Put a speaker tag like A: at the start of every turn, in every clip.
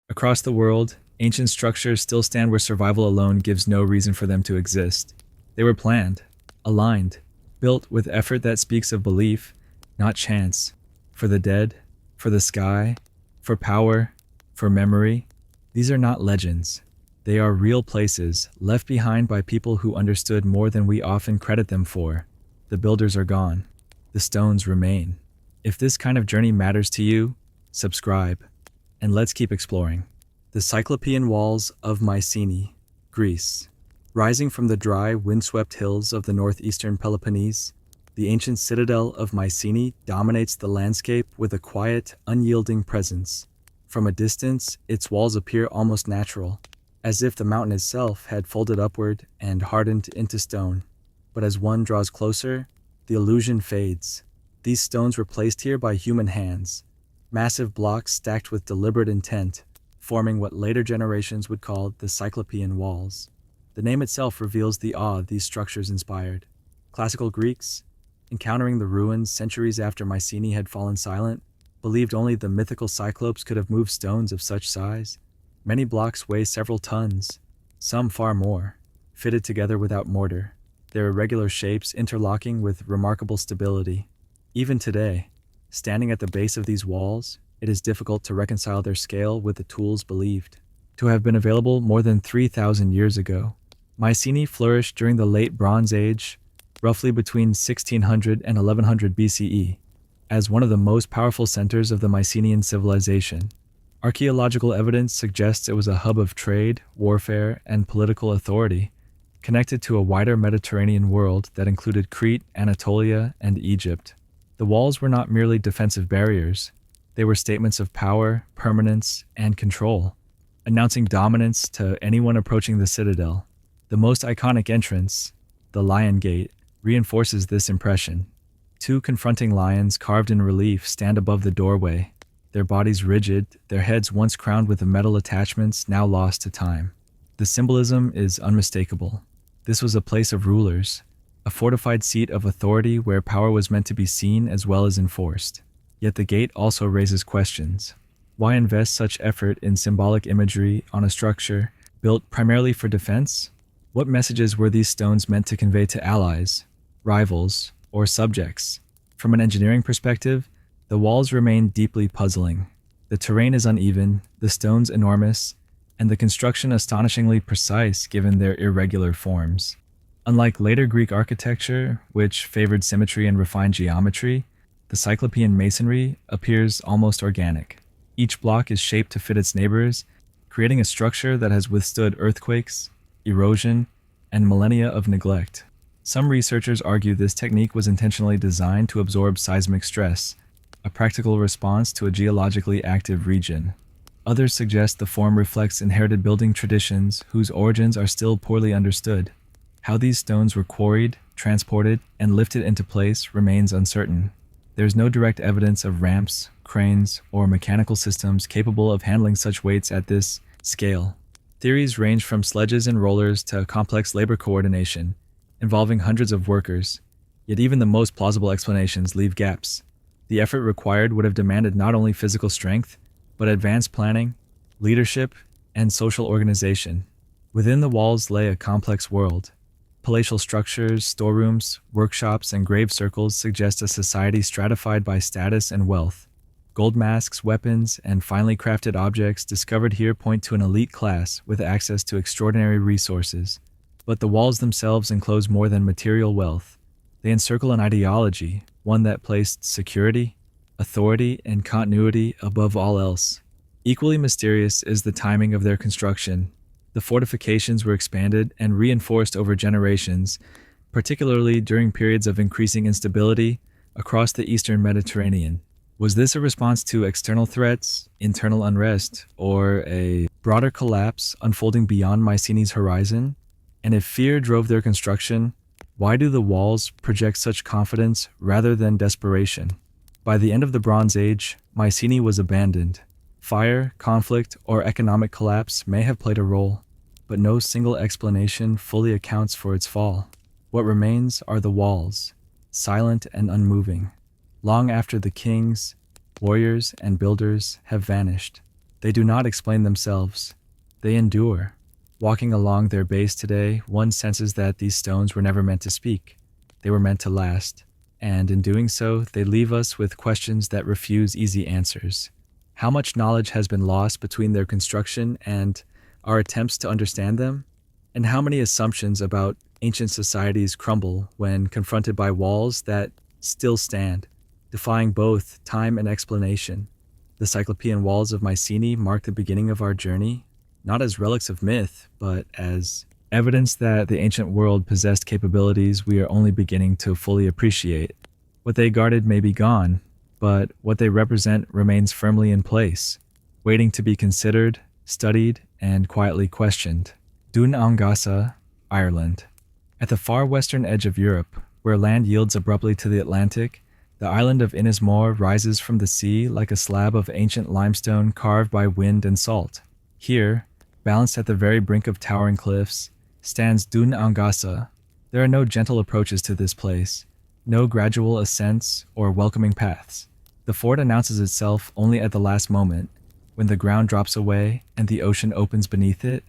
A: Across the world, ancient structures still stand where survival alone gives no reason for them to exist. They were planned, aligned, built with effort that speaks of belief, not chance. For the dead, for the sky, for power, for memory. These are not legends. They are real places, left behind by people who understood more than we often credit them for. The builders are gone. The stones remain. If this kind of journey matters to you, subscribe. And let's keep exploring. The Cyclopean Walls of Mycenae, Greece. Rising from the dry, windswept hills of the northeastern Peloponnese, the ancient citadel of Mycenae dominates the landscape with a quiet, unyielding presence. From a distance, its walls appear almost natural, as if the mountain itself had folded upward and hardened into stone. But as one draws closer, the illusion fades. These stones were placed here by human hands, massive blocks stacked with deliberate intent, forming what later generations would call the Cyclopean Walls. The name itself reveals the awe these structures inspired. Classical Greeks, encountering the ruins centuries after Mycenae had fallen silent, believed only the mythical Cyclopes could have moved stones of such size. Many blocks weigh several tons, some far more, fitted together without mortar, their irregular shapes interlocking with remarkable stability. Even today, standing at the base of these walls, it is difficult to reconcile their scale with the tools believed to have been available more than 3,000 years ago. Mycenae flourished during the late Bronze Age, roughly between 1600 and 1100 BCE, as one of the most powerful centers of the Mycenaean civilization. Archaeological evidence suggests it was a hub of trade, warfare, and political authority, connected to a wider Mediterranean world that included Crete, Anatolia, and Egypt. The walls were not merely defensive barriers. They were statements of power, permanence, and control, announcing dominance to anyone approaching the citadel. The most iconic entrance, the Lion Gate, reinforces this impression. Two confronting lions carved in relief stand above the doorway, their bodies rigid, their heads once crowned with metal attachments now lost to time. The symbolism is unmistakable. This was a place of rulers, a fortified seat of authority where power was meant to be seen as well as enforced. Yet the gate also raises questions. Why invest such effort in symbolic imagery on a structure built primarily for defense? What messages were these stones meant to convey to allies, rivals, or subjects? From an engineering perspective, the walls remain deeply puzzling. The terrain is uneven, the stones enormous, and the construction astonishingly precise given their irregular forms. Unlike later Greek architecture, which favored symmetry and refined geometry, the Cyclopean masonry appears almost organic. Each block is shaped to fit its neighbors, creating a structure that has withstood earthquakes, erosion, and millennia of neglect. Some researchers argue this technique was intentionally designed to absorb seismic stress, a practical response to a geologically active region. Others suggest the form reflects inherited building traditions whose origins are still poorly understood. How these stones were quarried, transported, and lifted into place remains uncertain. There is no direct evidence of ramps, cranes, or mechanical systems capable of handling such weights at this scale. Theories range from sledges and rollers to complex labor coordination, involving hundreds of workers, yet even the most plausible explanations leave gaps. The effort required would have demanded not only physical strength, but advanced planning, leadership, and social organization. Within the walls lay a complex world. Palatial structures, storerooms, workshops, and grave circles suggest a society stratified by status and wealth. Gold masks, weapons, and finely crafted objects discovered here point to an elite class with access to extraordinary resources. But the walls themselves enclose more than material wealth. They encircle an ideology, one that placed security, authority, and continuity above all else. Equally mysterious is the timing of their construction. The fortifications were expanded and reinforced over generations, particularly during periods of increasing instability across the eastern Mediterranean. Was this a response to external threats, internal unrest, or a broader collapse unfolding beyond Mycenae's horizon? And if fear drove their construction, why do the walls project such confidence rather than desperation? By the end of the Bronze Age, Mycenae was abandoned. Fire, conflict, or economic collapse may have played a role, but no single explanation fully accounts for its fall. What remains are the walls, silent and unmoving, long after the kings, warriors, and builders have vanished. They do not explain themselves. They endure. Walking along their base today, one senses that these stones were never meant to speak. They were meant to last. And in doing so, they leave us with questions that refuse easy answers. How much knowledge has been lost between their construction and our attempts to understand them? And how many assumptions about ancient societies crumble when confronted by walls that still stand, defying both time and explanation? The Cyclopean walls of Mycenae mark the beginning of our journey, not as relics of myth, but as evidence that the ancient world possessed capabilities we are only beginning to fully appreciate. What they guarded may be gone, but what they represent remains firmly in place, waiting to be considered, studied, and quietly questioned. Dún Angasa, Ireland. At the far western edge of Europe, where land yields abruptly to the Atlantic, the island of Inismore rises from the sea like a slab of ancient limestone carved by wind and salt. Here, balanced at the very brink of towering cliffs, stands Dún Angasa. There are no gentle approaches to this place, no gradual ascents or welcoming paths. The fort announces itself only at the last moment, when the ground drops away and the ocean opens beneath it,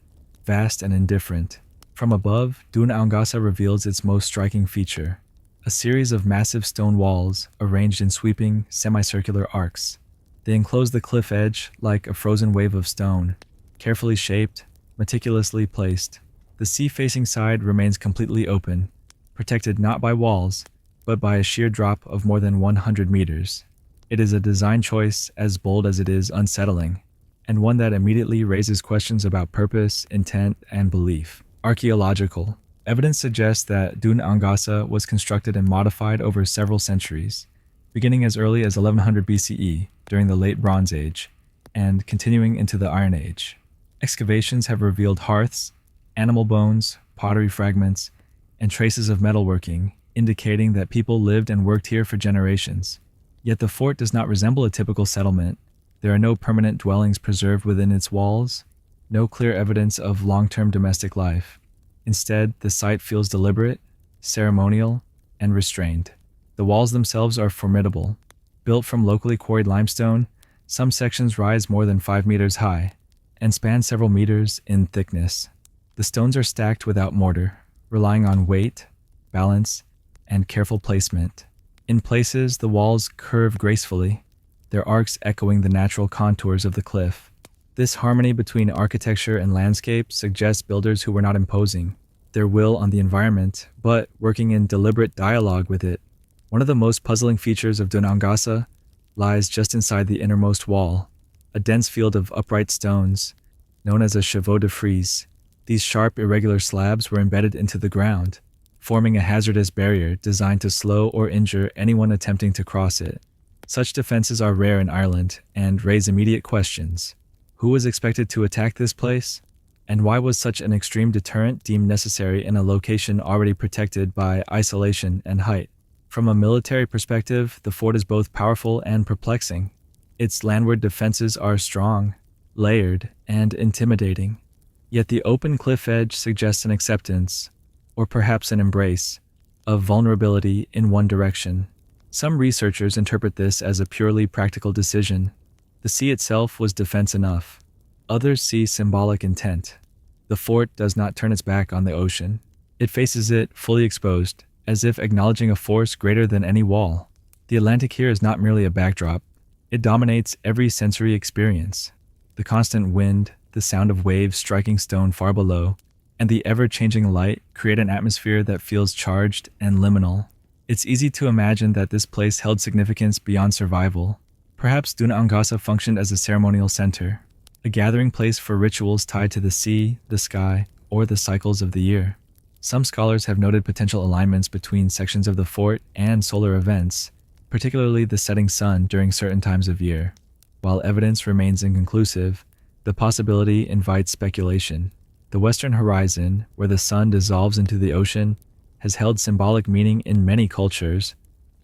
A: vast and indifferent. From above, Dún Angasa reveals its most striking feature, a series of massive stone walls arranged in sweeping, semicircular arcs. They enclose the cliff edge like a frozen wave of stone, carefully shaped, meticulously placed. The sea-facing side remains completely open, protected not by walls, but by a sheer drop of more than 100 meters. It is a design choice as bold as it is unsettling, and one that immediately raises questions about purpose, intent, and belief. Archaeological evidence suggests that Dún Angasa was constructed and modified over several centuries, beginning as early as 1100 BCE during the Late Bronze Age, and continuing into the Iron Age. Excavations have revealed hearths, animal bones, pottery fragments, and traces of metalworking, indicating that people lived and worked here for generations. Yet the fort does not resemble a typical settlement. There are no permanent dwellings preserved within its walls, no clear evidence of long-term domestic life. Instead, the site feels deliberate, ceremonial, and restrained. The walls themselves are formidable. Built from locally quarried limestone, some sections rise more than 5 meters high and span several meters in thickness. The stones are stacked without mortar, relying on weight, balance, and careful placement. In places, the walls curve gracefully, their arcs echoing the natural contours of the cliff. This harmony between architecture and landscape suggests builders who were not imposing their will on the environment, but working in deliberate dialogue with it. One of the most puzzling features of Dún Angasa lies just inside the innermost wall, a dense field of upright stones, known as a chevaux de frise. These sharp, irregular slabs were embedded into the ground, forming a hazardous barrier designed to slow or injure anyone attempting to cross it. Such defenses are rare in Ireland and raise immediate questions. Who was expected to attack this place? And why was such an extreme deterrent deemed necessary in a location already protected by isolation and height? From a military perspective, the fort is both powerful and perplexing. Its landward defenses are strong, layered, and intimidating. Yet the open cliff edge suggests an acceptance, or perhaps an embrace, of vulnerability in one direction. Some researchers interpret this as a purely practical decision. The sea itself was defense enough. Others see symbolic intent. The fort does not turn its back on the ocean. It faces it fully exposed, as if acknowledging a force greater than any wall. The Atlantic here is not merely a backdrop. It dominates every sensory experience. The constant wind, the sound of waves striking stone far below, and the ever-changing light create an atmosphere that feels charged and liminal. It's easy to imagine that this place held significance beyond survival. Perhaps Dún Angasa functioned as a ceremonial center, a gathering place for rituals tied to the sea, the sky, or the cycles of the year. Some scholars have noted potential alignments between sections of the fort and solar events, particularly the setting sun during certain times of year. While evidence remains inconclusive, the possibility invites speculation. The western horizon, where the sun dissolves into the ocean, has held symbolic meaning in many cultures,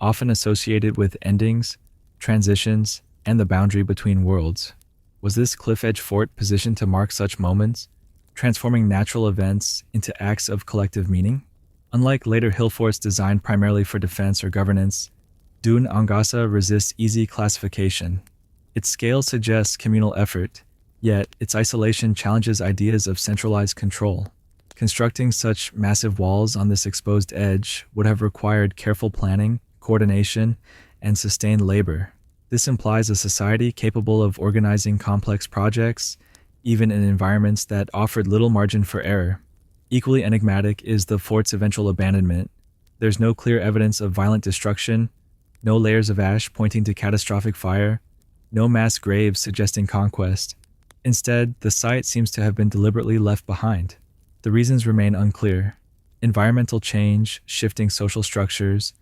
A: often associated with endings, transitions, and the boundary between worlds. Was this cliff-edge fort positioned to mark such moments, transforming natural events into acts of collective meaning? Unlike later hill forts designed primarily for defense or governance, Dún Angasa resists easy classification. Its scale suggests communal effort, Yet, its isolation challenges ideas of centralized control. Constructing such massive walls on this exposed edge would have required careful planning, coordination, and sustained labor. This implies a society capable of organizing complex projects, even in environments that offered little margin for error. Equally enigmatic is the fort's eventual abandonment. There's no clear evidence of violent destruction, no layers of ash pointing to catastrophic fire, no mass graves suggesting conquest. Instead, the site seems to have been deliberately left behind. The reasons remain unclear. Environmental change, shifting social structures,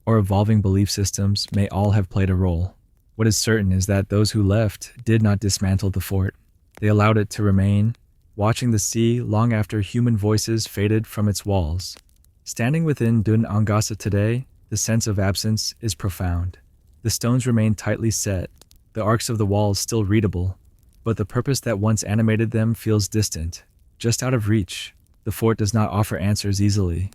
A: or evolving belief systems may all have played a role. What is certain is that those who left did not dismantle the fort. They allowed it to remain, watching the sea long after human voices faded from its walls. Standing within Dun Angasa today, the sense of absence is profound. The stones remain tightly set, the arcs of the walls still readable, but the purpose that once animated them feels distant, just out of reach. The fort does not offer answers easily.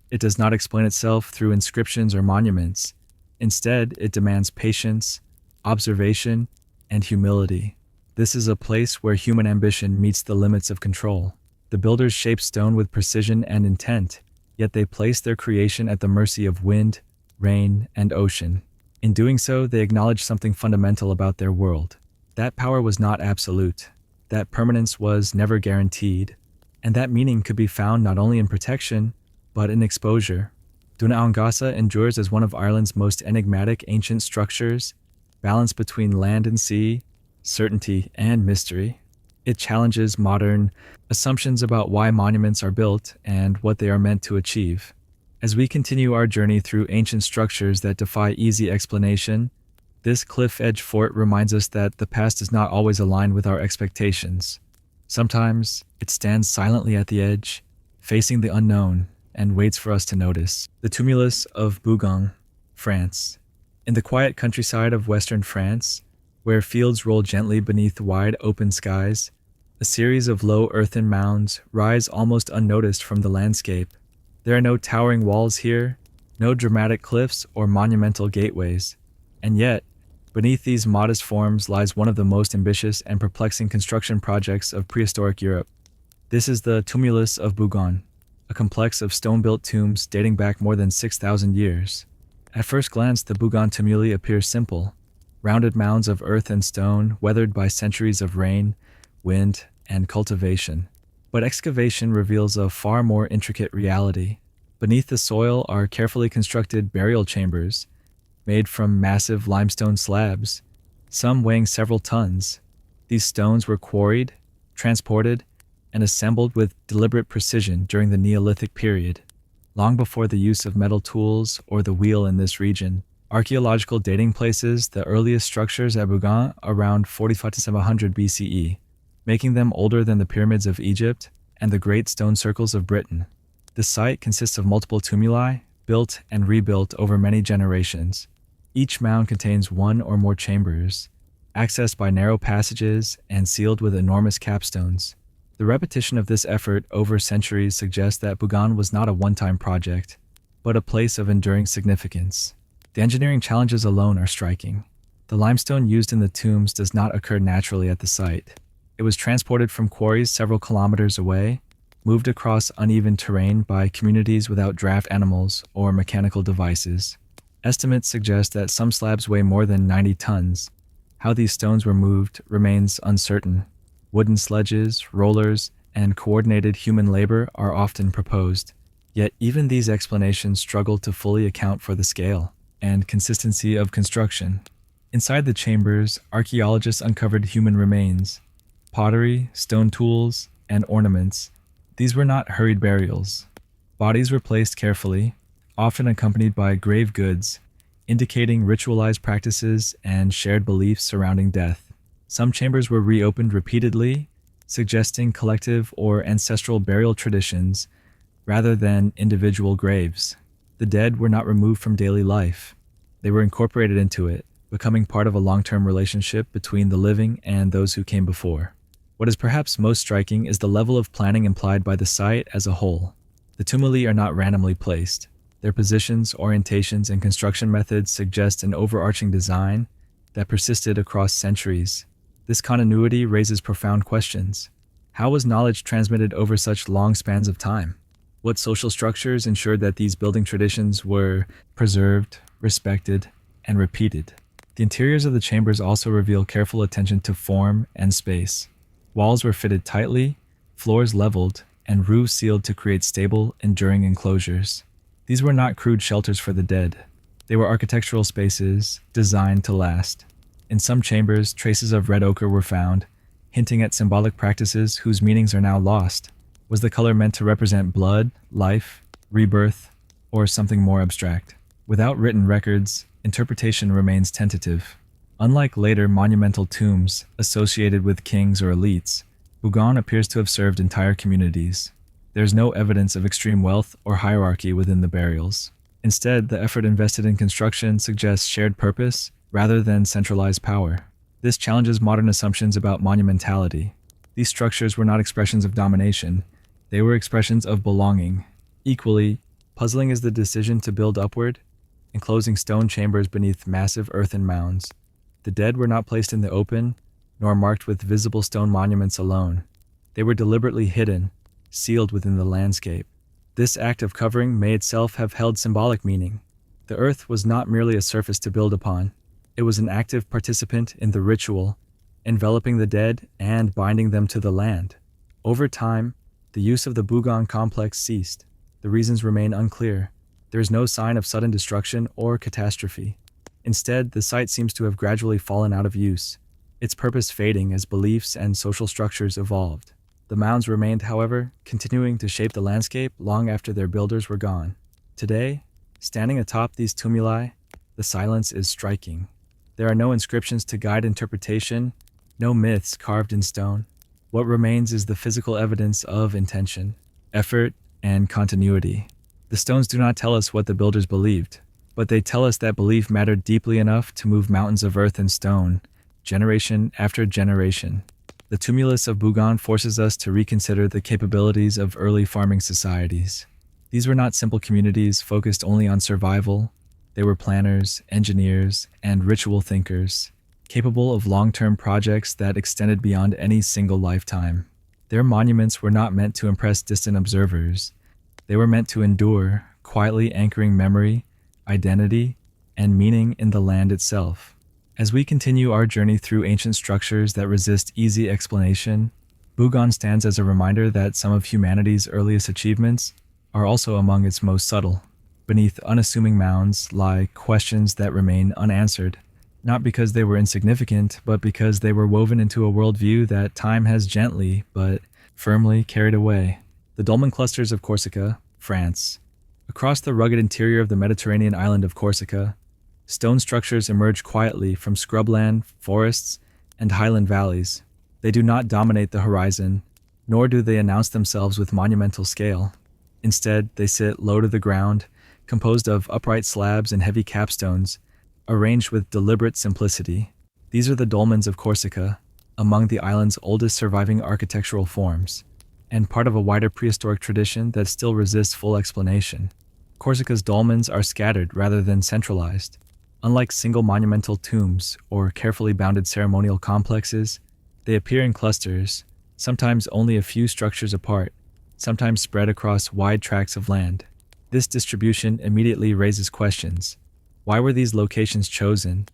A: It does not explain itself through inscriptions or monuments. Instead, it demands patience, observation, and humility. This is a place where human ambition meets the limits of control. The builders shaped stone with precision and intent, yet they placed their creation at the mercy of wind, rain, and ocean. In doing so, they acknowledged something fundamental about their world. That power was not absolute, that permanence was never guaranteed, and that meaning could be found not only in protection, but in exposure. Duna Angasa endures as one of Ireland's most enigmatic ancient structures, balanced between land and sea, certainty and mystery. It challenges modern assumptions about why monuments are built and what they are meant to achieve. As we continue our journey through ancient structures that defy easy explanation, this cliff-edge fort reminds us that the past does not always align with our expectations. Sometimes it stands silently at the edge, facing the unknown, and waits for us to notice. The tumulus of Bougon, France. In the quiet countryside of western France, where fields roll gently beneath wide open skies, a series of low earthen mounds rise almost unnoticed from the landscape. There are no towering walls here, no dramatic cliffs or monumental gateways. And yet, beneath these modest forms lies one of the most ambitious and perplexing construction projects of prehistoric Europe. This is the tumulus of Bougon, a complex of stone-built tombs dating back more than 6,000 years. At first glance, the Bougon tumuli appear simple, rounded mounds of earth and stone weathered by centuries of rain, wind, and cultivation. But excavation reveals a far more intricate reality. Beneath the soil are carefully constructed burial chambers, made from massive limestone slabs, some weighing several tons. These stones were quarried, transported, and assembled with deliberate precision during the Neolithic period, long before the use of metal tools or the wheel in this region. Archaeological dating places the earliest structures at Bougon around 45 to 700 BCE, making them older than the pyramids of Egypt and the great stone circles of Britain. The site consists of multiple tumuli, built and rebuilt over many generations. Each mound contains one or more chambers, accessed by narrow passages and sealed with enormous capstones. The repetition of this effort over centuries suggests that Bougon was not a one-time project, but a place of enduring significance. The engineering challenges alone are striking. The limestone used in the tombs does not occur naturally at the site. It was transported from quarries several kilometers away, moved across uneven terrain by communities without draft animals or mechanical devices. Estimates suggest that some slabs weigh more than 90 tons. How these stones were moved remains uncertain. Wooden sledges, rollers, and coordinated human labor are often proposed. Yet even these explanations struggle to fully account for the scale and consistency of construction. Inside the chambers, archaeologists uncovered human remains, pottery, stone tools, and ornaments. These were not hurried burials. Bodies were placed carefully, often accompanied by grave goods, indicating ritualized practices and shared beliefs surrounding death. Some chambers were reopened repeatedly, suggesting collective or ancestral burial traditions rather than individual graves. The dead were not removed from daily life. They were incorporated into it, becoming part of a long-term relationship between the living and those who came before. What is perhaps most striking is the level of planning implied by the site as a whole. The tumuli are not randomly placed. Their positions, orientations, and construction methods suggest an overarching design that persisted across centuries. This continuity raises profound questions. How was knowledge transmitted over such long spans of time? What social structures ensured that these building traditions were preserved, respected, and repeated? The interiors of the chambers also reveal careful attention to form and space. Walls were fitted tightly, floors leveled, and roofs sealed to create stable, enduring enclosures. These were not crude shelters for the dead. They were architectural spaces designed to last. In some chambers, traces of red ochre were found, hinting at symbolic practices whose meanings are now lost. Was the color meant to represent blood, life, rebirth, or something more abstract? Without written records, interpretation remains tentative. Unlike later monumental tombs associated with kings or elites, Bougon appears to have served entire communities. There is no evidence of extreme wealth or hierarchy within the burials. Instead, the effort invested in construction suggests shared purpose rather than centralized power. This challenges modern assumptions about monumentality. These structures were not expressions of domination, they were expressions of belonging. Equally, puzzling is the decision to build upward, enclosing stone chambers beneath massive earthen mounds. The dead were not placed in the open, nor marked with visible stone monuments alone. They were deliberately hidden, sealed within the landscape. This act of covering may itself have held symbolic meaning. The earth was not merely a surface to build upon. It was an active participant in the ritual, enveloping the dead and binding them to the land. Over time, the use of the Bougon complex ceased. The reasons remain unclear. There is no sign of sudden destruction or catastrophe. Instead, the site seems to have gradually fallen out of use, its purpose fading as beliefs and social structures evolved. The mounds remained, however, continuing to shape the landscape long after their builders were gone. Today, standing atop these tumuli, the silence is striking. There are no inscriptions to guide interpretation, no myths carved in stone. What remains is the physical evidence of intention, effort, and continuity. The stones do not tell us what the builders believed, but they tell us that belief mattered deeply enough to move mountains of earth and stone, generation after generation. The tumulus of Bougon forces us to reconsider the capabilities of early farming societies. These were not simple communities focused only on survival. They were planners, engineers, and ritual thinkers, capable of long-term projects that extended beyond any single lifetime. Their monuments were not meant to impress distant observers. They were meant to endure, quietly anchoring memory, identity, and meaning in the land itself. As we continue our journey through ancient structures that resist easy explanation, Bougon stands as a reminder that some of humanity's earliest achievements are also among its most subtle. Beneath unassuming mounds lie questions that remain unanswered, not because they were insignificant, but because they were woven into a worldview that time has gently but firmly carried away. The dolmen clusters of Corsica, France. Across the rugged interior of the Mediterranean island of Corsica, stone structures emerge quietly from scrubland, forests, and highland valleys. They do not dominate the horizon, nor do they announce themselves with monumental scale. Instead, they sit low to the ground, composed of upright slabs and heavy capstones, arranged with deliberate simplicity. These are the dolmens of Corsica, among the island's oldest surviving architectural forms, and part of a wider prehistoric tradition that still resists full explanation. Corsica's dolmens are scattered rather than centralized. Unlike single monumental tombs or carefully bounded ceremonial complexes, they appear in clusters, sometimes only a few structures apart, sometimes spread across wide tracts of land. This distribution immediately raises questions. Why were these locations chosen?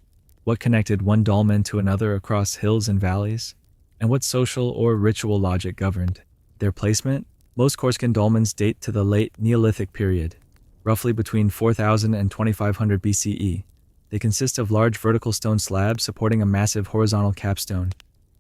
A: What connected one dolmen to another across hills and valleys? And what social or ritual logic governed their placement? Most Corsican dolmens date to the late Neolithic period, roughly between 4000 and 2500 BCE. They consist of large vertical stone slabs supporting a massive horizontal capstone,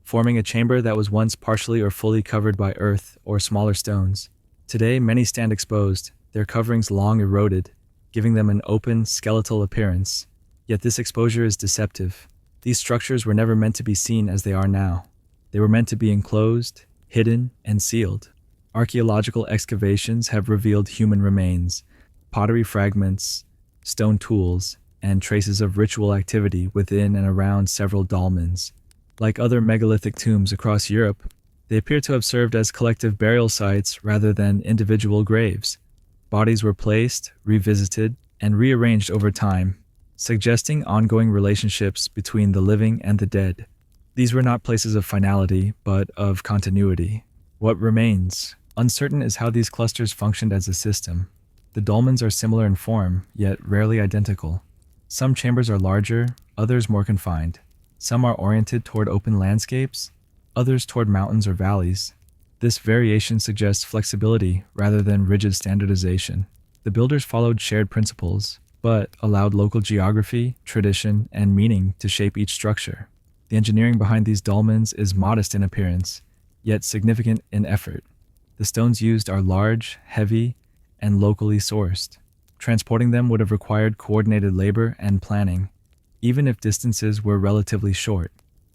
A: forming a chamber that was once partially or fully covered by earth or smaller stones. Today, many stand exposed, their coverings long eroded, giving them an open, skeletal appearance. Yet this exposure is deceptive. These structures were never meant to be seen as they are now. They were meant to be enclosed, hidden, and sealed. Archaeological excavations have revealed human remains, pottery fragments, stone tools, and traces of ritual activity within and around several dolmens. Like other megalithic tombs across Europe, they appear to have served as collective burial sites rather than individual graves. Bodies were placed, revisited, and rearranged over time, suggesting ongoing relationships between the living and the dead. These were not places of finality, but of continuity. What remains uncertain is how these clusters functioned as a system. The dolmens are similar in form, yet rarely identical. Some chambers are larger, others more confined. Some are oriented toward open landscapes, others toward mountains or valleys. This variation suggests flexibility rather than rigid standardization. The builders followed shared principles, but allowed local geography, tradition, and meaning to shape each structure. The engineering behind these dolmens is modest in appearance, yet significant in effort. The stones used are large, heavy, and locally sourced. Transporting them would have required coordinated labor and planning, even if distances were relatively short.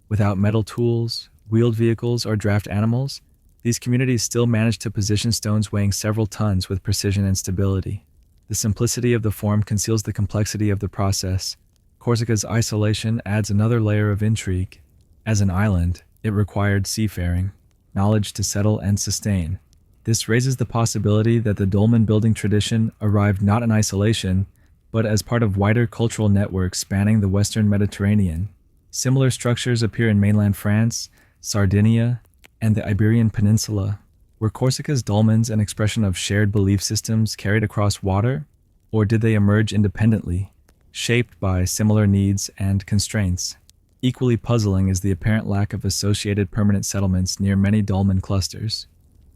A: Without metal tools, wheeled vehicles, or draft animals, these communities still managed to position stones weighing several tons with precision and stability. The simplicity of the form conceals the complexity of the process. Corsica's isolation adds another layer of intrigue. As an island, it required seafaring, knowledge to settle and sustain. This raises the possibility that the dolmen building tradition arrived not in isolation, but as part of wider cultural networks spanning the Western Mediterranean. Similar structures appear in mainland France, Sardinia, and the Iberian Peninsula. Were Corsica's dolmens an expression of shared belief systems carried across water, or did they emerge independently, shaped by similar needs and constraints? Equally puzzling is the apparent lack of associated permanent settlements near many dolmen clusters.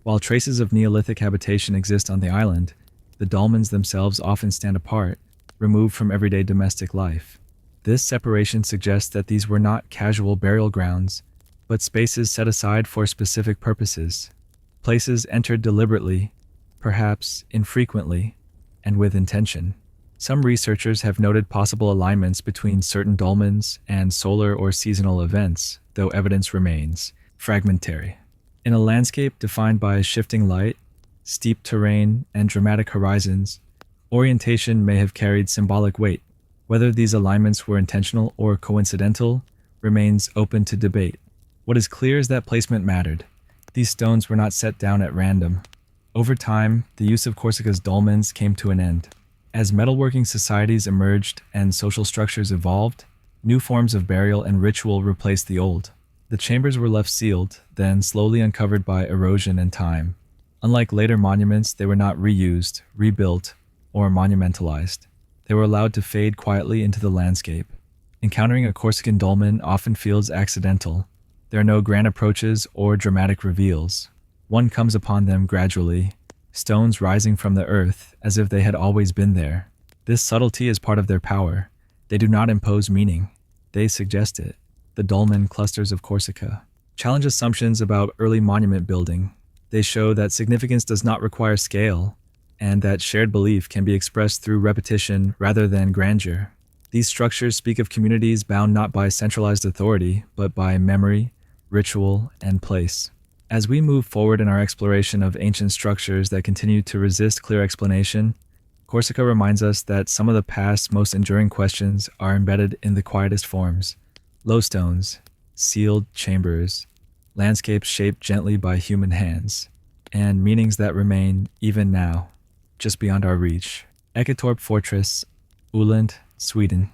A: While traces of Neolithic habitation exist on the island, the dolmens themselves often stand apart, removed from everyday domestic life. This separation suggests that these were not casual burial grounds, but spaces set aside for specific purposes. Places entered deliberately, perhaps infrequently, and with intention. Some researchers have noted possible alignments between certain dolmens and solar or seasonal events, though evidence remains fragmentary. In a landscape defined by shifting light, steep terrain, and dramatic horizons, orientation may have carried symbolic weight. Whether these alignments were intentional or coincidental remains open to debate. What is clear is that placement mattered. These stones were not set down at random. Over time, the use of Corsica's dolmens came to an end. As metalworking societies emerged and social structures evolved, new forms of burial and ritual replaced the old. The chambers were left sealed, then slowly uncovered by erosion and time. Unlike later monuments, they were not reused, rebuilt, or monumentalized. They were allowed to fade quietly into the landscape. Encountering a Corsican dolmen often feels accidental. There are no grand approaches or dramatic reveals. One comes upon them gradually, stones rising from the earth as if they had always been there. This subtlety is part of their power. They do not impose meaning. They suggest it. The dolmen clusters of Corsica challenge assumptions about early monument building. They show that significance does not require scale, and that shared belief can be expressed through repetition rather than grandeur. These structures speak of communities bound not by centralized authority, but by memory, ritual, and place. As we move forward in our exploration of ancient structures that continue to resist clear explanation, Corsica reminds us that some of the past's most enduring questions are embedded in the quietest forms. Low stones, sealed chambers, landscapes shaped gently by human hands, and meanings that remain, even now, just beyond our reach. Eketorp Fortress, Öland, Sweden.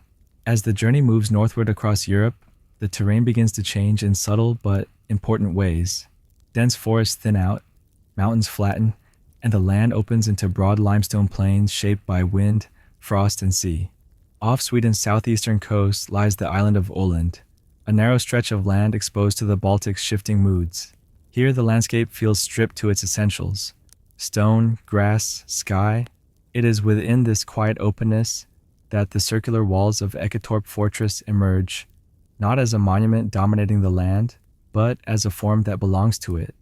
A: As the journey moves northward across Europe, the terrain begins to change in subtle but important ways. Dense forests thin out, mountains flatten, and the land opens into broad limestone plains shaped by wind, frost, and sea. Off Sweden's southeastern coast lies the island of Öland, a narrow stretch of land exposed to the Baltic's shifting moods. Here the landscape feels stripped to its essentials. Stone, grass, sky. It is within this quiet openness that the circular walls of Eketorp Fortress emerge, not as a monument dominating the land, but as a form that belongs to it.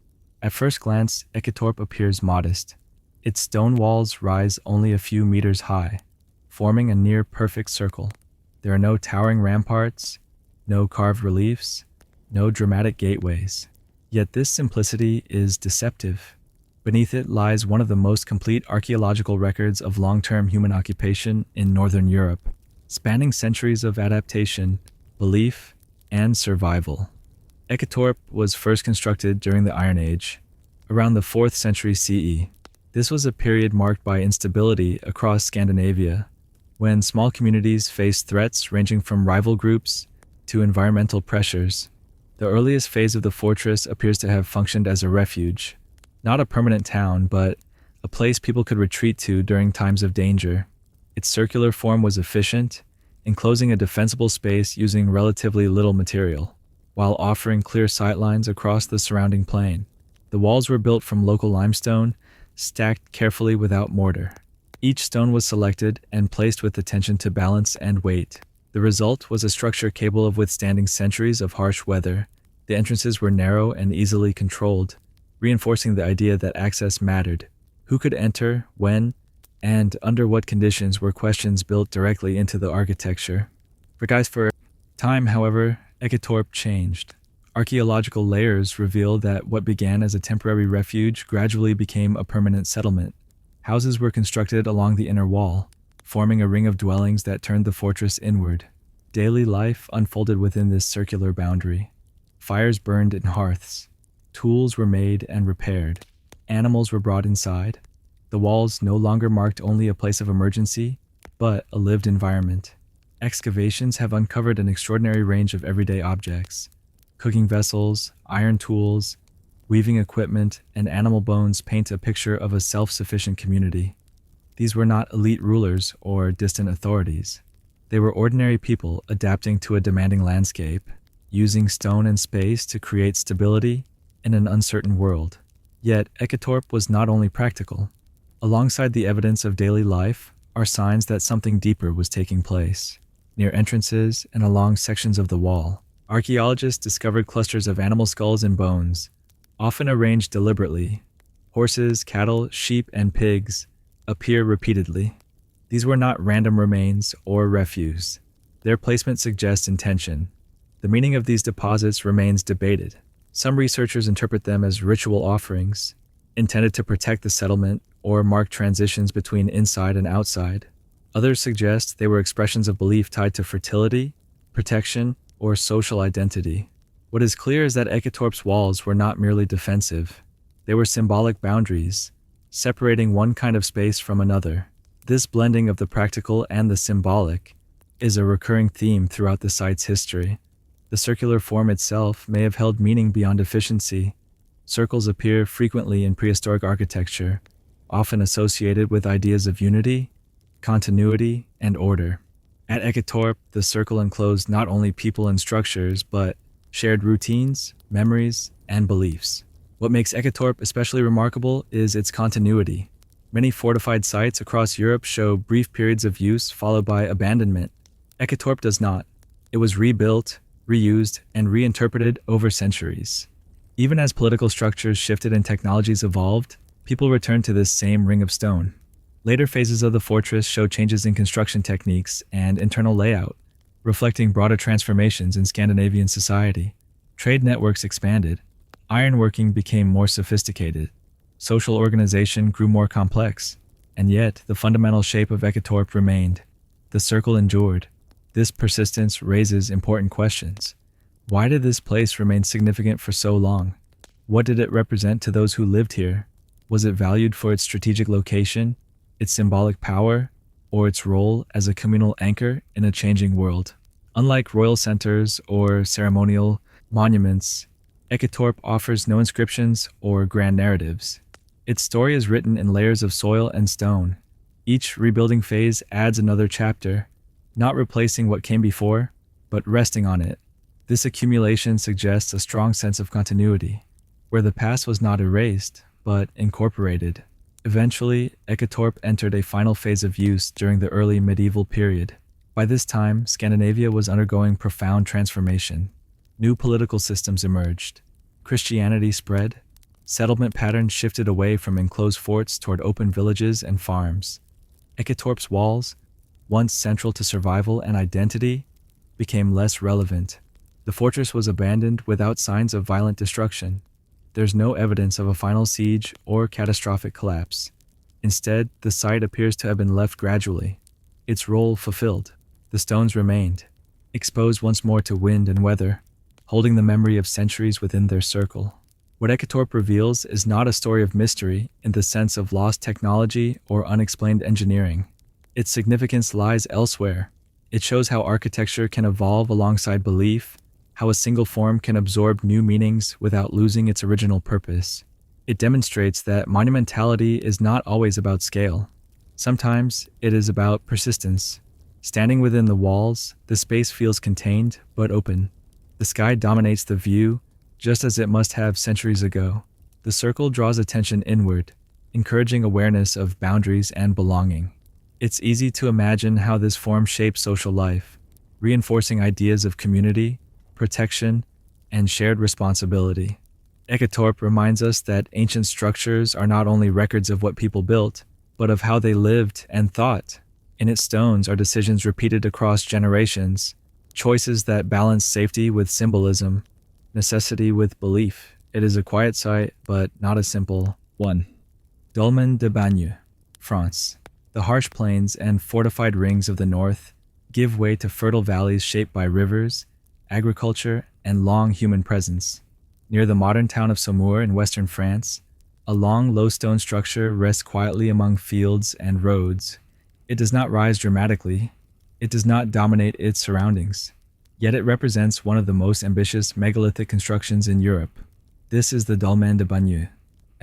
A: At first glance, Eketorp appears modest. Its stone walls rise only a few meters high, forming a near-perfect circle. There are no towering ramparts, no carved reliefs, no dramatic gateways. Yet this simplicity is deceptive. Beneath it lies one of the most complete archaeological records of long-term human occupation in Northern Europe, spanning centuries of adaptation, belief, and survival. Eketorp was first constructed during the Iron Age, around the 4th century CE. This was a period marked by instability across Scandinavia, when small communities faced threats ranging from rival groups to environmental pressures. The earliest phase of the fortress appears to have functioned as a refuge, not a permanent town, but a place people could retreat to during times of danger. Its circular form was efficient, enclosing a defensible space using relatively little material, while offering clear sightlines across the surrounding plain. The walls were built from local limestone, stacked carefully without mortar. Each stone was selected and placed with attention to balance and weight. The result was a structure capable of withstanding centuries of harsh weather. The entrances were narrow and easily controlled, reinforcing the idea that access mattered. Who could enter, when, and under what conditions were questions built directly into the architecture. For time, however, Eketorp changed. Archaeological layers reveal that what began as a temporary refuge gradually became a permanent settlement. Houses were constructed along the inner wall, forming a ring of dwellings that turned the fortress inward. Daily life unfolded within this circular boundary. Fires burned in hearths. Tools were made and repaired. Animals were brought inside. The walls no longer marked only a place of emergency, but a lived environment. Excavations have uncovered an extraordinary range of everyday objects. Cooking vessels, iron tools, weaving equipment, and animal bones paint a picture of a self-sufficient community. These were not elite rulers or distant authorities. They were ordinary people adapting to a demanding landscape, using stone and space to create stability in an uncertain world. Yet, Eketorp was not only practical. Alongside the evidence of daily life are signs that something deeper was taking place. Near entrances and along sections of the wall, archaeologists discovered clusters of animal skulls and bones, often arranged deliberately. Horses, cattle, sheep, and pigs appear repeatedly. These were not random remains or refuse. Their placement suggests intention. The meaning of these deposits remains debated. Some researchers interpret them as ritual offerings, intended to protect the settlement or mark transitions between inside and outside. Others suggest they were expressions of belief tied to fertility, protection, or social identity. What is clear is that Eketorp's walls were not merely defensive. They were symbolic boundaries, separating one kind of space from another. This blending of the practical and the symbolic is a recurring theme throughout the site's history. The circular form itself may have held meaning beyond efficiency. Circles appear frequently in prehistoric architecture, often associated with ideas of unity, continuity, and order. At Eketorp, the circle enclosed not only people and structures, but shared routines, memories, and beliefs. What makes Eketorp especially remarkable is its continuity. Many fortified sites across Europe show brief periods of use followed by abandonment. Eketorp does not. It was rebuilt, reused, and reinterpreted over centuries. Even as political structures shifted and technologies evolved, people returned to this same ring of stone. Later phases of the fortress show changes in construction techniques and internal layout, reflecting broader transformations in Scandinavian society. Trade networks expanded. Ironworking became more sophisticated. Social organization grew more complex. And yet, the fundamental shape of Eketorp remained. The circle endured. This persistence raises important questions. Why did this place remain significant for so long? What did it represent to those who lived here? Was it valued for its strategic location, its symbolic power, or its role as a communal anchor in a changing world? Unlike royal centers or ceremonial monuments, Eketorp offers no inscriptions or grand narratives. Its story is written in layers of soil and stone. Each rebuilding phase adds another chapter, not replacing what came before, but resting on it. This accumulation suggests a strong sense of continuity, where the past was not erased, but incorporated. Eventually, Eketorp entered a final phase of use during the early medieval period. By this time, Scandinavia was undergoing profound transformation. New political systems emerged. Christianity spread. Settlement patterns shifted away from enclosed forts toward open villages and farms. Eketorp's walls, once central to survival and identity, became less relevant. The fortress was abandoned without signs of violent destruction. There's no evidence of a final siege or catastrophic collapse. Instead, the site appears to have been left gradually, its role fulfilled. The stones remained, exposed once more to wind and weather, holding the memory of centuries within their circle. What Eketorp reveals is not a story of mystery in the sense of lost technology or unexplained engineering. Its significance lies elsewhere. It shows how architecture can evolve alongside belief, how a single form can absorb new meanings without losing its original purpose. It demonstrates that monumentality is not always about scale. Sometimes it is about persistence. Standing within the walls, the space feels contained but open. The sky dominates the view, just as it must have centuries ago. The circle draws attention inward, encouraging awareness of boundaries and belonging. It's easy to imagine how this form shapes social life, reinforcing ideas of community, protection, and shared responsibility. Ekatorp reminds us that ancient structures are not only records of what people built, but of how they lived and thought. In its stones are decisions repeated across generations, choices that balance safety with symbolism, necessity with belief. It is a quiet site, but not a simple one. Dolmen de Bagneux, France. The harsh plains and fortified rings of the north give way to fertile valleys shaped by rivers, agriculture, and long human presence. Near the modern town of Saumur in western France, a long, low stone structure rests quietly among fields and roads. It does not rise dramatically. It does not dominate its surroundings. Yet it represents one of the most ambitious megalithic constructions in Europe. This is the Dolmen de Bagneux.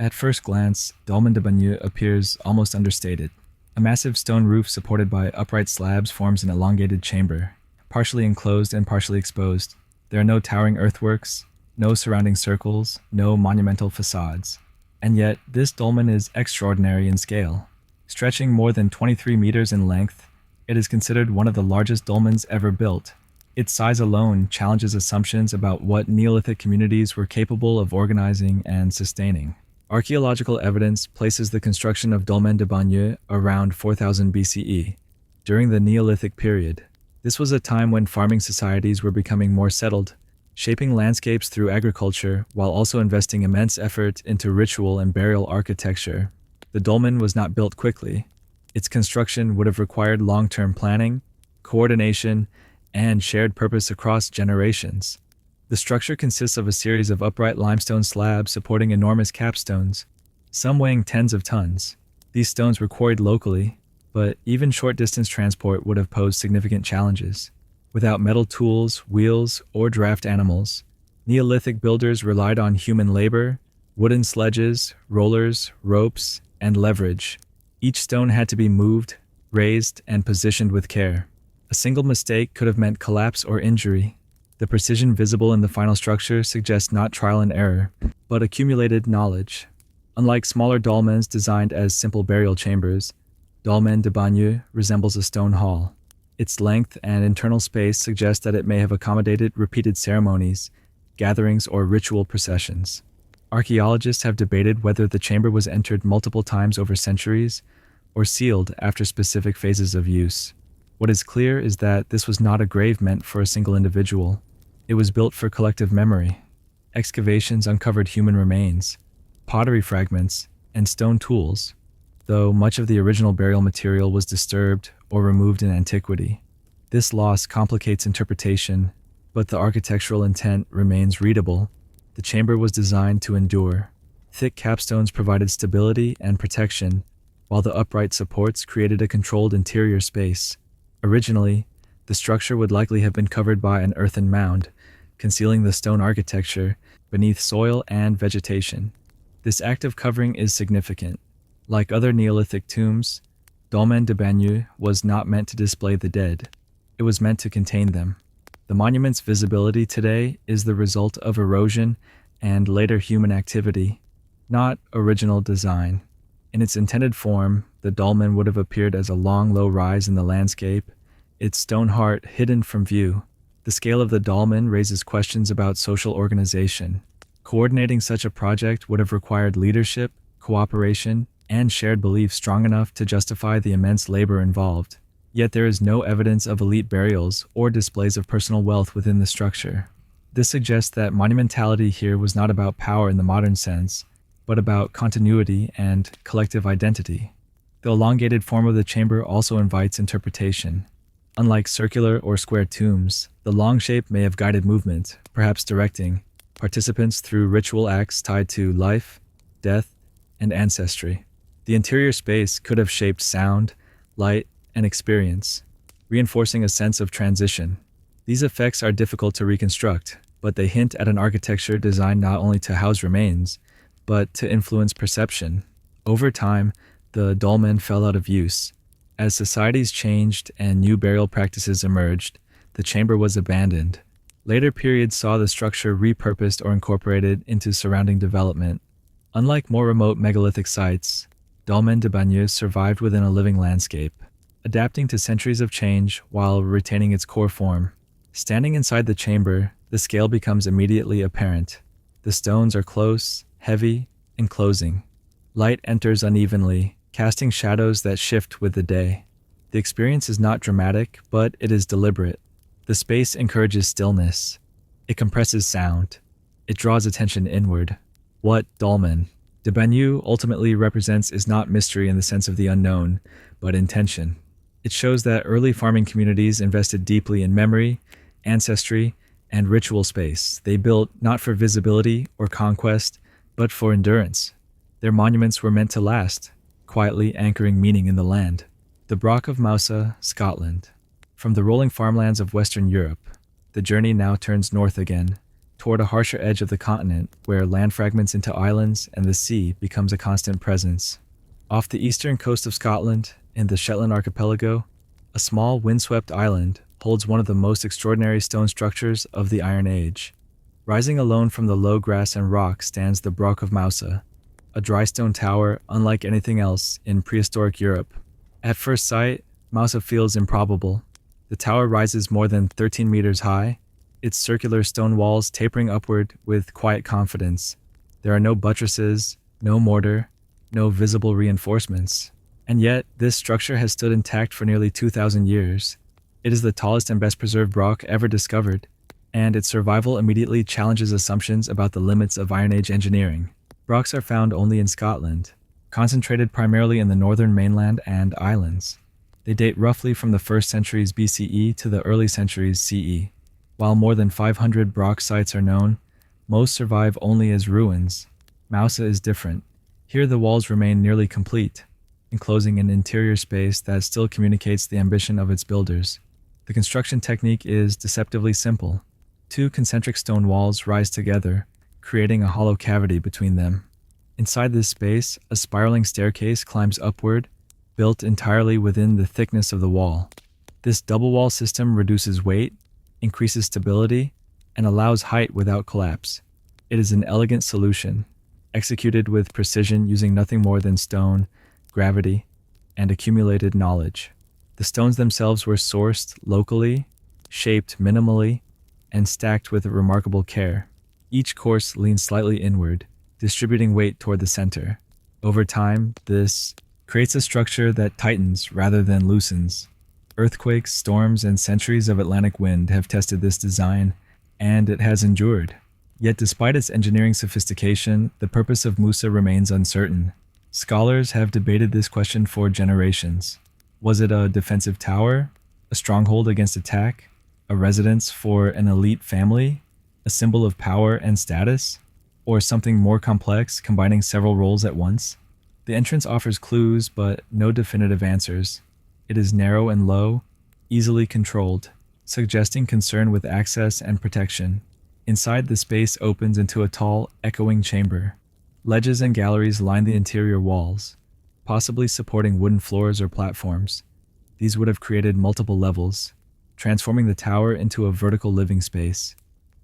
A: At first glance, Dolmen de Bagneux appears almost understated. A massive stone roof supported by upright slabs forms an elongated chamber, partially enclosed and partially exposed. There are no towering earthworks, no surrounding circles, no monumental facades. And yet, this dolmen is extraordinary in scale. Stretching more than 23 meters in length, it is considered one of the largest dolmens ever built. Its size alone challenges assumptions about what Neolithic communities were capable of organizing and sustaining. Archaeological evidence places the construction of Dolmen de Bagneux around 4000 BCE, during the Neolithic period. This was a time when farming societies were becoming more settled, shaping landscapes through agriculture while also investing immense effort into ritual and burial architecture. The dolmen was not built quickly. Its construction would have required long-term planning, coordination, and shared purpose across generations. The structure consists of a series of upright limestone slabs supporting enormous capstones, some weighing tens of tons. These stones were quarried locally, but even short-distance transport would have posed significant challenges. Without metal tools, wheels, or draft animals, Neolithic builders relied on human labor, wooden sledges, rollers, ropes, and leverage. Each stone had to be moved, raised, and positioned with care. A single mistake could have meant collapse or injury. The precision visible in the final structure suggests not trial and error, but accumulated knowledge. Unlike smaller dolmens designed as simple burial chambers, Dolmen de Bagneux resembles a stone hall. Its length and internal space suggest that it may have accommodated repeated ceremonies, gatherings, or ritual processions. Archaeologists have debated whether the chamber was entered multiple times over centuries or sealed after specific phases of use. What is clear is that this was not a grave meant for a single individual. It was built for collective memory. Excavations uncovered human remains, pottery fragments, and stone tools, though much of the original burial material was disturbed or removed in antiquity. This loss complicates interpretation, but the architectural intent remains readable. The chamber was designed to endure. Thick capstones provided stability and protection, while the upright supports created a controlled interior space. Originally, the structure would likely have been covered by an earthen mound, concealing the stone architecture beneath soil and vegetation. This active covering is significant. Like other Neolithic tombs, Dolmen de Bagneux was not meant to display the dead. It was meant to contain them. The monument's visibility today is the result of erosion and later human activity, not original design. In its intended form, the dolmen would have appeared as a long, low rise in the landscape, its stone heart hidden from view. The scale of the dolmen raises questions about social organization. Coordinating such a project would have required leadership, cooperation, and shared belief strong enough to justify the immense labor involved. Yet there is no evidence of elite burials or displays of personal wealth within the structure. This suggests that monumentality here was not about power in the modern sense, but about continuity and collective identity. The elongated form of the chamber also invites interpretation. Unlike circular or square tombs, the long shape may have guided movement, perhaps directing participants through ritual acts tied to life, death, and ancestry. The interior space could have shaped sound, light, and experience, reinforcing a sense of transition. These effects are difficult to reconstruct, but they hint at an architecture designed not only to house remains, but to influence perception. Over time, the dolmen fell out of use. As societies changed and new burial practices emerged, the chamber was abandoned. Later periods saw the structure repurposed or incorporated into surrounding development. Unlike more remote megalithic sites, Dolmen de Bagneux survived within a living landscape, adapting to centuries of change while retaining its core form. Standing inside the chamber, the scale becomes immediately apparent. The stones are close, heavy, and closing. Light enters unevenly, casting shadows that shift with the day. The experience is not dramatic, but it is deliberate. The space encourages stillness. It compresses sound. It draws attention inward. What dolmen de Bagneux ultimately represents is not mystery in the sense of the unknown, but intention. It shows that early farming communities invested deeply in memory, ancestry, and ritual space. They built not for visibility or conquest, but for endurance. Their monuments were meant to last, quietly anchoring meaning in the land. The Broch of Mousa, Scotland. From the rolling farmlands of Western Europe, the journey now turns north again, toward a harsher edge of the continent where land fragments into islands and the sea becomes a constant presence. Off the eastern coast of Scotland, in the Shetland archipelago, a small windswept island holds one of the most extraordinary stone structures of the Iron Age. Rising alone from the low grass and rock stands the Broch of Mousa, a dry stone tower unlike anything else in prehistoric Europe. At first sight, Mousa feels improbable. The tower rises more than 13 meters high, its circular stone walls tapering upward with quiet confidence. There are no buttresses, no mortar, no visible reinforcements. And yet, this structure has stood intact for nearly 2,000 years. It is the tallest and best preserved broch ever discovered, and its survival immediately challenges assumptions about the limits of Iron Age engineering. Brochs are found only in Scotland, concentrated primarily in the northern mainland and islands. They date roughly from the 1st centuries BCE to the early centuries CE. While more than 500 Broch sites are known, most survive only as ruins. Mousa is different. Here the walls remain nearly complete, enclosing an interior space that still communicates the ambition of its builders. The construction technique is deceptively simple. 2 concentric stone walls rise together, creating a hollow cavity between them. Inside this space, a spiraling staircase climbs upward, built entirely within the thickness of the wall. This double wall system reduces weight, increases stability, and allows height without collapse. It is an elegant solution, executed with precision using nothing more than stone, gravity, and accumulated knowledge. The stones themselves were sourced locally, shaped minimally, and stacked with remarkable care. Each course leans slightly inward, distributing weight toward the center. Over time, this creates a structure that tightens rather than loosens. Earthquakes, storms, and centuries of Atlantic wind have tested this design, and it has endured. Yet despite its engineering sophistication, the purpose of Mousa remains uncertain. Scholars have debated this question for generations. Was it a defensive tower, a stronghold against attack, a residence for an elite family, a symbol of power and status, or something more complex combining several roles at once? The entrance offers clues, but no definitive answers. It is narrow and low, easily controlled, suggesting concern with access and protection. Inside, the space opens into a tall, echoing chamber. Ledges and galleries line the interior walls, possibly supporting wooden floors or platforms. These would have created multiple levels, transforming the tower into a vertical living space.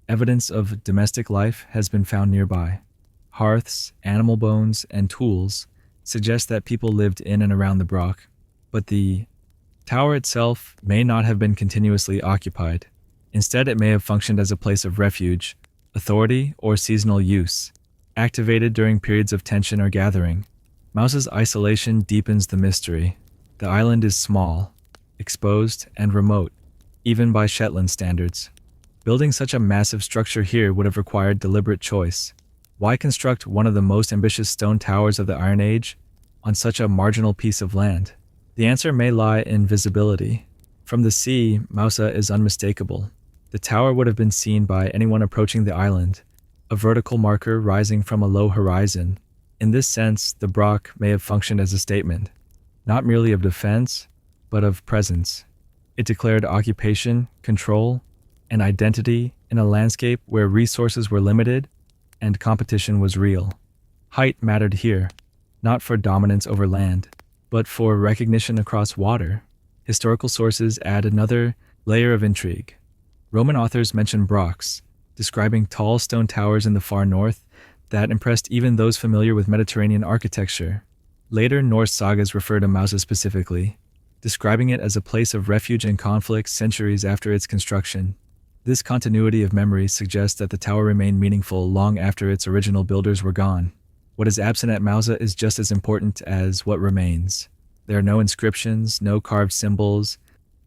A: Evidence of domestic life has been found nearby. Hearths, animal bones, and tools suggest that people lived in and around the broch, but the tower itself may not have been continuously occupied. Instead, it may have functioned as a place of refuge, authority, or seasonal use, activated during periods of tension or gathering. Mousa's isolation deepens the mystery. The island is small, exposed, and remote, even by Shetland standards. Building such a massive structure here would have required deliberate choice. Why construct one of the most ambitious stone towers of the Iron Age on such a marginal piece of land? The answer may lie in visibility. From the sea, Mousa is unmistakable. The tower would have been seen by anyone approaching the island, a vertical marker rising from a low horizon. In this sense, the broch may have functioned as a statement, not merely of defense, but of presence. It declared occupation, control, and identity in a landscape where resources were limited and competition was real. Height mattered here, not for dominance over land, but for recognition across water. Historical sources add another layer of intrigue. Roman authors mention Brochs, describing tall stone towers in the far north that impressed even those familiar with Mediterranean architecture. Later Norse sagas refer to Mausa specifically, describing it as a place of refuge in conflict centuries after its construction. This continuity of memory suggests that the tower remained meaningful long after its original builders were gone. What is absent at Mausa is just as important as what remains. There are no inscriptions, no carved symbols,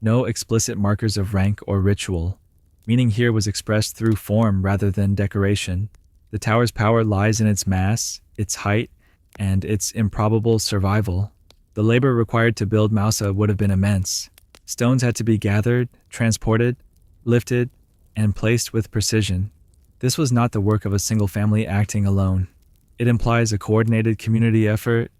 A: no explicit markers of rank or ritual. Meaning here was expressed through form rather than decoration. The tower's power lies in its mass, its height, and its improbable survival. The labor required to build Mausa would have been immense. Stones had to be gathered, transported, lifted, and placed with precision. This was not the work of a single family acting alone. It implies a coordinated community effort,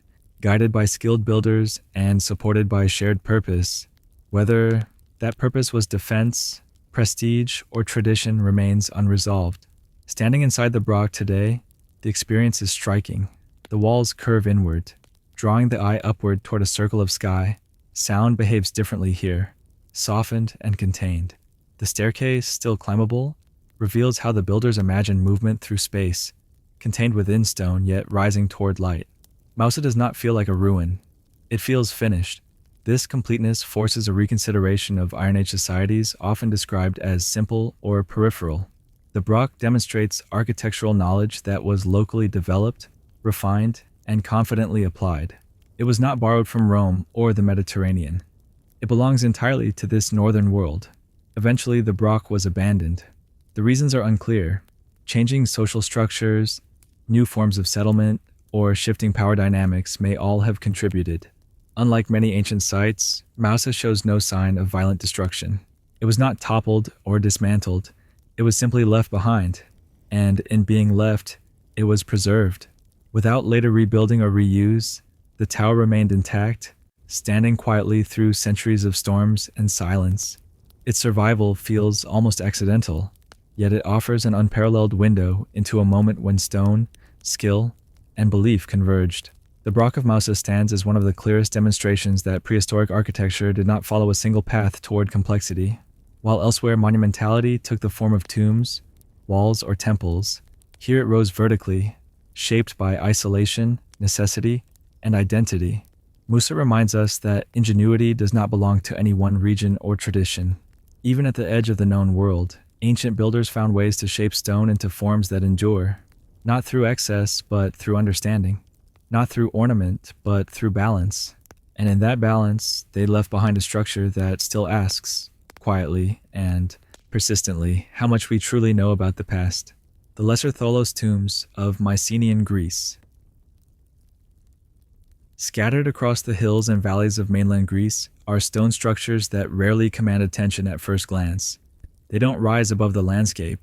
A: guided by skilled builders and supported by shared purpose. Whether that purpose was defense, prestige, or tradition remains unresolved. Standing inside the Broch today, the experience is striking. The walls curve inward, drawing the eye upward toward a circle of sky. Sound behaves differently here, softened and contained. The staircase, still climbable, reveals how the builders imagined movement through space, contained within stone yet rising toward light. Mausa does not feel like a ruin. It feels finished. This completeness forces a reconsideration of Iron Age societies often described as simple or peripheral. The Broch demonstrates architectural knowledge that was locally developed, refined, and confidently applied. It was not borrowed from Rome or the Mediterranean. It belongs entirely to this northern world. Eventually, the Broch was abandoned. The reasons are unclear. Changing social structures, new forms of settlement, or shifting power dynamics may all have contributed. Unlike many ancient sites, Mausa shows no sign of violent destruction. It was not toppled or dismantled. It was simply left behind, and in being left, it was preserved. Without later rebuilding or reuse, the tower remained intact, standing quietly through centuries of storms and silence. Its survival feels almost accidental, yet it offers an unparalleled window into a moment when stone, skill, and belief converged. The Broch of Mausa stands as one of the clearest demonstrations that prehistoric architecture did not follow a single path toward complexity. While elsewhere monumentality took the form of tombs, walls, or temples, here it rose vertically, shaped by isolation, necessity, and identity. Mausa reminds us that ingenuity does not belong to any one region or tradition. Even at the edge of the known world, ancient builders found ways to shape stone into forms that endure, not through excess, but through understanding. Not through ornament, but through balance. And in that balance, they left behind a structure that still asks, quietly and persistently, how much we truly know about the past. The Lesser Tholos tombs of Mycenaean Greece. Scattered across the hills and valleys of mainland Greece are stone structures that rarely command attention at first glance. They don't rise above the landscape.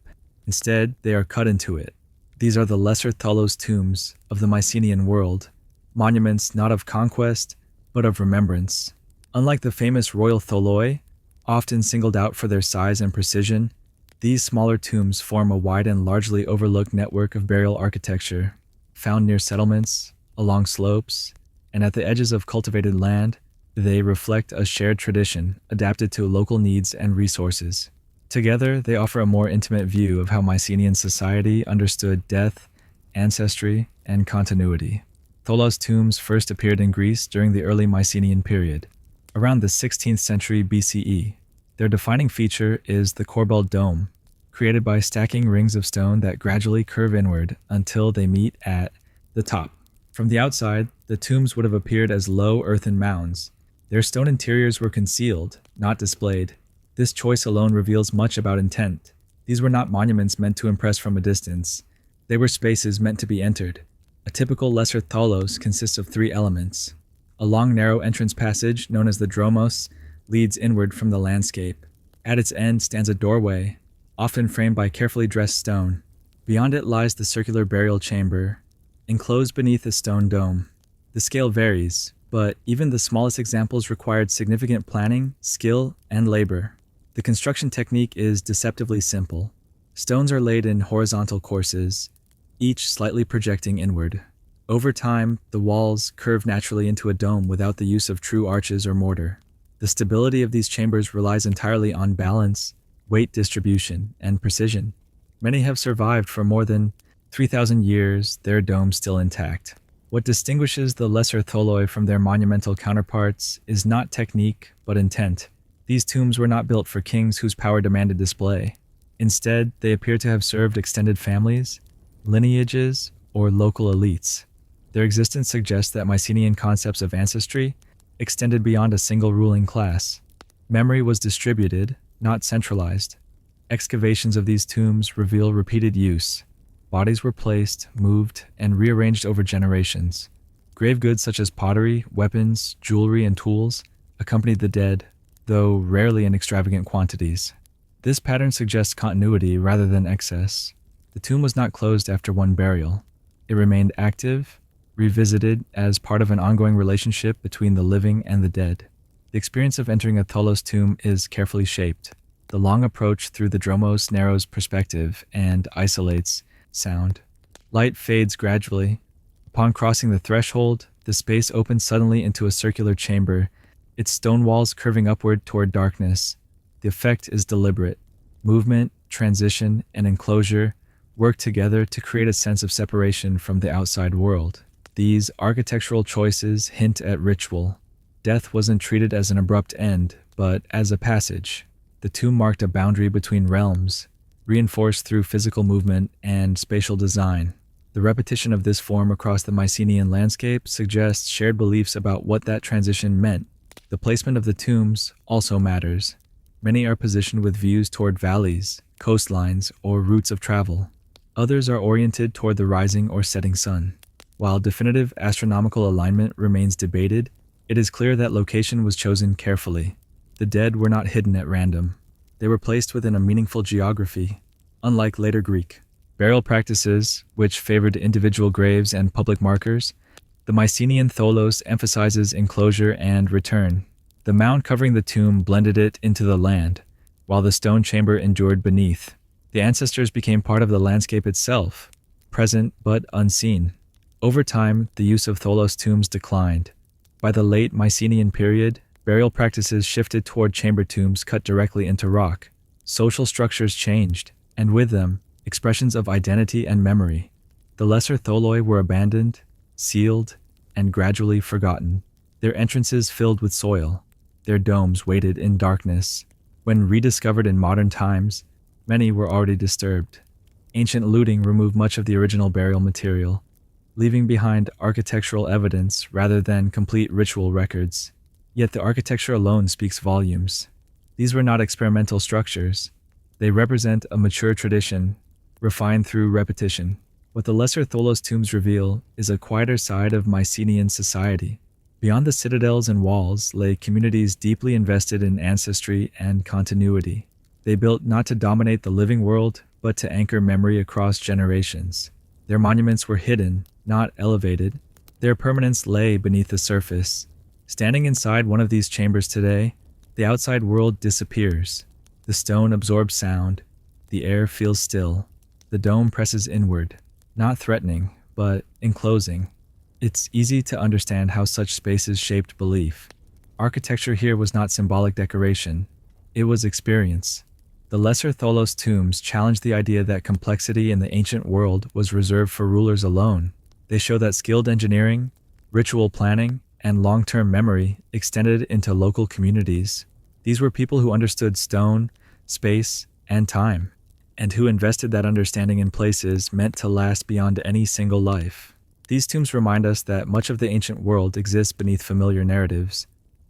A: Instead, they are cut into it. These are the Lesser Tholos tombs of the Mycenaean world, monuments not of conquest, but of remembrance. Unlike the famous royal tholoi, often singled out for their size and precision, these smaller tombs form a wide and largely overlooked network of burial architecture, found near settlements, along slopes, and at the edges of cultivated land. They reflect a shared tradition adapted to local needs and resources. Together, they offer a more intimate view of how Mycenaean society understood death, ancestry, and continuity. Tholos tombs first appeared in Greece during the early Mycenaean period, around the 16th century BCE. Their defining feature is the corbelled dome, created by stacking rings of stone that gradually curve inward until they meet at the top. From the outside, the tombs would have appeared as low earthen mounds. Their stone interiors were concealed, not displayed. This choice alone reveals much about intent. These were not monuments meant to impress from a distance. They were spaces meant to be entered. A typical Lesser Tholos consists of 3 elements. A long narrow entrance passage, known as the dromos, leads inward from the landscape. At its end stands a doorway, often framed by carefully dressed stone. Beyond it lies the circular burial chamber, enclosed beneath a stone dome. The scale varies, but even the smallest examples required significant planning, skill, and labor. The construction technique is deceptively simple. Stones are laid in horizontal courses, each slightly projecting inward. Over time, the walls curve naturally into a dome without the use of true arches or mortar. The stability of these chambers relies entirely on balance, weight distribution, and precision. Many have survived for more than 3,000 years, their domes still intact. What distinguishes the lesser tholoi from their monumental counterparts is not technique, but intent. These tombs were not built for kings whose power demanded display. Instead, they appear to have served extended families, lineages, or local elites. Their existence suggests that Mycenaean concepts of ancestry extended beyond a single ruling class. Memory was distributed, not centralized. Excavations of these tombs reveal repeated use. Bodies were placed, moved, and rearranged over generations. Grave goods such as pottery, weapons, jewelry, and tools accompanied the dead, though rarely in extravagant quantities. This pattern suggests continuity rather than excess. The tomb was not closed after one burial. It remained active, revisited as part of an ongoing relationship between the living and the dead. The experience of entering a tholos tomb is carefully shaped. The long approach through the dromos narrows perspective and isolates sound. Light fades gradually. Upon crossing the threshold, the space opens suddenly into a circular chamber, its stone walls curving upward toward darkness. The effect is deliberate. Movement, transition, and enclosure work together to create a sense of separation from the outside world. These architectural choices hint at ritual. Death wasn't treated as an abrupt end, but as a passage. The tomb marked a boundary between realms, reinforced through physical movement and spatial design. The repetition of this form across the Mycenaean landscape suggests shared beliefs about what that transition meant. The placement of the tombs also matters. Many are positioned with views toward valleys, coastlines, or routes of travel. Others are oriented toward the rising or setting sun. While definitive astronomical alignment remains debated, it is clear that location was chosen carefully. The dead were not hidden at random. They were placed within a meaningful geography, unlike later Greek burial practices, which favored individual graves and public markers. The Mycenaean tholos emphasizes enclosure and return. The mound covering the tomb blended it into the land, while the stone chamber endured beneath. The ancestors became part of the landscape itself, present but unseen. Over time, the use of tholos tombs declined. By the late Mycenaean period, burial practices shifted toward chamber tombs cut directly into rock. Social structures changed, and with them, expressions of identity and memory. The lesser tholoi were abandoned, sealed, and gradually forgotten, their entrances filled with soil, their domes weighted in darkness. When rediscovered in modern times, many were already disturbed. Ancient looting removed much of the original burial material, leaving behind architectural evidence rather than complete ritual records. Yet the architecture alone speaks volumes. These were not experimental structures. They represent a mature tradition, refined through repetition. What the lesser tholos tombs reveal is a quieter side of Mycenaean society. Beyond the citadels and walls lay communities deeply invested in ancestry and continuity. They built not to dominate the living world, but to anchor memory across generations. Their monuments were hidden, not elevated. Their permanence lay beneath the surface. Standing inside one of these chambers today, the outside world disappears. The stone absorbs sound. The air feels still. The dome presses inward, not threatening, but enclosing. It's easy to understand how such spaces shaped belief. Architecture here was not symbolic decoration. It was experience. The lesser tholos tombs challenged the idea that complexity in the ancient world was reserved for rulers alone. They show that skilled engineering, ritual planning, and long-term memory extended into local communities. These were people who understood stone, space, and time, and who invested that understanding in places meant to last beyond any single life. These tombs remind us that much of the ancient world exists beneath familiar narratives,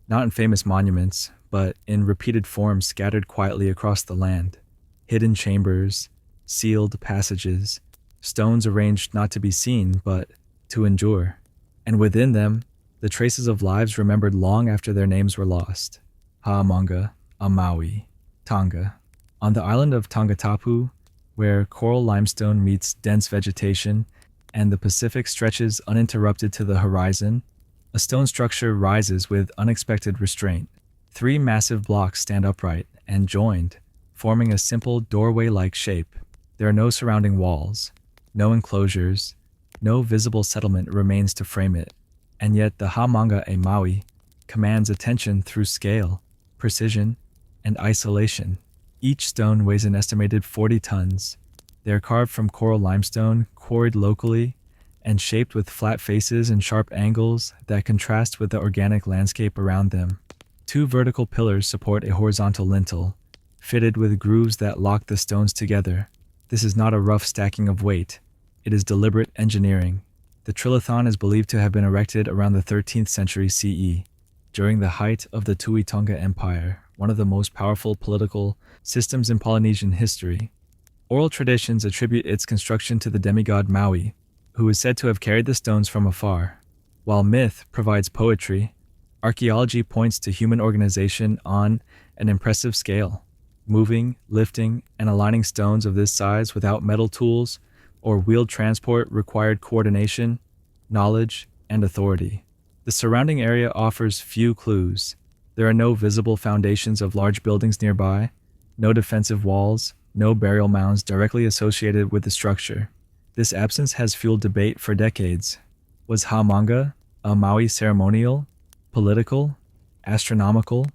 A: not in famous monuments, but in repeated forms scattered quietly across the land. Hidden chambers, sealed passages, stones arranged not to be seen, but to endure. And within them, the traces of lives remembered long after their names were lost. Ha'amonga, Amaui, Tonga. On the island of Tongatapu, where coral limestone meets dense vegetation and the Pacific stretches uninterrupted to the horizon, a stone structure rises with unexpected restraint. 3 massive blocks stand upright, and joined, forming a simple doorway-like shape. There are no surrounding walls, no enclosures, no visible settlement remains to frame it, and yet the Hamanga e Maui commands attention through scale, precision, and isolation. Each stone weighs an estimated 40 tons. They are carved from coral limestone, quarried locally, and shaped with flat faces and sharp angles that contrast with the organic landscape around them. 2 vertical pillars support a horizontal lintel, fitted with grooves that lock the stones together. This is not a rough stacking of weight. It is deliberate engineering. The trilithon is believed to have been erected around the 13th century CE, during the height of the Tui Tonga Empire, one of the most powerful political systems in Polynesian history. Oral traditions attribute its construction to the demigod Maui, who is said to have carried the stones from afar. While myth provides poetry, archaeology points to human organization on an impressive scale. Moving, lifting, and aligning stones of this size without metal tools or wheeled transport required coordination, knowledge, and authority. The surrounding area offers few clues. There are no visible foundations of large buildings nearby, no defensive walls, no burial mounds directly associated with the structure. This absence has fueled debate for decades. Was Hamanga a Maui ceremonial, political, astronomical,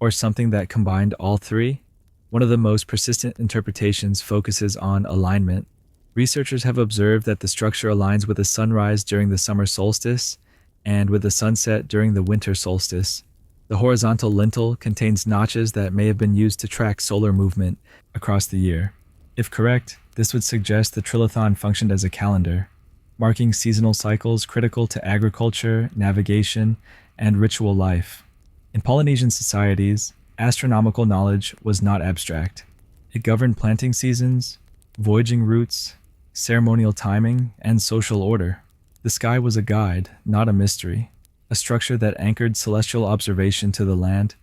A: or something that combined all three? One of the most persistent interpretations focuses on alignment. Researchers have observed that the structure aligns with the sunrise during the summer solstice and with the sunset during the winter solstice. The horizontal lintel contains notches that may have been used to track solar movement across the year. If correct, this would suggest the trilithon functioned as a calendar, marking seasonal cycles critical to agriculture, navigation, and ritual life. In Polynesian societies, astronomical knowledge was not abstract. It governed planting seasons, voyaging routes, ceremonial timing, and social order. The sky was a guide, not a mystery. A structure that anchored celestial observation to the land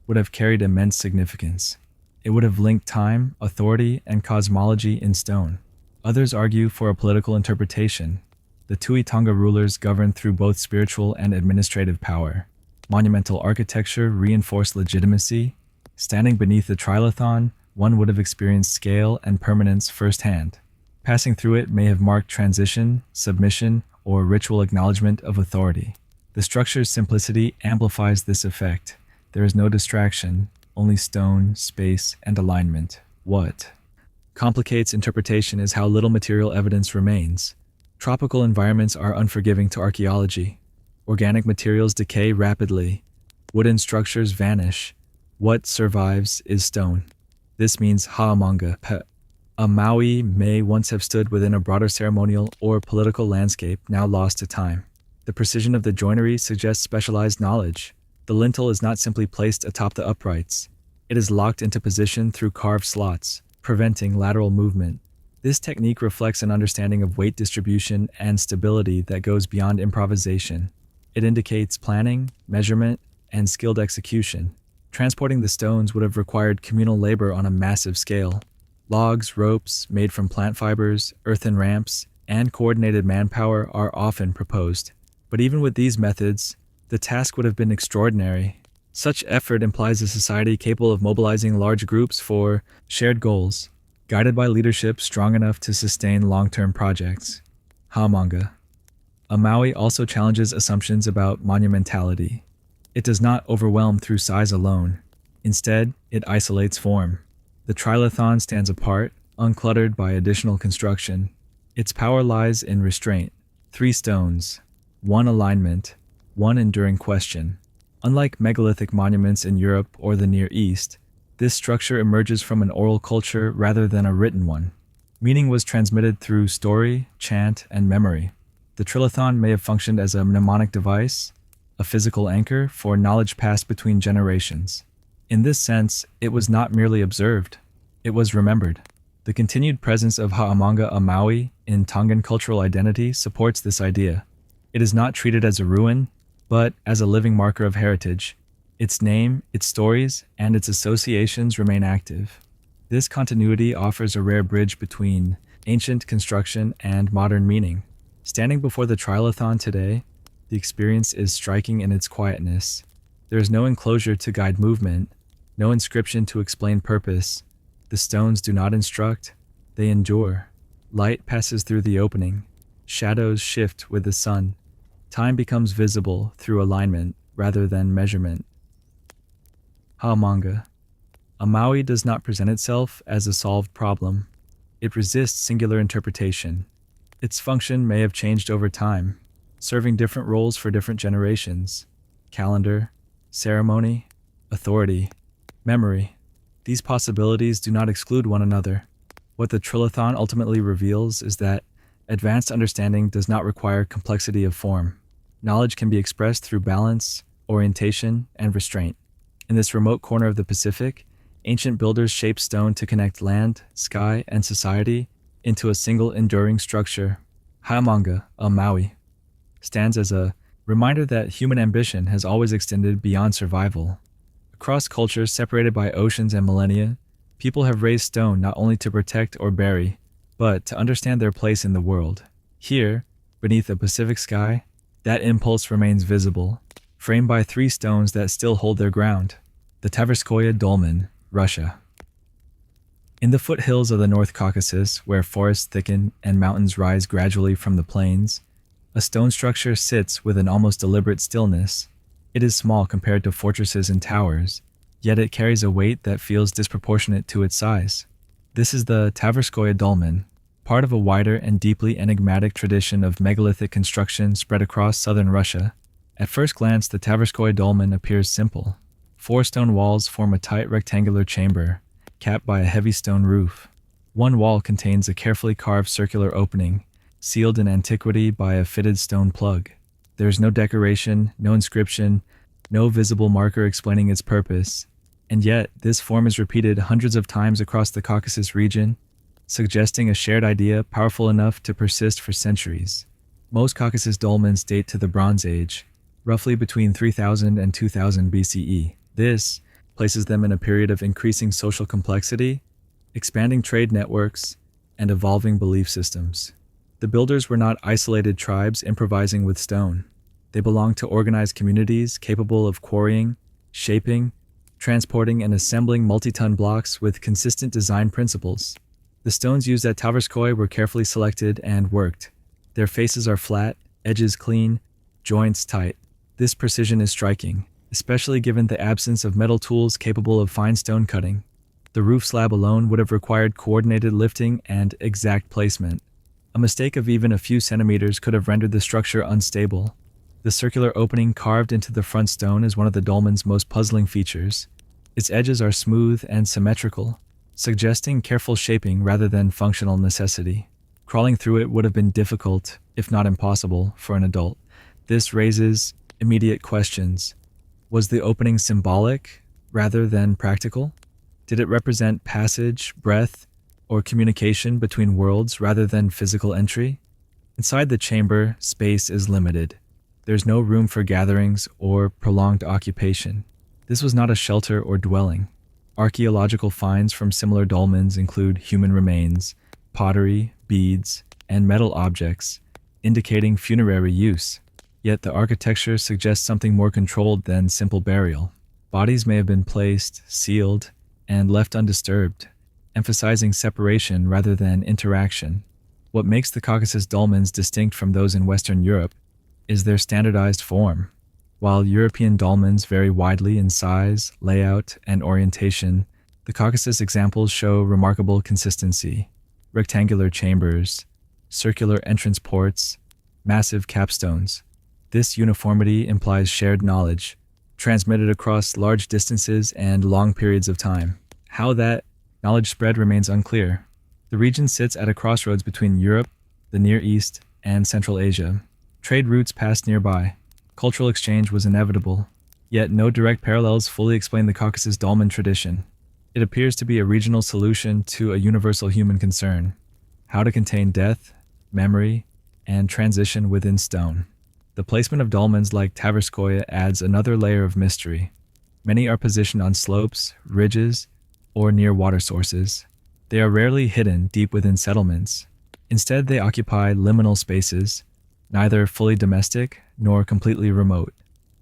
A: would have carried immense significance. It would have linked time, authority, and cosmology in stone. Others argue for a political interpretation. The Tui Tonga rulers governed through both spiritual and administrative power. Monumental architecture reinforced legitimacy. Standing beneath the trilithon, one would have experienced scale and permanence firsthand. Passing through it may have marked transition, submission, or ritual acknowledgement of authority. The structure's simplicity amplifies this effect. There is no distraction, only stone, space, and alignment. What complicates interpretation is how little material evidence remains. Tropical environments are unforgiving to archaeology. Organic materials decay rapidly. Wooden structures vanish. What survives is stone. This means Ha'amanga, a Maui may once have stood within a broader ceremonial or political landscape now lost to time. The precision of the joinery suggests specialized knowledge. The lintel is not simply placed atop the uprights. It is locked into position through carved slots, preventing lateral movement. This technique reflects an understanding of weight distribution and stability that goes beyond improvisation. It indicates planning, measurement, and skilled execution. Transporting the stones would have required communal labor on a massive scale. Logs, ropes made from plant fibers, earthen ramps, and coordinated manpower are often proposed. But even with these methods, the task would have been extraordinary. Such effort implies a society capable of mobilizing large groups for shared goals, guided by leadership strong enough to sustain long-term projects. Ha'amanga. A Maui also challenges assumptions about monumentality. It does not overwhelm through size alone. Instead, it isolates form. The trilithon stands apart, uncluttered by additional construction. Its power lies in restraint. 3 stones, 1 alignment, 1 enduring question. Unlike megalithic monuments in Europe or the Near East, this structure emerges from an oral culture rather than a written one. Meaning was transmitted through story, chant, and memory. The trilithon may have functioned as a mnemonic device, a physical anchor for knowledge passed between generations. In this sense, it was not merely observed, it was remembered. The continued presence of Ha'amanga a Maui in Tongan cultural identity supports this idea. It is not treated as a ruin, but as a living marker of heritage. Its name, its stories, and its associations remain active. This continuity offers a rare bridge between ancient construction and modern meaning. Standing before the trilithon today, the experience is striking in its quietness. There is no enclosure to guide movement, No inscription to explain purpose. The stones do not instruct, they endure. Light passes through the opening. Shadows shift with the sun. Time becomes visible through alignment rather than measurement. Haamanga. A Maui does not present itself as a solved problem. It resists singular interpretation. Its function may have changed over time, serving different roles for different generations. Calendar, ceremony, authority, memory. These possibilities do not exclude one another. What the Trilithon ultimately reveals is that advanced understanding does not require complexity of form. Knowledge can be expressed through balance, orientation, and restraint. In this remote corner of the Pacific, ancient builders shaped stone to connect land, sky, and society into a single enduring structure. Haamanga, a Maui, stands as a reminder that human ambition has always extended beyond survival. Across cultures separated by oceans and millennia, people have raised stone not only to protect or bury, but to understand their place in the world. Here, beneath the Pacific sky, that impulse remains visible, framed by 3 stones that still hold their ground. The Tverskoye Dolmen, Russia. In the foothills of the North Caucasus, where forests thicken and mountains rise gradually from the plains, a stone structure sits with an almost deliberate stillness. It is small compared to fortresses and towers, yet it carries a weight that feels disproportionate to its size. This is the Tverskoye Dolmen, part of a wider and deeply enigmatic tradition of megalithic construction spread across southern Russia. At first glance, the Tverskoye Dolmen appears simple. 4 stone walls form a tight rectangular chamber, capped by a heavy stone roof. One wall contains a carefully carved circular opening, sealed in antiquity by a fitted stone plug. There is no decoration, no inscription, no visible marker explaining its purpose, and yet this form is repeated hundreds of times across the Caucasus region, suggesting a shared idea powerful enough to persist for centuries. Most Caucasus dolmens date to the Bronze Age, roughly between 3000 and 2000 BCE. This places them in a period of increasing social complexity, expanding trade networks, and evolving belief systems. The builders were not isolated tribes improvising with stone. They belonged to organized communities capable of quarrying, shaping, transporting, and assembling multi-ton blocks with consistent design principles. The stones used at Tverskoye were carefully selected and worked. Their faces are flat, edges clean, joints tight. This precision is striking, especially given the absence of metal tools capable of fine stone cutting. The roof slab alone would have required coordinated lifting and exact placement. A mistake of even a few centimeters could have rendered the structure unstable. The circular opening carved into the front stone is one of the dolmen's most puzzling features. Its edges are smooth and symmetrical, suggesting careful shaping rather than functional necessity. Crawling through it would have been difficult, if not impossible, for an adult. This raises immediate questions. Was the opening symbolic rather than practical? Did it represent passage, breath, or communication between worlds rather than physical entry? Inside the chamber, space is limited. There's no room for gatherings or prolonged occupation. This was not a shelter or dwelling. Archaeological finds from similar dolmens include human remains, pottery, beads, and metal objects, indicating funerary use. Yet the architecture suggests something more controlled than simple burial. Bodies may have been placed, sealed, and left undisturbed, emphasizing separation rather than interaction. What makes the Caucasus dolmens distinct from those in Western Europe is their standardized form. While European dolmens vary widely in size, layout, and orientation, the Caucasus examples show remarkable consistency. Rectangular chambers, circular entrance ports, massive capstones. This uniformity implies shared knowledge, transmitted across large distances and long periods of time. How that knowledge spread remains unclear. The region sits at a crossroads between Europe, the Near East, and Central Asia. Trade routes passed nearby. Cultural exchange was inevitable, yet no direct parallels fully explain the Caucasus dolmen tradition. It appears to be a regional solution to a universal human concern: how to contain death, memory, and transition within stone. The placement of dolmens like Tverskoye adds another layer of mystery. Many are positioned on slopes, ridges, or near water sources. They are rarely hidden deep within settlements. Instead, they occupy liminal spaces, neither fully domestic nor completely remote.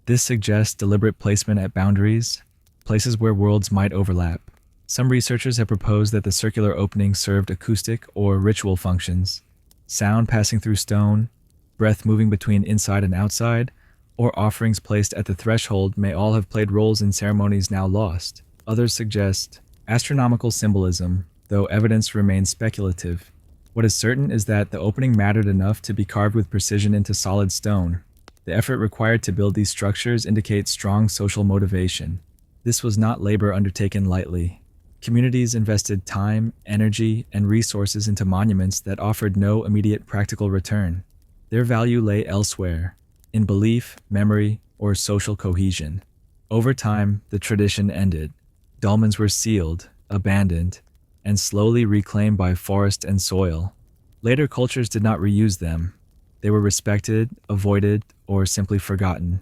A: This suggests deliberate placement at boundaries, places where worlds might overlap. Some researchers have proposed that the circular openings served acoustic or ritual functions, sound passing through stone, breath moving between inside and outside, or offerings placed at the threshold may all have played roles in ceremonies now lost. Others suggest astronomical symbolism, though evidence remains speculative. What is certain is that the opening mattered enough to be carved with precision into solid stone. The effort required to build these structures indicates strong social motivation. This was not labor undertaken lightly. Communities invested time, energy, and resources into monuments that offered no immediate practical return. Their value lay elsewhere, in belief, memory, or social cohesion. Over time, the tradition ended. Dolmens were sealed, abandoned, and slowly reclaimed by forest and soil. Later cultures did not reuse them. They were respected, avoided, or simply forgotten.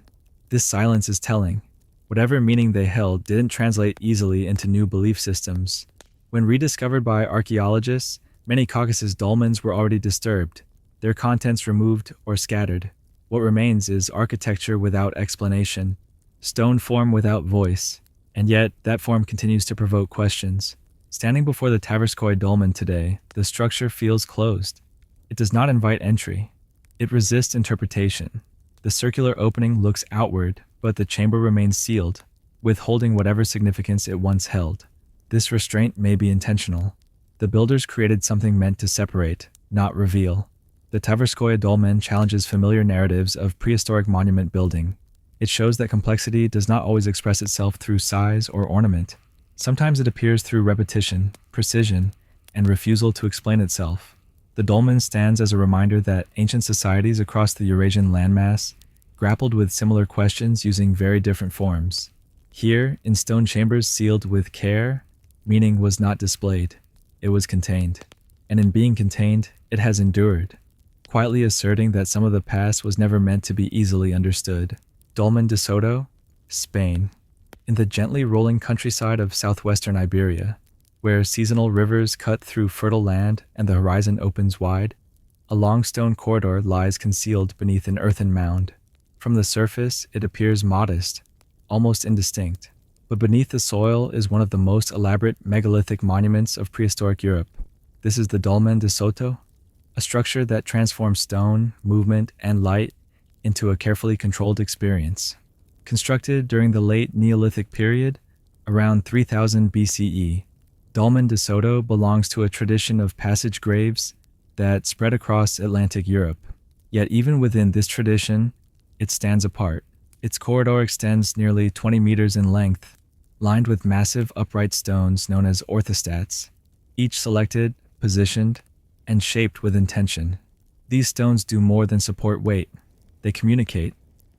A: This silence is telling. Whatever meaning they held didn't translate easily into new belief systems. When rediscovered by archaeologists, many Caucasus dolmens were already disturbed, their contents removed or scattered. What remains is architecture without explanation, stone form without voice, and yet that form continues to provoke questions. Standing before the Tverskoy dolmen today, the structure feels closed. It does not invite entry. It resists interpretation. The circular opening looks outward, but the chamber remains sealed, withholding whatever significance it once held. This restraint may be intentional. The builders created something meant to separate, not reveal. The Tverskoy dolmen challenges familiar narratives of prehistoric monument building. It shows that complexity does not always express itself through size or ornament. Sometimes it appears through repetition, precision, and refusal to explain itself. The dolmen stands as a reminder that ancient societies across the Eurasian landmass grappled with similar questions using very different forms. Here, in stone chambers sealed with care, meaning was not displayed. It was contained. And in being contained, it has endured, quietly asserting that some of the past was never meant to be easily understood. Dolmen de Soto, Spain. In the gently rolling countryside of southwestern Iberia, where seasonal rivers cut through fertile land and the horizon opens wide, a long stone corridor lies concealed beneath an earthen mound. From the surface, it appears modest, almost indistinct, but beneath the soil is one of the most elaborate megalithic monuments of prehistoric Europe. This is the Dolmen de Soto, a structure that transforms stone, movement, and light into a carefully controlled experience. Constructed during the late Neolithic period, around 3000 BCE, Dolmen de Soto belongs to a tradition of passage graves that spread across Atlantic Europe. Yet even within this tradition, it stands apart. Its corridor extends nearly 20 meters in length, lined with massive upright stones known as orthostats, each selected, positioned, and shaped with intention. These stones do more than support weight. They communicate.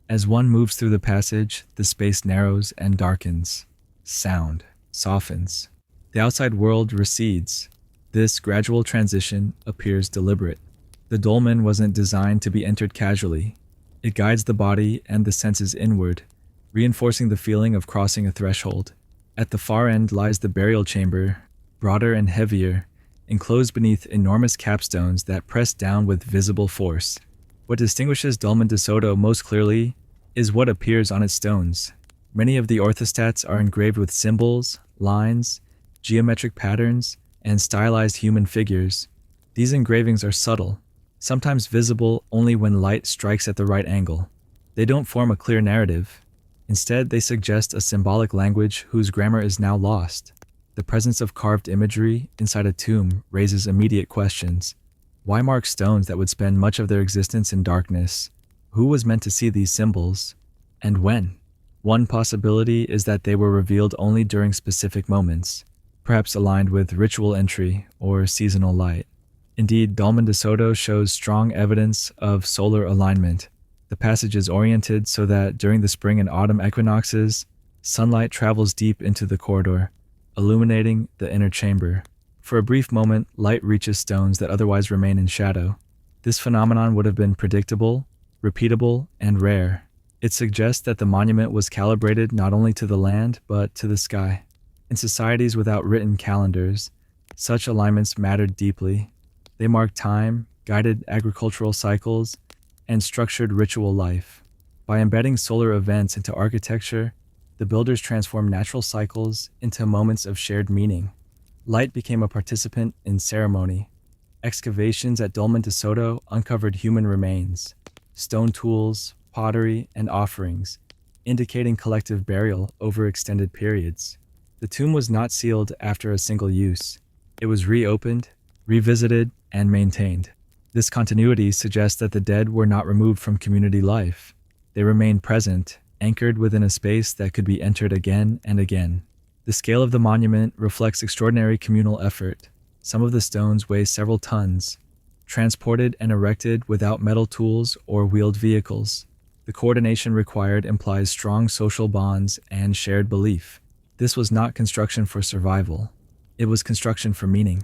A: As one moves through the passage, the space narrows and darkens. Sound softens. The outside world recedes. This gradual transition appears deliberate. The dolmen wasn't designed to be entered casually. It guides the body and the senses inward, reinforcing the feeling of crossing a threshold. At the far end lies the burial chamber, broader and heavier, enclosed beneath enormous capstones that press down with visible force. What distinguishes Dolmen de Soto most clearly is what appears on its stones. Many of the orthostats are engraved with symbols, lines, geometric patterns, and stylized human figures. These engravings are subtle, sometimes visible only when light strikes at the right angle. They don't form a clear narrative. Instead, they suggest a symbolic language whose grammar is now lost. The presence of carved imagery inside a tomb raises immediate questions. Why mark stones that would spend much of their existence in darkness? Who was meant to see these symbols? And when? One possibility is that they were revealed only during specific moments, perhaps aligned with ritual entry or seasonal light. Indeed, Dolmen de Soto shows strong evidence of solar alignment. The passage is oriented so that during the spring and autumn equinoxes, sunlight travels deep into the corridor, illuminating the inner chamber. For a brief moment, light reaches stones that otherwise remain in shadow. This phenomenon would have been predictable, repeatable, and rare. It suggests that the monument was calibrated not only to the land, but to the sky. In societies without written calendars, such alignments mattered deeply. They marked time, guided agricultural cycles, and structured ritual life. By embedding solar events into architecture, The builders transformed natural cycles into moments of shared meaning. Light became a participant in ceremony. Excavations at Dolmen de Soto uncovered human remains, stone tools, pottery, and offerings, indicating collective burial over extended periods. The tomb was not sealed after a single use. It was reopened, revisited, and maintained. This continuity suggests that the dead were not removed from community life. They remained present, anchored within a space that could be entered again and again. The scale of the monument reflects extraordinary communal effort. Some of the stones weigh several tons, transported and erected without metal tools or wheeled vehicles. The coordination required implies strong social bonds and shared belief. This was not construction for survival. It was construction for meaning.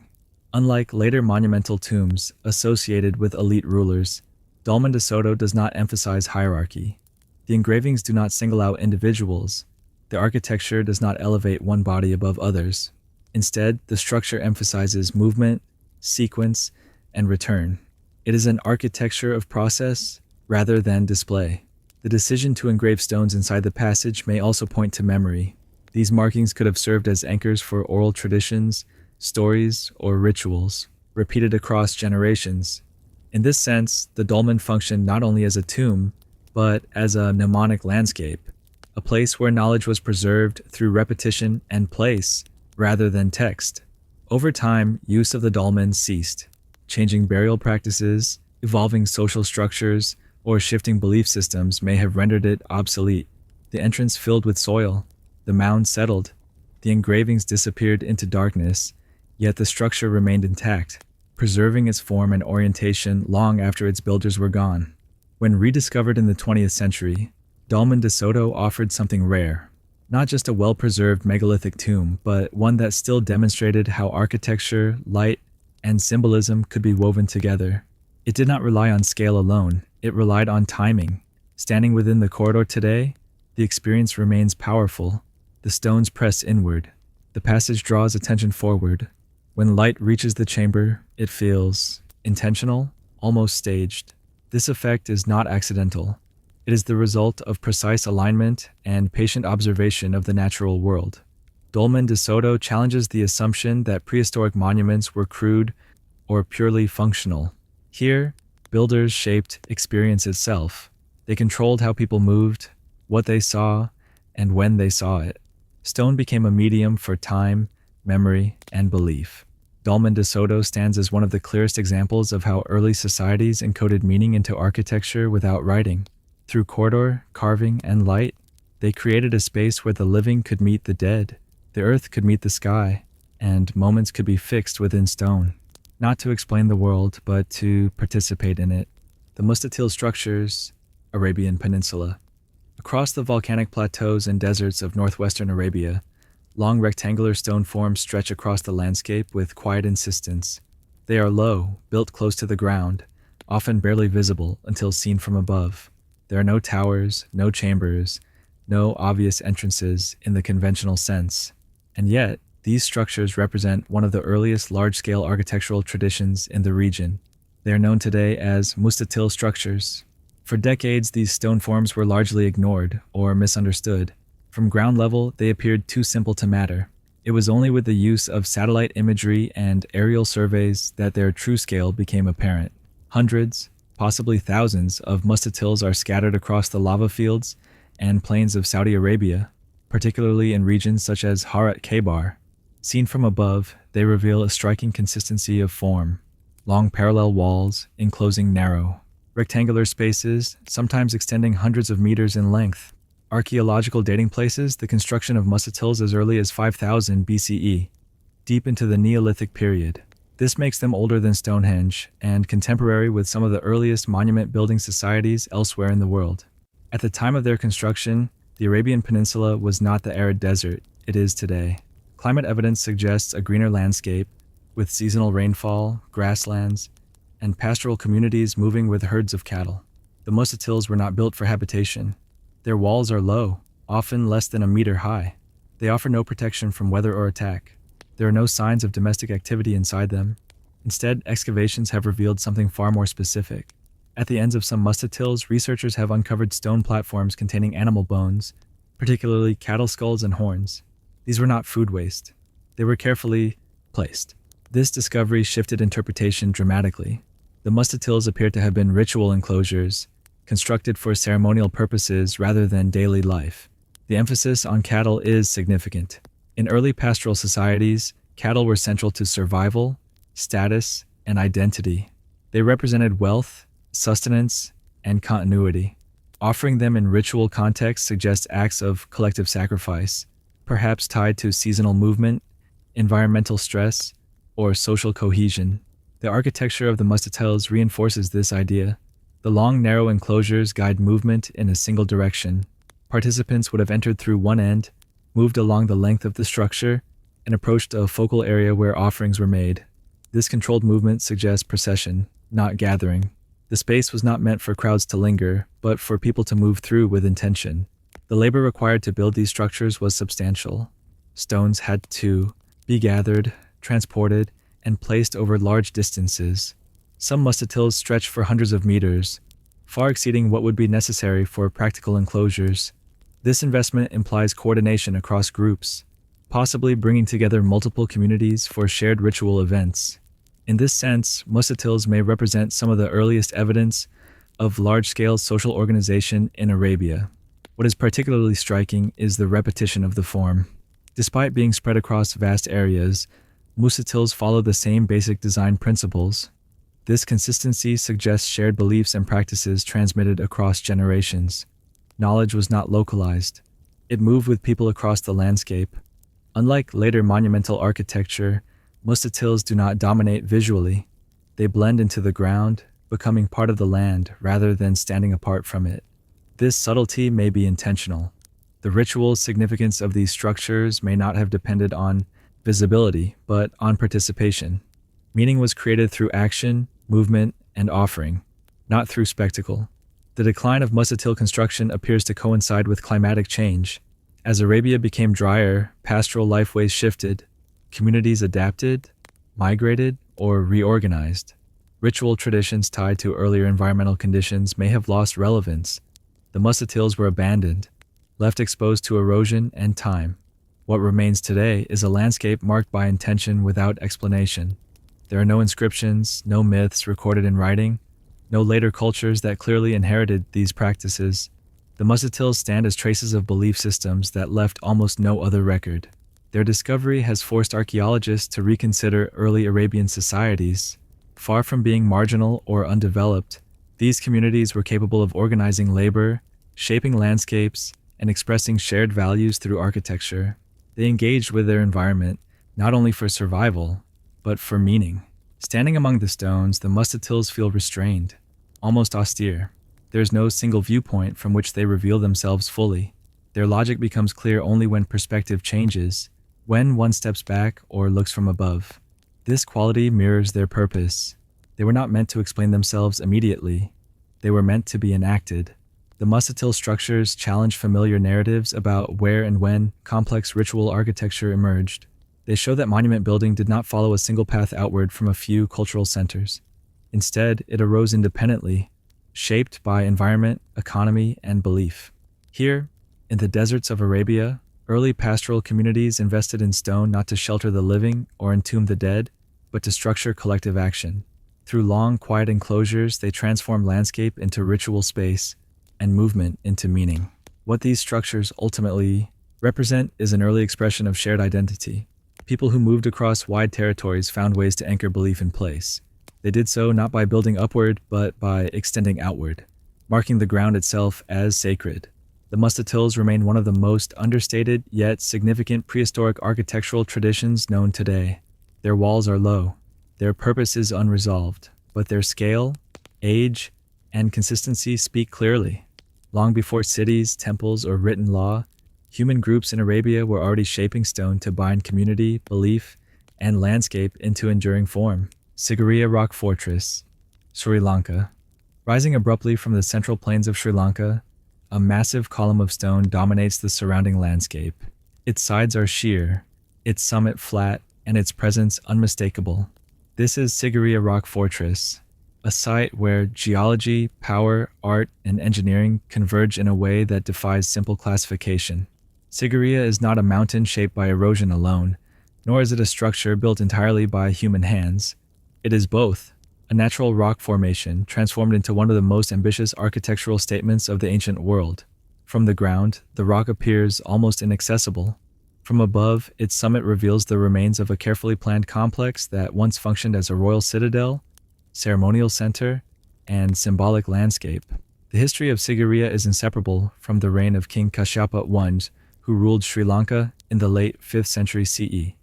A: Unlike later monumental tombs associated with elite rulers, Dolmen de Soto does not emphasize hierarchy. The engravings do not single out individuals. The architecture does not elevate one body above others. Instead, the structure emphasizes movement, sequence, and return. It is an architecture of process rather than display. The decision to engrave stones inside the passage may also point to memory. These markings could have served as anchors for oral traditions, stories, or rituals, repeated across generations. In this sense, the dolmen functioned not only as a tomb, but as a mnemonic landscape, a place where knowledge was preserved through repetition and place, rather than text. Over time, use of the dolmen ceased. Changing burial practices, evolving social structures, or shifting belief systems may have rendered it obsolete. The entrance filled with soil, the mound settled, the engravings disappeared into darkness, yet the structure remained intact, preserving its form and orientation long after its builders were gone. When rediscovered in the 20th century, Dolmen de Soto offered something rare. Not just a well-preserved megalithic tomb, but one that still demonstrated how architecture, light, and symbolism could be woven together. It did not rely on scale alone, it relied on timing. Standing within the corridor today, the experience remains powerful. The stones press inward. The passage draws attention forward. When light reaches the chamber, it feels intentional, almost staged. This effect is not accidental. It is the result of precise alignment and patient observation of the natural world. Dolmen de Soto challenges the assumption that prehistoric monuments were crude or purely functional. Here, builders shaped experience itself. They controlled how people moved, what they saw, and when they saw it. Stone became a medium for time, memory, and belief. Dolmen de Soto stands as one of the clearest examples of how early societies encoded meaning into architecture without writing. Through corridor, carving, and light, they created a space where the living could meet the dead, the earth could meet the sky, and moments could be fixed within stone. Not to explain the world, but to participate in it. The Mustatil structures, Arabian Peninsula. Across the volcanic plateaus and deserts of northwestern Arabia, long rectangular stone forms stretch across the landscape with quiet insistence. They are low, built close to the ground, often barely visible until seen from above. There are no towers, no chambers, no obvious entrances in the conventional sense. And yet, these structures represent one of the earliest large-scale architectural traditions in the region. They are known today as Mustatil structures. For decades, these stone forms were largely ignored or misunderstood. From ground level, they appeared too simple to matter. It was only with the use of satellite imagery and aerial surveys that their true scale became apparent. Hundreds, possibly thousands, of mustatils are scattered across the lava fields and plains of Saudi Arabia, particularly in regions such as Harat Kebar. Seen from above, they reveal a striking consistency of form. Long parallel walls enclosing narrow, rectangular spaces, sometimes extending hundreds of meters in length. Archaeological dating places the construction of mustatils as early as 5000 BCE, deep into the Neolithic period. This makes them older than Stonehenge and contemporary with some of the earliest monument-building societies elsewhere in the world. At the time of their construction, the Arabian Peninsula was not the arid desert it is today. Climate evidence suggests a greener landscape, with seasonal rainfall, grasslands, and pastoral communities moving with herds of cattle. The mustatils were not built for habitation. Their walls are low, often less than a meter high. They offer no protection from weather or attack. There are no signs of domestic activity inside them. Instead, excavations have revealed something far more specific. At the ends of some mustatils, researchers have uncovered stone platforms containing animal bones, particularly cattle skulls and horns. These were not food waste. They were carefully placed. This discovery shifted interpretation dramatically. The mustatils appear to have been ritual enclosures, constructed for ceremonial purposes rather than daily life. The emphasis on cattle is significant. In early pastoral societies, cattle were central to survival, status, and identity. They represented wealth, sustenance, and continuity. Offering them in ritual context suggests acts of collective sacrifice, perhaps tied to seasonal movement, environmental stress, or social cohesion. The architecture of the mustatils reinforces this idea. The long, narrow enclosures guide movement in a single direction. Participants would have entered through one end, moved along the length of the structure, and approached a focal area where offerings were made. This controlled movement suggests procession, not gathering. The space was not meant for crowds to linger, but for people to move through with intention. The labor required to build these structures was substantial. Stones had to be gathered, transported, and placed over large distances. Some mustatils stretched for hundreds of meters, far exceeding what would be necessary for practical enclosures. This investment implies coordination across groups, possibly bringing together multiple communities for shared ritual events. In this sense, mustatils may represent some of the earliest evidence of large-scale social organization in Arabia. What is particularly striking is the repetition of the form. Despite being spread across vast areas, mustatils follow the same basic design principles. This consistency suggests shared beliefs and practices transmitted across generations. Knowledge was not localized. It moved with people across the landscape. Unlike later monumental architecture, mustatils do not dominate visually. They blend into the ground, becoming part of the land rather than standing apart from it. This subtlety may be intentional. The ritual significance of these structures may not have depended on visibility, but on participation. Meaning was created through action, movement, and offering, not through spectacle. The decline of mustatil construction appears to coincide with climatic change. As Arabia became drier, pastoral lifeways shifted. Communities adapted, migrated, or reorganized. Ritual traditions tied to earlier environmental conditions may have lost relevance. The mustatils were abandoned, left exposed to erosion and time. What remains today is a landscape marked by intention without explanation. There are no inscriptions, no myths recorded in writing, no later cultures that clearly inherited these practices. The musatils stand as traces of belief systems that left almost no other record. Their discovery has forced archaeologists to reconsider early Arabian societies. Far from being marginal or undeveloped, these communities were capable of organizing labor, shaping landscapes, and expressing shared values through architecture. They engaged with their environment, not only for survival, but for meaning. Standing among the stones, the mustatils feel restrained, almost austere. There is no single viewpoint from which they reveal themselves fully. Their logic becomes clear only when perspective changes, when one steps back or looks from above. This quality mirrors their purpose. They were not meant to explain themselves immediately. They were meant to be enacted. The mustatil structures challenge familiar narratives about where and when complex ritual architecture emerged. They show that monument building did not follow a single path outward from a few cultural centers. Instead, it arose independently, shaped by environment, economy, and belief. Here, in the deserts of Arabia, early pastoral communities invested in stone not to shelter the living or entomb the dead, but to structure collective action. Through long, quiet enclosures, they transformed landscape into ritual space and movement into meaning. What these structures ultimately represent is an early expression of shared identity. People who moved across wide territories found ways to anchor belief in place. They did so not by building upward, but by extending outward, marking the ground itself as sacred. The mustatils remain one of the most understated yet significant prehistoric architectural traditions known today. Their walls are low. Their purpose is unresolved, but their scale, age, and consistency speak clearly. Long before cities, temples, or written law, human groups in Arabia were already shaping stone to bind community, belief, and landscape into enduring form. Sigiriya Rock Fortress, Sri Lanka. Rising abruptly from the central plains of Sri Lanka, a massive column of stone dominates the surrounding landscape. Its sides are sheer, its summit flat, and its presence unmistakable. This is Sigiriya Rock Fortress, a site where geology, power, art, and engineering converge in a way that defies simple classification. Sigiriya is not a mountain shaped by erosion alone, nor is it a structure built entirely by human hands. It is both, a natural rock formation transformed into one of the most ambitious architectural statements of the ancient world. From the ground, the rock appears almost inaccessible. From above, its summit reveals the remains of a carefully planned complex that once functioned as a royal citadel, ceremonial center, and symbolic landscape. The history of Sigiriya is inseparable from the reign of King Kashyapa I, who ruled Sri Lanka in the late 5th century CE.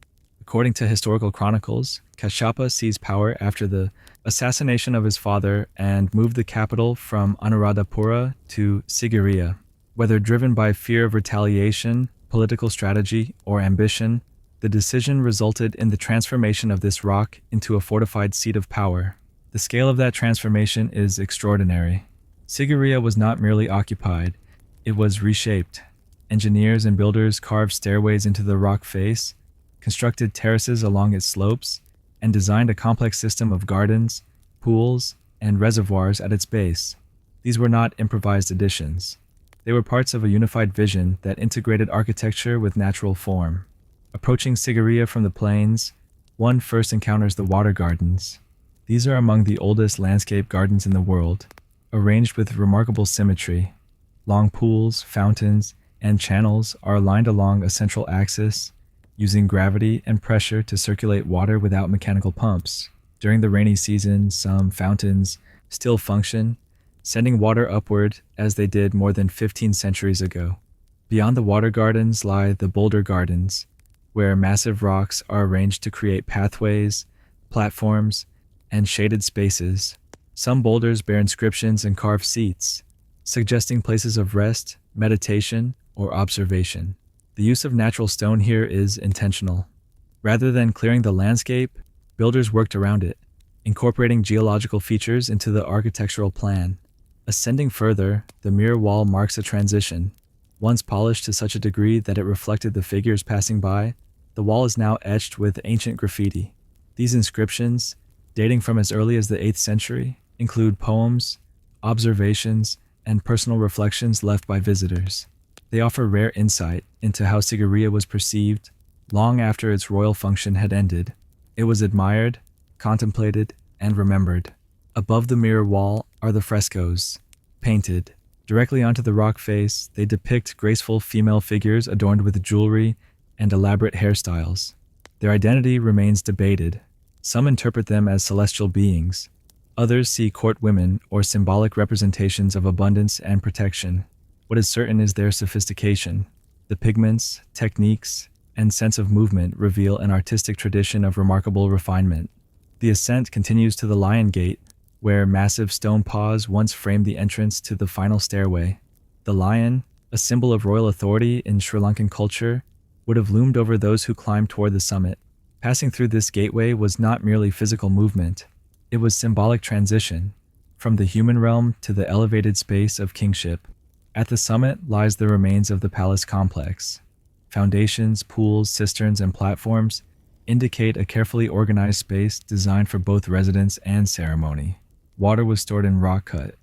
A: According to historical chronicles, Kashyapa seized power after the assassination of his father and moved the capital from Anuradhapura to Sigiriya. Whether driven by fear of retaliation, political strategy, or ambition, the decision resulted in the transformation of this rock into a fortified seat of power. The scale of that transformation is extraordinary. Sigiriya was not merely occupied, it was reshaped. Engineers and builders carved stairways into the rock face, constructed terraces along its slopes, and designed a complex system of gardens, pools, and reservoirs at its base. These were not improvised additions. They were parts of a unified vision that integrated architecture with natural form. Approaching Sigiriya from the plains, one first encounters the water gardens. These are among the oldest landscape gardens in the world, arranged with remarkable symmetry. Long pools, fountains, and channels are aligned along a central axis, using gravity and pressure to circulate water without mechanical pumps. During the rainy season, some fountains still function, sending water upward as they did more than 15 centuries ago. Beyond the water gardens lie the boulder gardens, where massive rocks are arranged to create pathways, platforms, and shaded spaces. Some boulders bear inscriptions and carved seats, suggesting places of rest, meditation, or observation. The use of natural stone here is intentional. Rather than clearing the landscape, builders worked around it, incorporating geological features into the architectural plan. Ascending further, the mirror wall marks a transition. Once polished to such a degree that it reflected the figures passing by, the wall is now etched with ancient graffiti. These inscriptions, dating from as early as the 8th century, include poems, observations, and personal reflections left by visitors. They offer rare insight into how Sigiriya was perceived long after its royal function had ended. It was admired, contemplated, and remembered. Above the mirror wall are the frescoes. Painted directly onto the rock face, they depict graceful female figures adorned with jewelry and elaborate hairstyles. Their identity remains debated. Some interpret them as celestial beings. Others see court women or symbolic representations of abundance and protection. What is certain is their sophistication. The pigments, techniques, and sense of movement reveal an artistic tradition of remarkable refinement. The ascent continues to the Lion Gate, where massive stone paws once framed the entrance to the final stairway. The lion, a symbol of royal authority in Sri Lankan culture, would have loomed over those who climbed toward the summit. Passing through this gateway was not merely physical movement, it was symbolic transition, from the human realm to the elevated space of kingship. At the summit lies the remains of the palace complex. Foundations, pools, cisterns, and platforms indicate a carefully organized space designed for both residence and ceremony. Water was stored in rock cut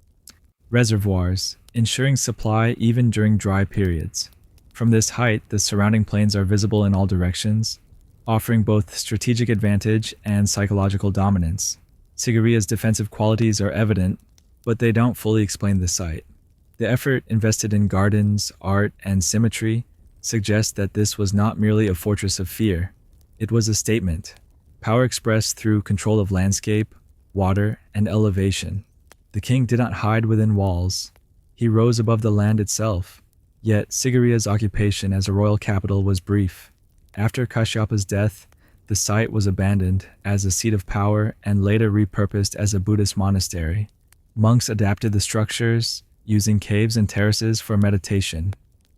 A: reservoirs, ensuring supply even during dry periods. From this height, the surrounding plains are visible in all directions, offering both strategic advantage and psychological dominance. Sigiriya's defensive qualities are evident, but they don't fully explain the site. The effort invested in gardens, art, and symmetry suggests that this was not merely a fortress of fear. It was a statement, power expressed through control of landscape, water, and elevation. The king did not hide within walls. He rose above the land itself. Yet Sigiriya's occupation as a royal capital was brief. After Kashyapa's death, the site was abandoned as a seat of power and later repurposed as a Buddhist monastery. Monks adapted the structures, using caves and terraces for meditation.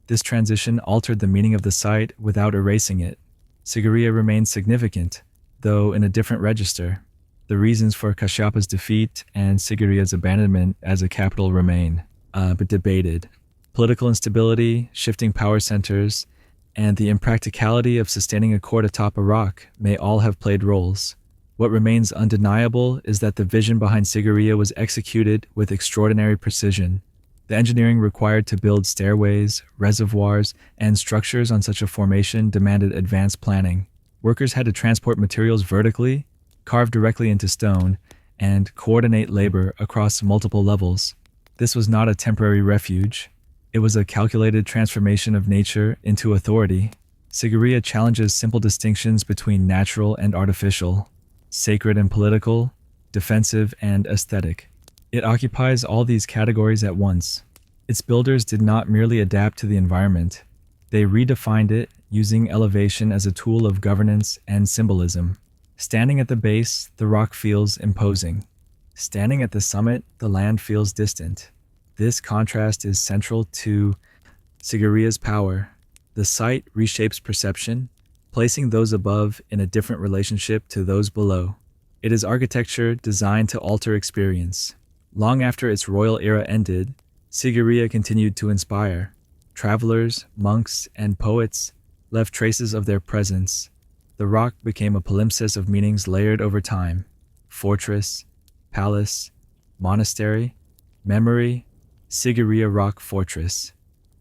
A: This transition altered the meaning of the site without erasing it. Sigiriya remains significant, though in a different register. The reasons for Kashyapa's defeat and Sigiriya's abandonment as a capital remain, but debated. Political instability, shifting power centers, and the impracticality of sustaining a court atop a rock may all have played roles. What remains undeniable is that the vision behind Sigiriya was executed with extraordinary precision. The engineering required to build stairways, reservoirs, and structures on such a formation demanded advanced planning. Workers had to transport materials vertically, carve directly into stone, and coordinate labor across multiple levels. This was not a temporary refuge. It was a calculated transformation of nature into authority. Sigiriya challenges simple distinctions between natural and artificial, sacred and political, defensive and aesthetic. It occupies all these categories at once. Its builders did not merely adapt to the environment. They redefined it using elevation as a tool of governance and symbolism. Standing at the base, the rock feels imposing. Standing at the summit, the land feels distant. This contrast is central to Sigiriya's power. The site reshapes perception, placing those above in a different relationship to those below. It is architecture designed to alter experience. Long after its royal era ended, Sigiriya continued to inspire. Travelers, monks, and poets left traces of their presence. The rock became a palimpsest of meanings layered over time. Fortress, palace, monastery, memory. Sigiriya Rock Fortress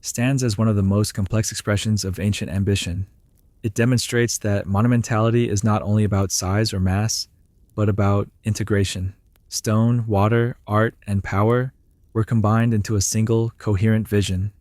A: stands as one of the most complex expressions of ancient ambition. It demonstrates that monumentality is not only about size or mass, but about integration. Stone, water, art, and power were combined into a single, coherent vision.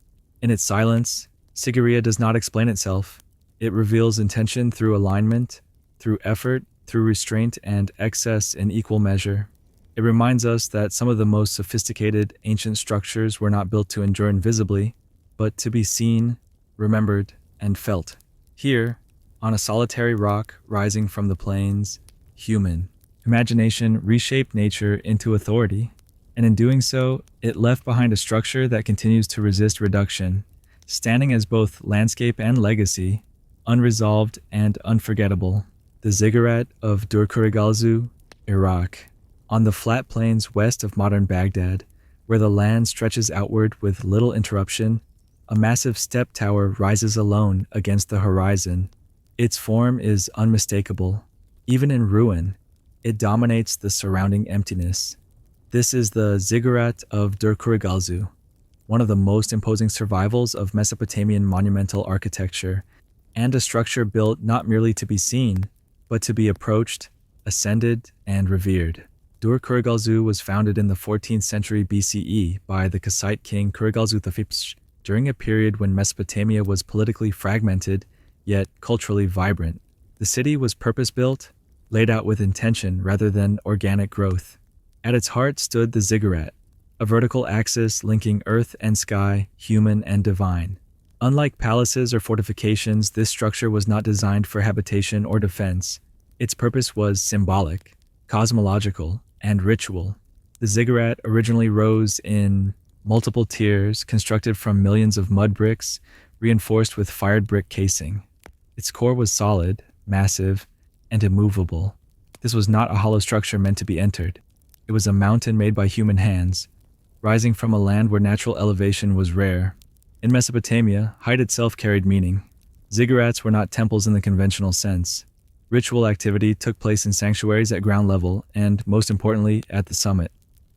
A: In its silence, Sigiriya does not explain itself. It reveals intention through alignment, through effort, through restraint, and excess in equal measure. It reminds us that some of the most sophisticated ancient structures were not built to endure invisibly, but to be seen, remembered, and felt. Here, on a solitary rock rising from the plains, human imagination reshaped nature into authority, and in doing so, it left behind a structure that continues to resist reduction, standing as both landscape and legacy, unresolved and unforgettable. The ziggurat of Dur-Kurigalzu, Iraq. On the flat plains west of modern Baghdad, where the land stretches outward with little interruption, a massive step tower rises alone against the horizon. Its form is unmistakable. Even in ruin, it dominates the surrounding emptiness. This is the ziggurat of Dur-Kurigalzu, one of the most imposing survivals of Mesopotamian monumental architecture, and a structure built not merely to be seen, but to be approached, ascended, and revered. Dur-Kurigalzu was founded in the 14th century BCE by the Kassite king Kurigalzu III during a period when Mesopotamia was politically fragmented, yet culturally vibrant. The city was purpose-built, laid out with intention rather than organic growth. At its heart stood the ziggurat, a vertical axis linking earth and sky, human and divine. Unlike palaces or fortifications, this structure was not designed for habitation or defense. Its purpose was symbolic, cosmological, and ritual. The ziggurat originally rose in multiple tiers constructed from millions of mud bricks, reinforced with fired brick casing. Its core was solid, massive, and immovable. This was not a hollow structure meant to be entered. It was a mountain made by human hands, rising from a land where natural elevation was rare. In Mesopotamia, height itself carried meaning. Ziggurats were not temples in the conventional sense. Ritual activity took place in sanctuaries at ground level and, most importantly, at the summit.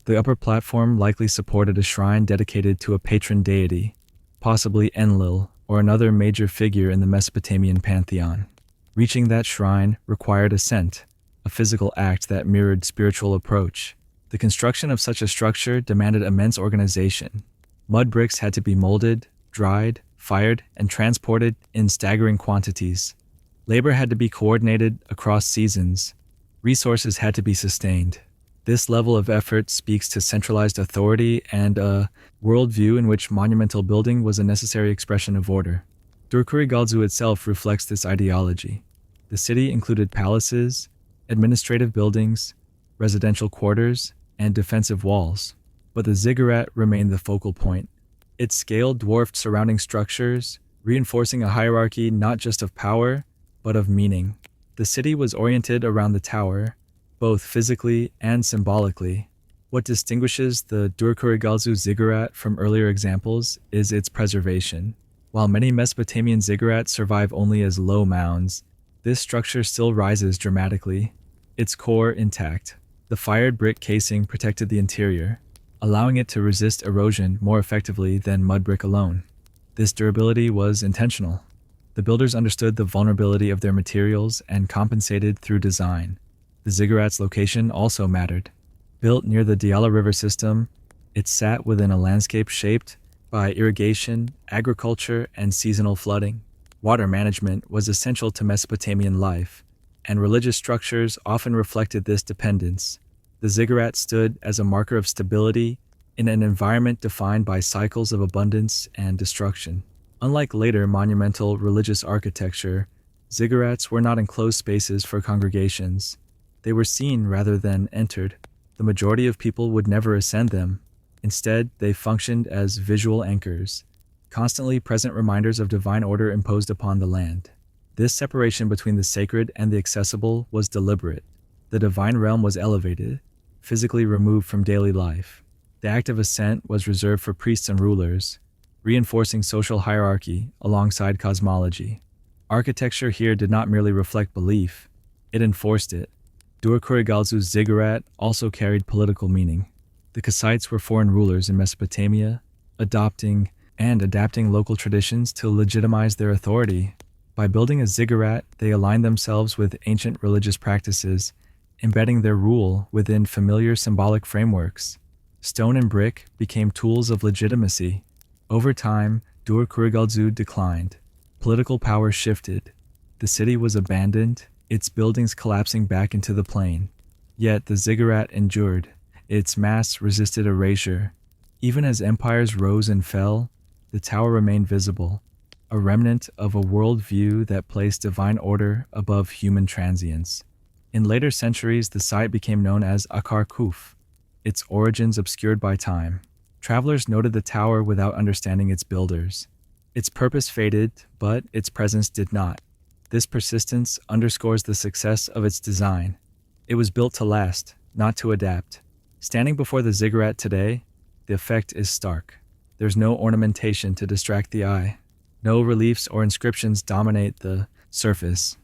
A: The upper platform likely supported a shrine dedicated to a patron deity, possibly Enlil or another major figure in the Mesopotamian pantheon. Reaching that shrine required ascent, a physical act that mirrored spiritual approach. The construction of such a structure demanded immense organization. Mud bricks had to be molded, dried, fired, and transported in staggering quantities. Labor had to be coordinated across seasons. Resources had to be sustained. This level of effort speaks to centralized authority and a worldview in which monumental building was a necessary expression of order. Dur-Kurigalzu itself reflects this ideology. The city included palaces, administrative buildings, residential quarters, and defensive walls. But the ziggurat remained the focal point. Its scale dwarfed surrounding structures, reinforcing a hierarchy not just of power, but of meaning. The city was oriented around the tower, both physically and symbolically. What distinguishes the Dur-Kurigalzu ziggurat from earlier examples is its preservation. While many Mesopotamian ziggurats survive only as low mounds, this structure still rises dramatically. its core intact. The fired brick casing protected the interior, allowing it to resist erosion more effectively than mud brick alone. This durability was intentional. The builders understood the vulnerability of their materials and compensated through design. The ziggurat's location also mattered. Built near the Diyala River system, it sat within a landscape shaped by irrigation, agriculture, and seasonal flooding. Water management was essential to Mesopotamian life, and religious structures often reflected this dependence. The ziggurat stood as a marker of stability in an environment defined by cycles of abundance and destruction. Unlike later monumental religious architecture, ziggurats were not enclosed spaces for congregations. They were seen rather than entered. The majority of people would never ascend them. Instead, they functioned as visual anchors, constantly present reminders of divine order imposed upon the land. This separation between the sacred and the accessible was deliberate. The divine realm was elevated, physically removed from daily life. The act of ascent was reserved for priests and rulers, reinforcing social hierarchy alongside cosmology. Architecture here did not merely reflect belief, it enforced it. Dur-Kurigalzu's ziggurat also carried political meaning. The Kassites were foreign rulers in Mesopotamia, adopting and adapting local traditions to legitimize their authority. By building a ziggurat, they aligned themselves with ancient religious practices, embedding their rule within familiar symbolic frameworks. Stone and brick became tools of legitimacy. Over time, Dur-Kurigalzu declined. Political power shifted. The city was abandoned, its buildings collapsing back into the plain. Yet the ziggurat endured. Its mass resisted erasure. Even as empires rose and fell, the tower remained visible, a remnant of a worldview that placed divine order above human transience. In later centuries, the site became known as Akar Kuf, its origins obscured by time. Travelers noted the tower without understanding its builders. Its purpose faded, but its presence did not. This persistence underscores the success of its design. It was built to last, not to adapt. Standing before the ziggurat today, the effect is stark. There's no ornamentation to distract the eye. No reliefs or inscriptions dominate the surface.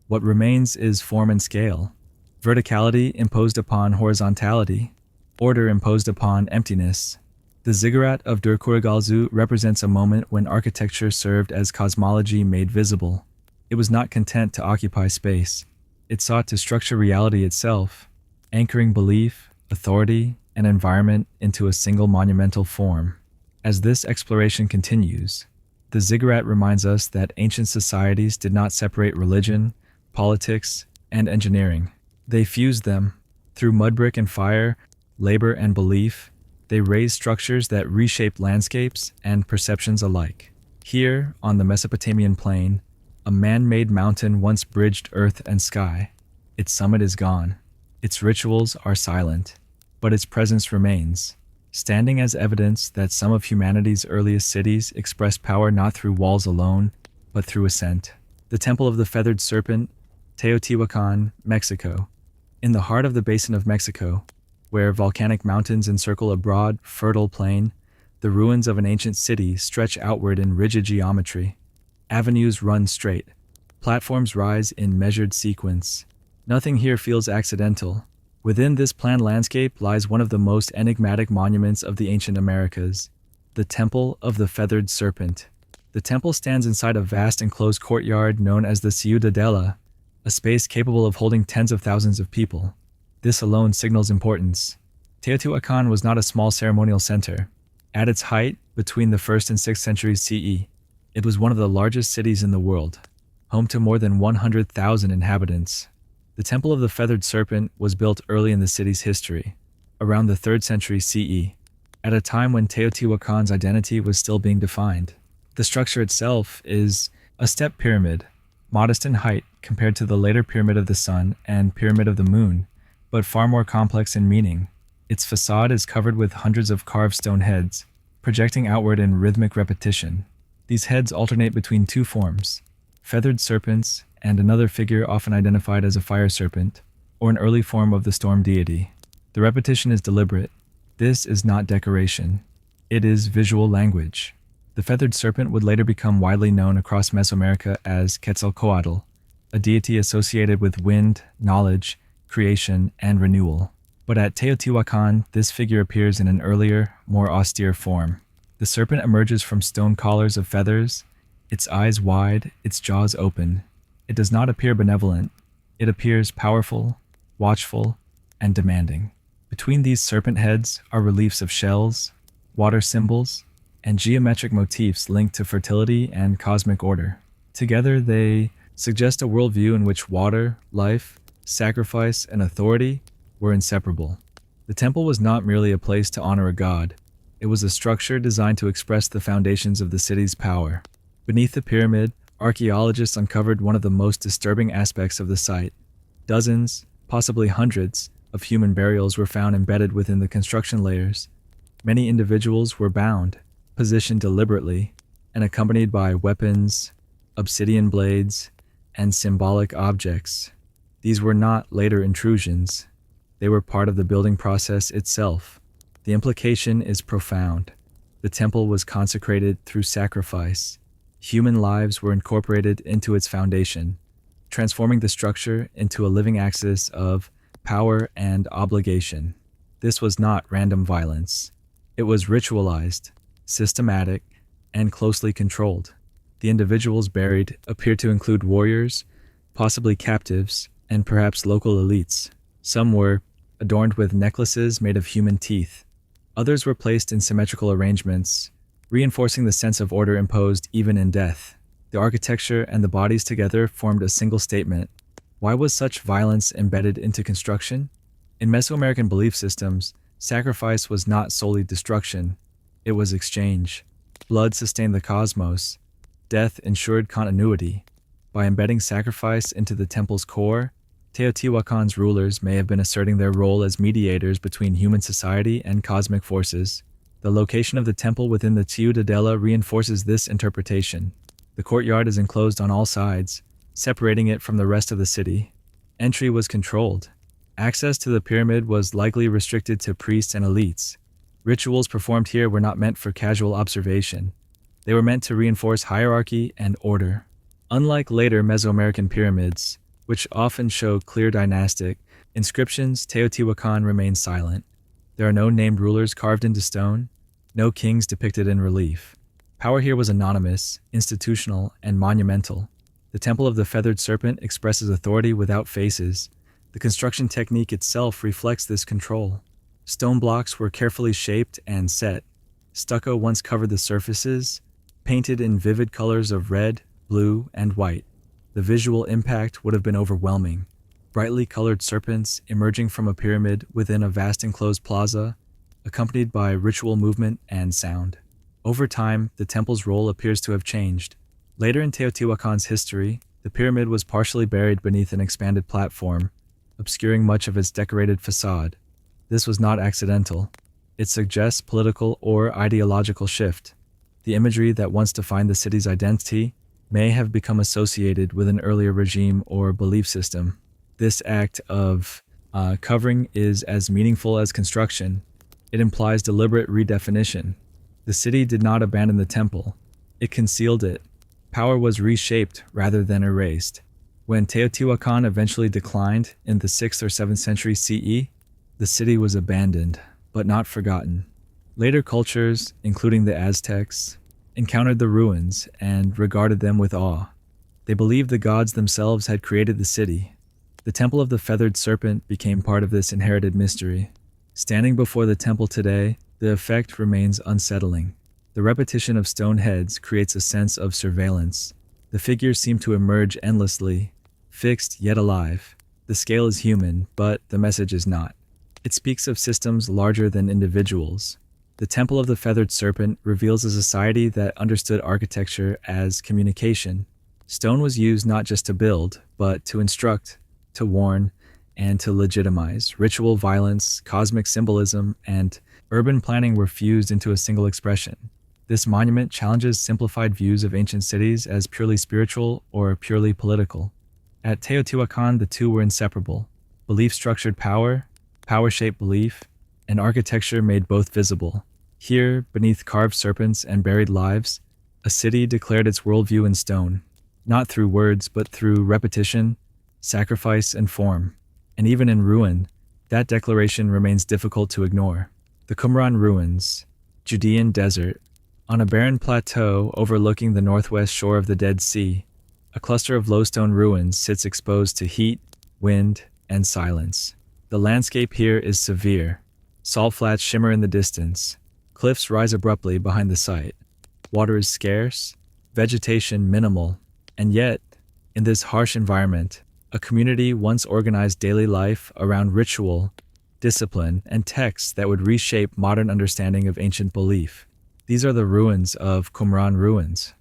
A: What remains is form and scale. Verticality imposed upon horizontality. Order imposed upon emptiness. The ziggurat of Dur-Kurigalzu represents a moment when architecture served as cosmology made visible. It was not content to occupy space. It sought to structure reality itself, anchoring belief, authority, and environment into a single monumental form. As this exploration continues, the ziggurat reminds us that ancient societies did not separate religion, politics, and engineering. They fused them. Through mud brick and fire, labor and belief, they raised structures that reshaped landscapes and perceptions alike. Here, on the Mesopotamian plain, a man-made mountain once bridged earth and sky. Its summit is gone. Its rituals are silent, but its presence remains, standing as evidence that some of humanity's earliest cities expressed power not through walls alone, but through ascent. The Temple of the Feathered Serpent, Teotihuacan, Mexico. In the heart of the Basin of Mexico, where volcanic mountains encircle a broad, fertile plain, the ruins of an ancient city stretch outward in rigid geometry. Avenues run straight. Platforms rise in measured sequence. Nothing here feels accidental. Within this planned landscape lies one of the most enigmatic monuments of the ancient Americas, the Temple of the Feathered Serpent. The temple stands inside a vast enclosed courtyard known as the Ciudadela, a space capable of holding tens of thousands of people. This alone signals importance. Teotihuacan was not a small ceremonial center. At its height, between the 1st and 6th centuries CE, it was one of the largest cities in the world, home to more than 100,000 inhabitants. The Temple of the Feathered Serpent was built early in the city's history, around the 3rd century CE, at a time when Teotihuacan's identity was still being defined. The structure itself is a step pyramid, modest in height compared to the later Pyramid of the Sun and Pyramid of the Moon, but far more complex in meaning. Its facade is covered with hundreds of carved stone heads, projecting outward in rhythmic repetition. These heads alternate between two forms, feathered serpents and another figure often identified as a fire serpent, or an early form of the storm deity. The repetition is deliberate. This is not decoration. It is visual language. The feathered serpent would later become widely known across Mesoamerica as Quetzalcoatl, a deity associated with wind, knowledge, creation, and renewal. But at Teotihuacan, this figure appears in an earlier, more austere form. The serpent emerges from stone collars of feathers, its eyes wide, its jaws open. It does not appear benevolent. It appears powerful, watchful, and demanding. Between these serpent heads are reliefs of shells, water symbols, and geometric motifs linked to fertility and cosmic order. Together, they suggest a worldview in which water, life, sacrifice, and authority were inseparable. The temple was not merely a place to honor a god. It was a structure designed to express the foundations of the city's power. Beneath the pyramid, archaeologists uncovered one of the most disturbing aspects of the site. Dozens, possibly hundreds, of human burials were found embedded within the construction layers. Many individuals were bound, positioned deliberately, and accompanied by weapons, obsidian blades, and symbolic objects. These were not later intrusions. They were part of the building process itself. The implication is profound. The temple was consecrated through sacrifice. Human lives were incorporated into its foundation, transforming the structure into a living axis of power and obligation. This was not random violence. It was ritualized, systematic, and closely controlled. The individuals buried appeared to include warriors, possibly captives, and perhaps local elites. Some were adorned with necklaces made of human teeth. Others were placed in symmetrical arrangements, reinforcing the sense of order imposed even in death. The architecture and the bodies together formed a single statement. Why was such violence embedded into construction? In Mesoamerican belief systems, sacrifice was not solely destruction. It was exchange. Blood sustained the cosmos. Death ensured continuity. By embedding sacrifice into the temple's core, Teotihuacan's rulers may have been asserting their role as mediators between human society and cosmic forces. The location of the temple within the Ciudadela reinforces this interpretation. The courtyard is enclosed on all sides, separating it from the rest of the city. Entry was controlled. Access to the pyramid was likely restricted to priests and elites. Rituals performed here were not meant for casual observation. They were meant to reinforce hierarchy and order. Unlike later Mesoamerican pyramids, which often show clear dynastic inscriptions, Teotihuacan remains silent. There are no named rulers carved into stone, no kings depicted in relief. Power here was anonymous, institutional, and monumental. The Temple of the Feathered Serpent expresses authority without faces. The construction technique itself reflects this control. Stone blocks were carefully shaped and set. Stucco once covered the surfaces, painted in vivid colors of red, blue, and white. The visual impact would have been overwhelming. Brightly colored serpents emerging from a pyramid within a vast enclosed plaza, accompanied by ritual movement and sound. Over time, the temple's role appears to have changed. Later in Teotihuacan's history, the pyramid was partially buried beneath an expanded platform, obscuring much of its decorated facade. This was not accidental. It suggests political or ideological shift. The imagery that once defined the city's identity may have become associated with an earlier regime or belief system. This act of covering is as meaningful as construction. It implies deliberate redefinition. The city did not abandon the temple. It concealed it. Power was reshaped rather than erased. When Teotihuacan eventually declined in the 6th or 7th century CE, the city was abandoned, but not forgotten. Later cultures, including the Aztecs, encountered the ruins and regarded them with awe. They believed the gods themselves had created the city. The Temple of the Feathered Serpent became part of this inherited mystery. Standing before the temple today, the effect remains unsettling. The repetition of stone heads creates a sense of surveillance. The figures seem to emerge endlessly, fixed yet alive. The scale is human, but the message is not. It speaks of systems larger than individuals. The Temple of the Feathered Serpent reveals a society that understood architecture as communication. Stone was used not just to build, but to instruct, to warn, and to legitimize. Ritual violence, cosmic symbolism, and urban planning were fused into a single expression. This monument challenges simplified views of ancient cities as purely spiritual or purely political. At Teotihuacan, the two were inseparable. Belief structured power, power shaped belief, and architecture made both visible. Here, beneath carved serpents and buried lives, a city declared its worldview in stone, not through words but through repetition, sacrifice, and form. And even in ruin, that declaration remains difficult to ignore. The Qumran ruins, Judean desert, on a barren plateau overlooking the northwest shore of the Dead Sea, a cluster of low stone ruins sits exposed to heat, wind, and silence. The landscape here is severe. Salt flats shimmer in the distance. Cliffs rise abruptly behind the site. Water is scarce, vegetation minimal, and yet, in this harsh environment, a community once organized daily life around ritual, discipline, and texts that would reshape modern understanding of ancient belief. These are the ruins of Qumran ruins.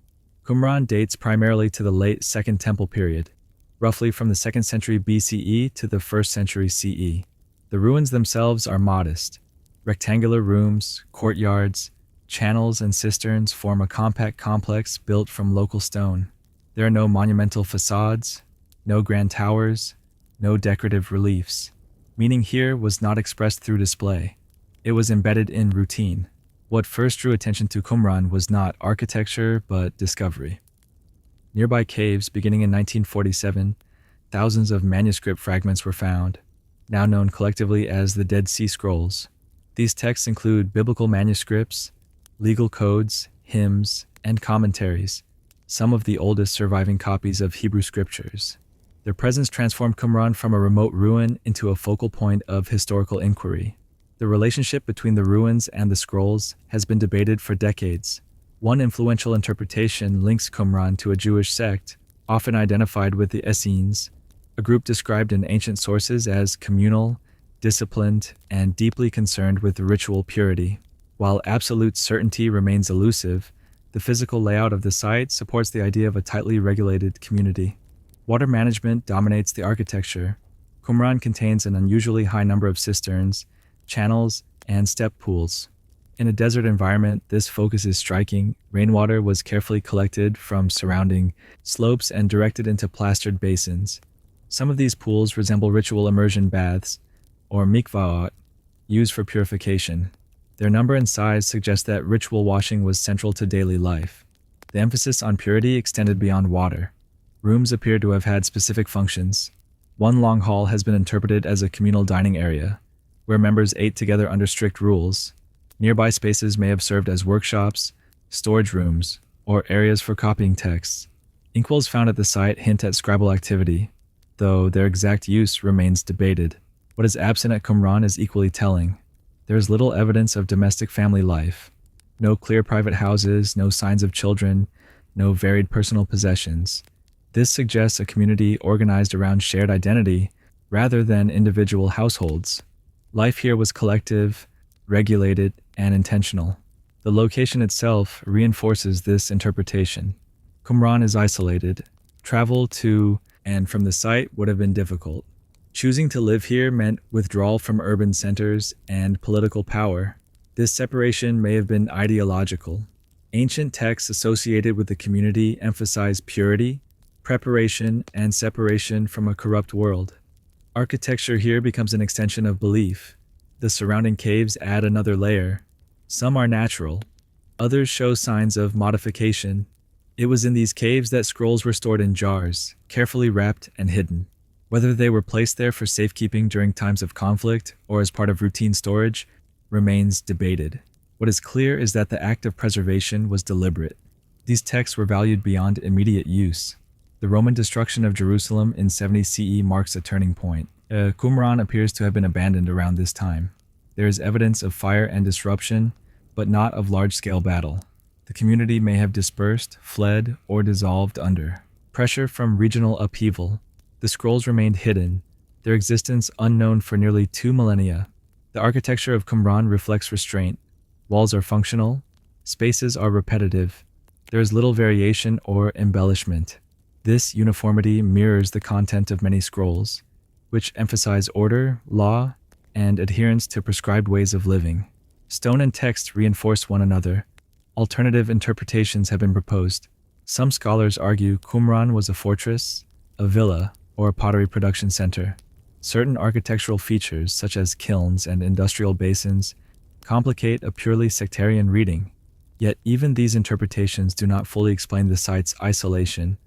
A: Qumran dates primarily to the late Second Temple period, roughly from the 2nd century BCE to the 1st century CE. The ruins themselves are modest. Rectangular rooms, courtyards, channels, and cisterns form a compact complex built from local stone. There are no monumental facades, no grand towers, no decorative reliefs. Meaning here was not expressed through display. It was embedded in routine. What first drew attention to Qumran was not architecture, but discovery. Nearby caves, beginning in 1947, thousands of manuscript fragments were found, now known collectively as the Dead Sea Scrolls. These texts include biblical manuscripts, legal codes, hymns, and commentaries, some of the oldest surviving copies of Hebrew scriptures. Their presence transformed Qumran from a remote ruin into a focal point of historical inquiry. The relationship between the ruins and the scrolls has been debated for decades. One influential interpretation links Qumran to a Jewish sect, often identified with the Essenes, a group described in ancient sources as communal, disciplined, and deeply concerned with ritual purity. While absolute certainty remains elusive, the physical layout of the site supports the idea of a tightly regulated community. Water management dominates the architecture. Qumran contains an unusually high number of cisterns, channels, and step pools. In a desert environment, this focus is striking. Rainwater was carefully collected from surrounding slopes and directed into plastered basins. Some of these pools resemble ritual immersion baths, or mikvaot, used for purification. Their number and size suggest that ritual washing was central to daily life. The emphasis on purity extended beyond water. Rooms appear to have had specific functions. One long hall has been interpreted as a communal dining area, where members ate together under strict rules. Nearby spaces may have served as workshops, storage rooms, or areas for copying texts. Inkwells found at the site hint at scribal activity, though their exact use remains debated. What is absent at Qumran is equally telling. There is little evidence of domestic family life. No clear private houses, no signs of children, no varied personal possessions. This suggests a community organized around shared identity rather than individual households. Life here was collective, regulated, and intentional. The location itself reinforces this interpretation. Qumran is isolated. Travel to and from the site would have been difficult. Choosing to live here meant withdrawal from urban centers and political power. This separation may have been ideological. Ancient texts associated with the community emphasize purity, preparation, and separation from a corrupt world. Architecture here becomes an extension of belief. The surrounding caves add another layer. Some are natural. Others show signs of modification. It was in these caves that scrolls were stored in jars, carefully wrapped and hidden. Whether they were placed there for safekeeping during times of conflict or as part of routine storage remains debated. What is clear is that the act of preservation was deliberate. These texts were valued beyond immediate use. The Roman destruction of Jerusalem in 70 CE marks a turning point. Qumran appears to have been abandoned around this time. There is evidence of fire and disruption, but not of large-scale battle. The community may have dispersed, fled, or dissolved under pressure from regional upheaval. The scrolls remained hidden, their existence unknown for nearly 2 millennia. The architecture of Qumran reflects restraint. Walls are functional, spaces are repetitive. There is little variation or embellishment. This uniformity mirrors the content of many scrolls, which emphasize order, law, and adherence to prescribed ways of living. Stone and text reinforce one another. Alternative interpretations have been proposed. Some scholars argue Qumran was a fortress, a villa, or a pottery production center. Certain architectural features, such as kilns and industrial basins, complicate a purely sectarian reading. Yet even these interpretations do not fully explain the site's isolation,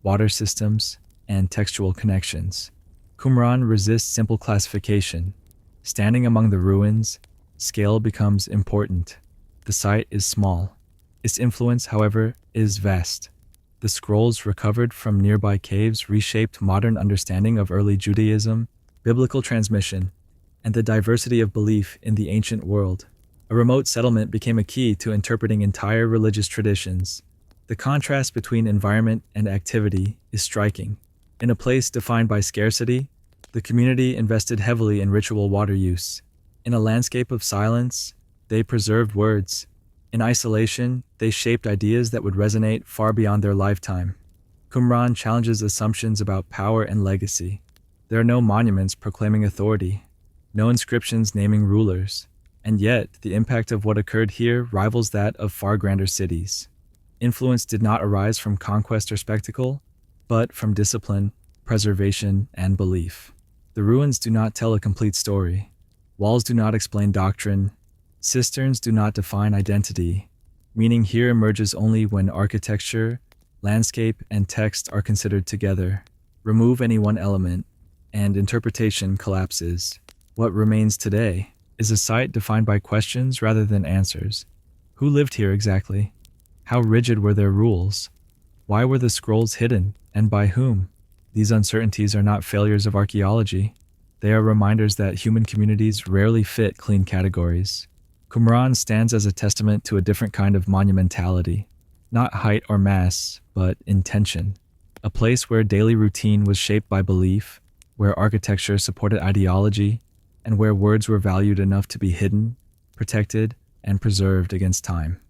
A: water systems, and textual connections. Qumran resists simple classification. Standing among the ruins, scale becomes important. The site is small. Its influence, however, is vast. The scrolls recovered from nearby caves reshaped modern understanding of early Judaism, biblical transmission, and the diversity of belief in the ancient world. A remote settlement became a key to interpreting entire religious traditions. The contrast between environment and activity is striking. In a place defined by scarcity, the community invested heavily in ritual water use. In a landscape of silence, they preserved words. In isolation, they shaped ideas that would resonate far beyond their lifetime. Qumran challenges assumptions about power and legacy. There are no monuments proclaiming authority, no inscriptions naming rulers, and yet the impact of what occurred here rivals that of far grander cities. Influence did not arise from conquest or spectacle, but from discipline, preservation, and belief. The ruins do not tell a complete story. Walls do not explain doctrine. Cisterns do not define identity. Meaning here emerges only when architecture, landscape, and text are considered together. Remove any one element, and interpretation collapses. What remains today is a site defined by questions rather than answers. Who lived here exactly? How rigid were their rules? Why were the scrolls hidden, and by whom? These uncertainties are not failures of archaeology. They are reminders that human communities rarely fit clean categories. Qumran stands as a testament to a different kind of monumentality. Not height or mass, but intention. A place where daily routine was shaped by belief, where architecture supported ideology, and where words were valued enough to be hidden, protected, and preserved against time.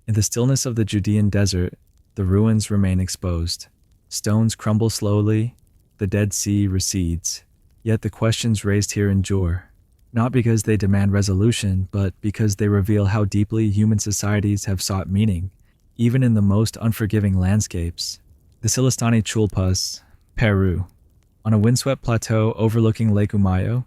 A: In the stillness of the Judean desert, the ruins remain exposed. Stones crumble slowly, the Dead Sea recedes. Yet the questions raised here endure, not because they demand resolution, but because they reveal how deeply human societies have sought meaning, even in the most unforgiving landscapes. The Silistani Chulpas, Peru. On a windswept plateau overlooking Lake Umayo,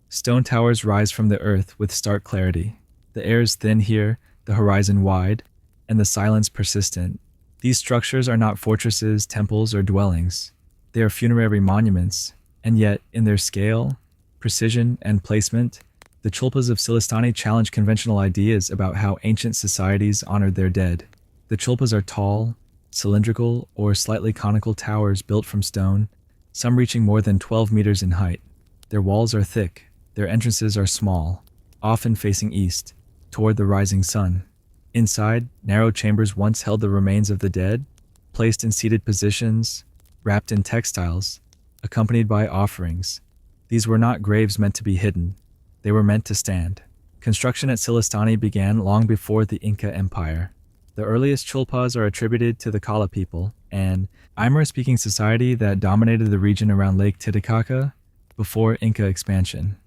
A: stone towers rise from the earth with stark clarity. The air is thin here, the horizon wide, and the silence persistent. These structures are not fortresses, temples, or dwellings. They are funerary monuments, and yet, in their scale, precision, and placement, the Chulpas of Silistani challenge conventional ideas about how ancient societies honored their dead. The Chulpas are tall, cylindrical, or slightly conical towers built from stone, some reaching more than 12 meters in height. Their walls are thick, their entrances are small, often facing east, toward the rising sun. Inside, narrow chambers once held the remains of the dead, placed in seated positions, wrapped in textiles, accompanied by offerings. These were not graves meant to be hidden. They were meant to stand. Construction at Silistani began long before the Inca Empire. The earliest Chulpas are attributed to the Kala people, an Aymara-speaking society that dominated the region around Lake Titicaca before Inca expansion.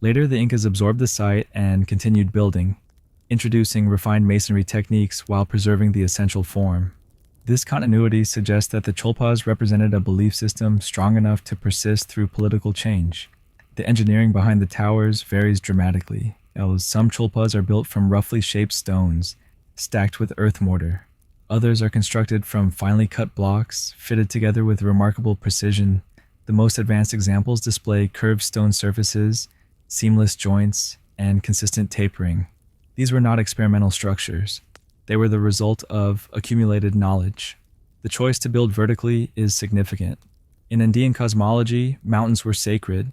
A: Later, the Incas absorbed the site and continued building, introducing refined masonry techniques while preserving the essential form. This continuity suggests that the Chulpas represented a belief system strong enough to persist through political change. The engineering behind the towers varies dramatically, as some Chulpas are built from roughly shaped stones, stacked with earth mortar. Others are constructed from finely cut blocks, fitted together with remarkable precision. The most advanced examples display curved stone surfaces, seamless joints, and consistent tapering. These were not experimental structures. They were the result of accumulated knowledge. The choice to build vertically is significant. In Andean cosmology, mountains were sacred.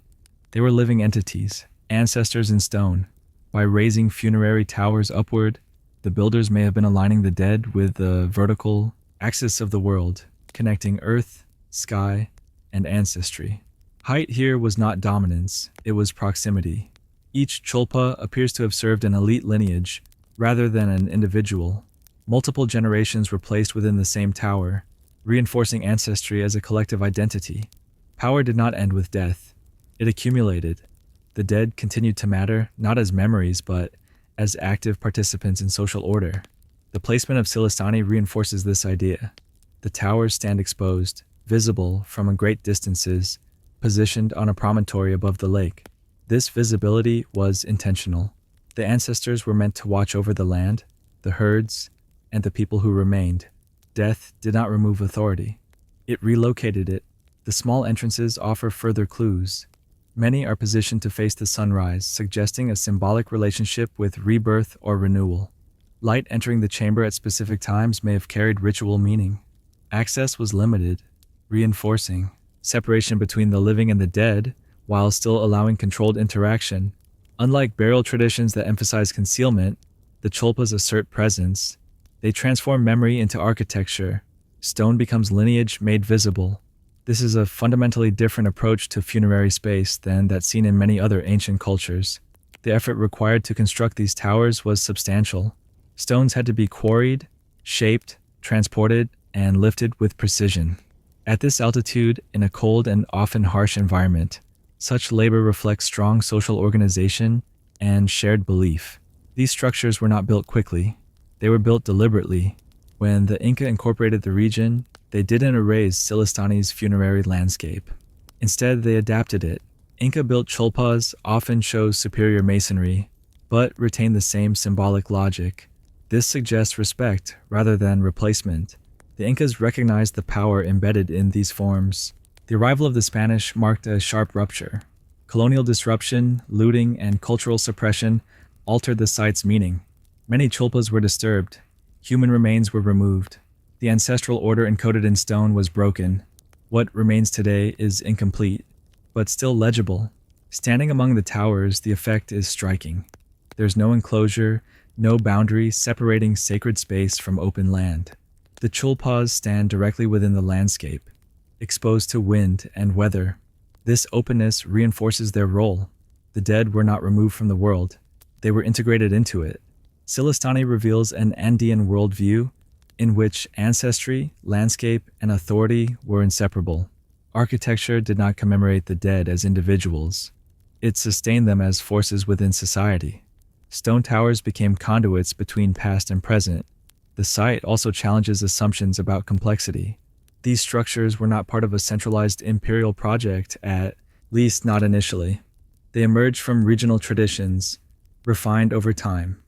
A: They were living entities, ancestors in stone. By raising funerary towers upward, the builders may have been aligning the dead with the vertical axis of the world, connecting earth, sky, and ancestry. Height here was not dominance, it was proximity. Each Chulpa appears to have served an elite lineage, rather than an individual. Multiple generations were placed within the same tower, reinforcing ancestry as a collective identity. Power did not end with death. It accumulated. The dead continued to matter, not as memories, but as active participants in social order. The placement of Silistani reinforces this idea. The towers stand exposed, visible from great distances, positioned on a promontory above the lake. This visibility was intentional. The ancestors were meant to watch over the land, the herds, and the people who remained. Death did not remove authority. It relocated it. The small entrances offer further clues. Many are positioned to face the sunrise, suggesting a symbolic relationship with rebirth or renewal. Light entering the chamber at specific times may have carried ritual meaning. Access was limited, reinforcing separation between the living and the dead, while still allowing controlled interaction. Unlike burial traditions that emphasize concealment, the Cholpas assert presence. They transform memory into architecture. Stone becomes lineage made visible. This is a fundamentally different approach to funerary space than that seen in many other ancient cultures. The effort required to construct these towers was substantial. Stones had to be quarried, shaped, transported, and lifted with precision. At this altitude, in a cold and often harsh environment, such labor reflects strong social organization and shared belief. These structures were not built quickly. They were built deliberately. When the Inca incorporated the region, they didn't erase Silistani's funerary landscape. Instead, they adapted it. Inca-built cholpas often show superior masonry, but retain the same symbolic logic. This suggests respect rather than replacement. The Incas recognized the power embedded in these forms. The arrival of the Spanish marked a sharp rupture. Colonial disruption, looting, and cultural suppression altered the site's meaning. Many cholpas were disturbed. Human remains were removed. The ancestral order encoded in stone was broken. What remains today is incomplete, but still legible. Standing among the towers, the effect is striking. There's no enclosure, no boundary separating sacred space from open land. The cholpas stand directly within the landscape, exposed to wind and weather. This openness reinforces their role. The dead were not removed from the world. They were integrated into it. Silistani reveals an Andean worldview in which ancestry, landscape, and authority were inseparable. Architecture did not commemorate the dead as individuals. It sustained them as forces within society. Stone towers became conduits between past and present. The site also challenges assumptions about complexity. These structures were not part of a centralized imperial project, at least not initially. They emerged from regional traditions, refined over time.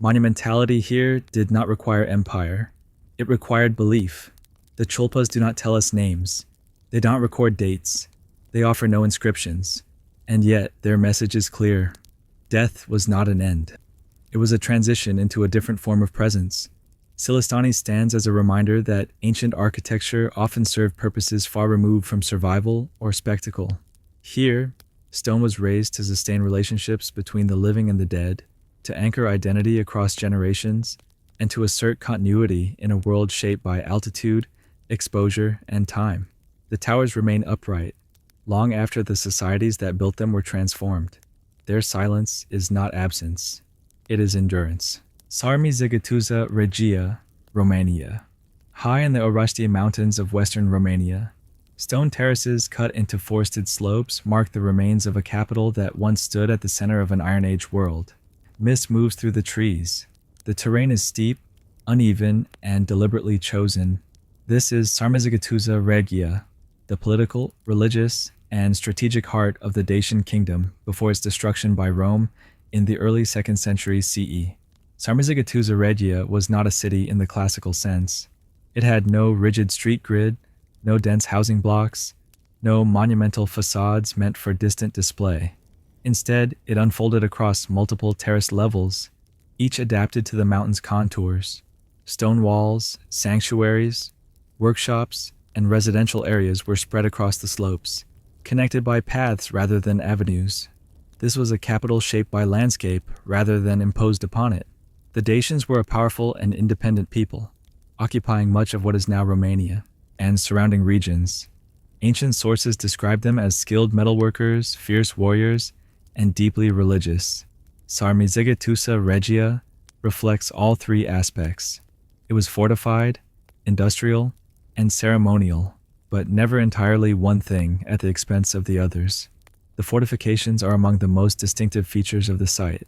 A: Monumentality here did not require empire. It required belief. The cholpas do not tell us names. They don't record dates. They offer no inscriptions. And yet, their message is clear. Death was not an end. It was a transition into a different form of presence. Silistani stands as a reminder that ancient architecture often served purposes far removed from survival or spectacle. Here, stone was raised to sustain relationships between the living and the dead, to anchor identity across generations, and to assert continuity in a world shaped by altitude, exposure, and time. The towers remain upright, long after the societies that built them were transformed. Their silence is not absence, it is endurance. Sarmizegetuza Regia, Romania. High in the Orăștie Mountains of western Romania, stone terraces cut into forested slopes mark the remains of a capital that once stood at the center of an Iron Age world. Mist moves through the trees. The terrain is steep, uneven, and deliberately chosen. This is Sarmizegetuza Regia, the political, religious, and strategic heart of the Dacian kingdom before its destruction by Rome in the early 2nd century CE. Sarmizegetuza Regia was not a city in the classical sense. It had no rigid street grid, no dense housing blocks, no monumental facades meant for distant display. Instead, it unfolded across multiple terraced levels, each adapted to the mountain's contours. Stone walls, sanctuaries, workshops, and residential areas were spread across the slopes, connected by paths rather than avenues. This was a capital shaped by landscape rather than imposed upon it. The Dacians were a powerful and independent people, occupying much of what is now Romania and surrounding regions. Ancient sources describe them as skilled metalworkers, fierce warriors, and deeply religious. Sarmizegetuza Regia reflects all three aspects. It was fortified, industrial, and ceremonial, but never entirely one thing at the expense of the others. The fortifications are among the most distinctive features of the site.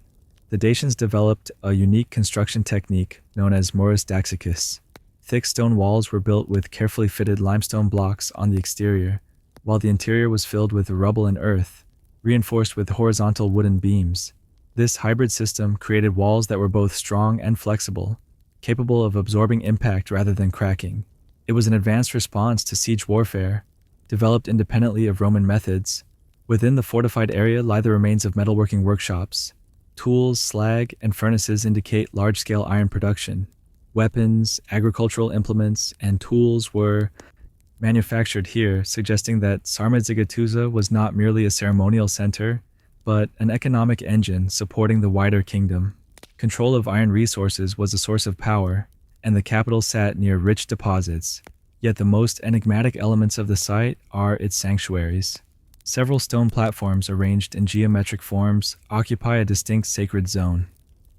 A: The Dacians developed a unique construction technique known as morus daxicus. Thick stone walls were built with carefully fitted limestone blocks on the exterior, while the interior was filled with rubble and earth, reinforced with horizontal wooden beams. This hybrid system created walls that were both strong and flexible, capable of absorbing impact rather than cracking. It was an advanced response to siege warfare, developed independently of Roman methods, Within the fortified area lie the remains of metalworking workshops. Tools, slag, and furnaces indicate large-scale iron production. Weapons, agricultural implements, and tools were manufactured here, suggesting that Sarmizegetusa was not merely a ceremonial center, but an economic engine supporting the wider kingdom. Control of iron resources was a source of power, and the capital sat near rich deposits. Yet the most enigmatic elements of the site are its sanctuaries. Several stone platforms arranged in geometric forms occupy a distinct sacred zone.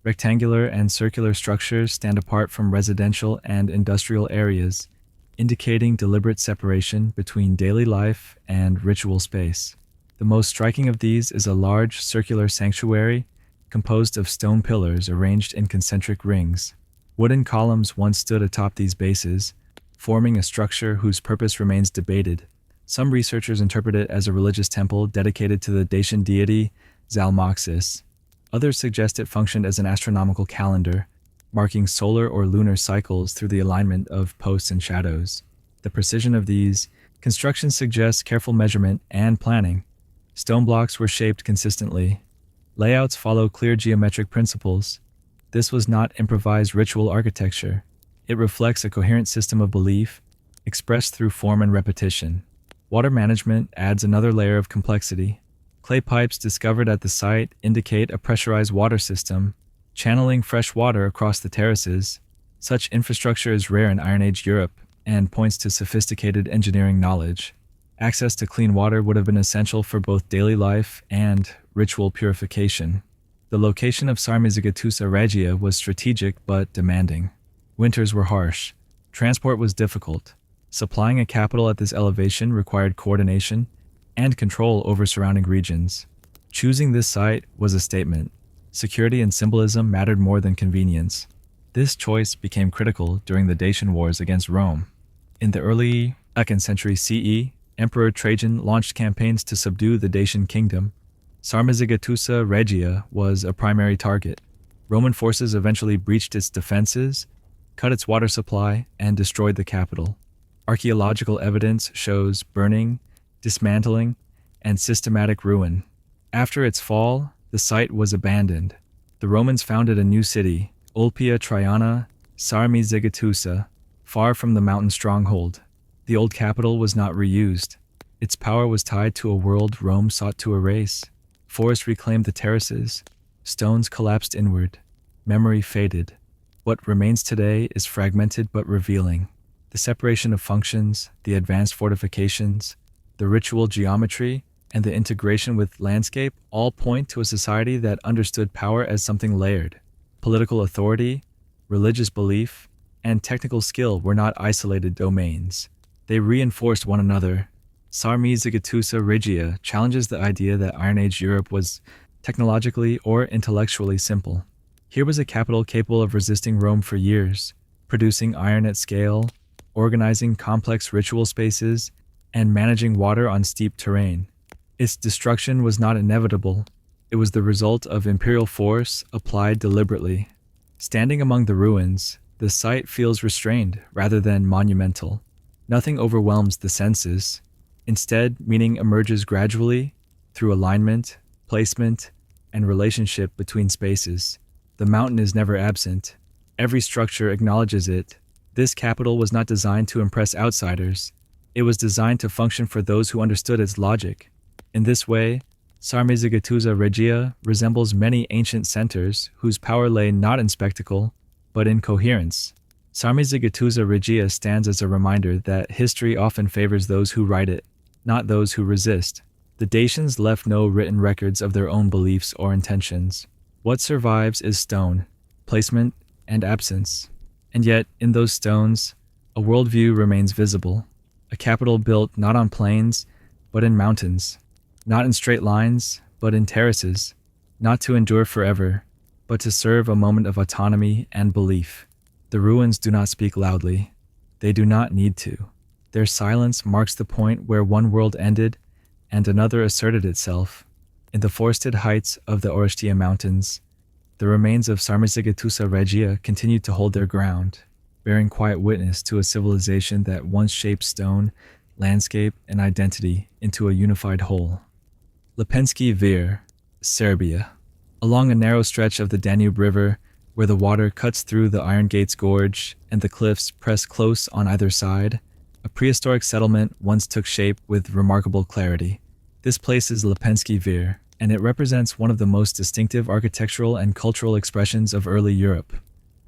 A: Rectangular and circular structures stand apart from residential and industrial areas, indicating deliberate separation between daily life and ritual space. The most striking of these is a large circular sanctuary composed of stone pillars arranged in concentric rings. Wooden columns once stood atop these bases, forming a structure whose purpose remains debated. Some researchers interpret it as a religious temple dedicated to the Dacian deity Zalmoxis. Others suggest it functioned as an astronomical calendar, marking solar or lunar cycles through the alignment of posts and shadows. The precision of these constructions suggests careful measurement and planning. Stone blocks were shaped consistently. Layouts follow clear geometric principles. This was not improvised ritual architecture. It reflects a coherent system of belief, expressed through form and repetition. Water management adds another layer of complexity. Clay pipes discovered at the site indicate a pressurized water system, channeling fresh water across the terraces. Such infrastructure is rare in Iron Age Europe and points to sophisticated engineering knowledge. Access to clean water would have been essential for both daily life and ritual purification. The location of Sarmizegetusa Regia was strategic but demanding. Winters were harsh. Transport was difficult. Supplying a capital at this elevation required coordination and control over surrounding regions. Choosing this site was a statement. Security and symbolism mattered more than convenience. This choice became critical during the Dacian Wars against Rome. In the early 2nd century CE, Emperor Trajan launched campaigns to subdue the Dacian kingdom. Sarmizegetusa Regia was a primary target. Roman forces eventually breached its defenses, cut its water supply, and destroyed the capital. Archaeological evidence shows burning, dismantling, and systematic ruin. After its fall, the site was abandoned. The Romans founded a new city, Ulpia Traiana Sarmizegetusa, far from the mountain stronghold. The old capital was not reused. Its power was tied to a world Rome sought to erase. Forest reclaimed the terraces. Stones collapsed inward. Memory faded. What remains today is fragmented but revealing. The separation of functions, the advanced fortifications, the ritual geometry, and the integration with landscape all point to a society that understood power as something layered. Political authority, religious belief, and technical skill were not isolated domains. They reinforced one another. Sarmizegetusa Regia challenges the idea that Iron Age Europe was technologically or intellectually simple. Here was a capital capable of resisting Rome for years, producing iron at scale, organizing complex ritual spaces, and managing water on steep terrain. Its destruction was not inevitable. It was the result of imperial force applied deliberately. Standing among the ruins, the site feels restrained rather than monumental. Nothing overwhelms the senses. Instead, meaning emerges gradually through alignment, placement, and relationship between spaces. The mountain is never absent. Every structure acknowledges it. This capital was not designed to impress outsiders. It was designed to function for those who understood its logic. In this way, Sarmizegetusa Regia resembles many ancient centers whose power lay not in spectacle, but in coherence. Sarmizegetusa Regia stands as a reminder that history often favors those who write it, not those who resist. The Dacians left no written records of their own beliefs or intentions. What survives is stone, placement, and absence. And yet, in those stones, a worldview remains visible. A capital built not on plains, but in mountains. Not in straight lines, but in terraces. Not to endure forever, but to serve a moment of autonomy and belief. The ruins do not speak loudly. They do not need to. Their silence marks the point where one world ended and another asserted itself. In the forested heights of the Orestian Mountains, the remains of Sarmizegetusa Regia continued to hold their ground, bearing quiet witness to a civilization that once shaped stone, landscape, and identity into a unified whole. Lepenski Vir, Serbia. Along a narrow stretch of the Danube River, where the water cuts through the Iron Gates Gorge and the cliffs press close on either side, a prehistoric settlement once took shape with remarkable clarity. This place is Lepenski Vir, and it represents one of the most distinctive architectural and cultural expressions of early Europe.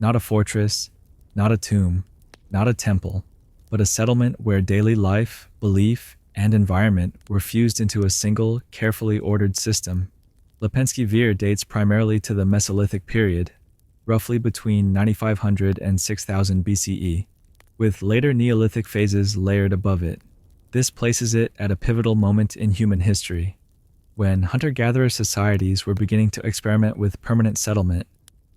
A: Not a fortress, not a tomb, not a temple, but a settlement where daily life, belief, and environment were fused into a single, carefully ordered system. Lepenski Vir dates primarily to the Mesolithic period, roughly between 9500 and 6000 BCE, with later Neolithic phases layered above it. This places it at a pivotal moment in human history, when hunter-gatherer societies were beginning to experiment with permanent settlement,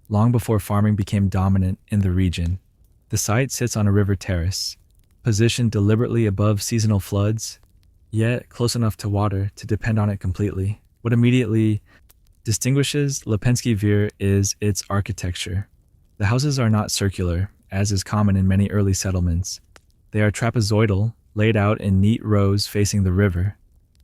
A: long before farming became dominant in the region. The site sits on a river terrace, positioned deliberately above seasonal floods, yet close enough to water to depend on it completely. What immediately distinguishes Lepenski Vir is its architecture. The houses are not circular, as is common in many early settlements. They are trapezoidal, laid out in neat rows facing the river.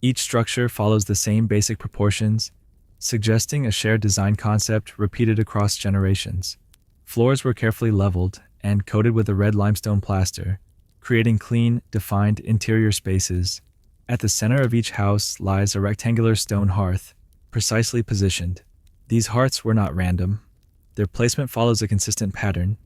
A: Each structure follows the same basic proportions, suggesting a shared design concept repeated across generations. Floors were carefully leveled and coated with a red limestone plaster, creating clean, defined interior spaces. At the center of each house lies a rectangular stone hearth, precisely positioned. These hearths were not random. Their placement follows a consistent pattern,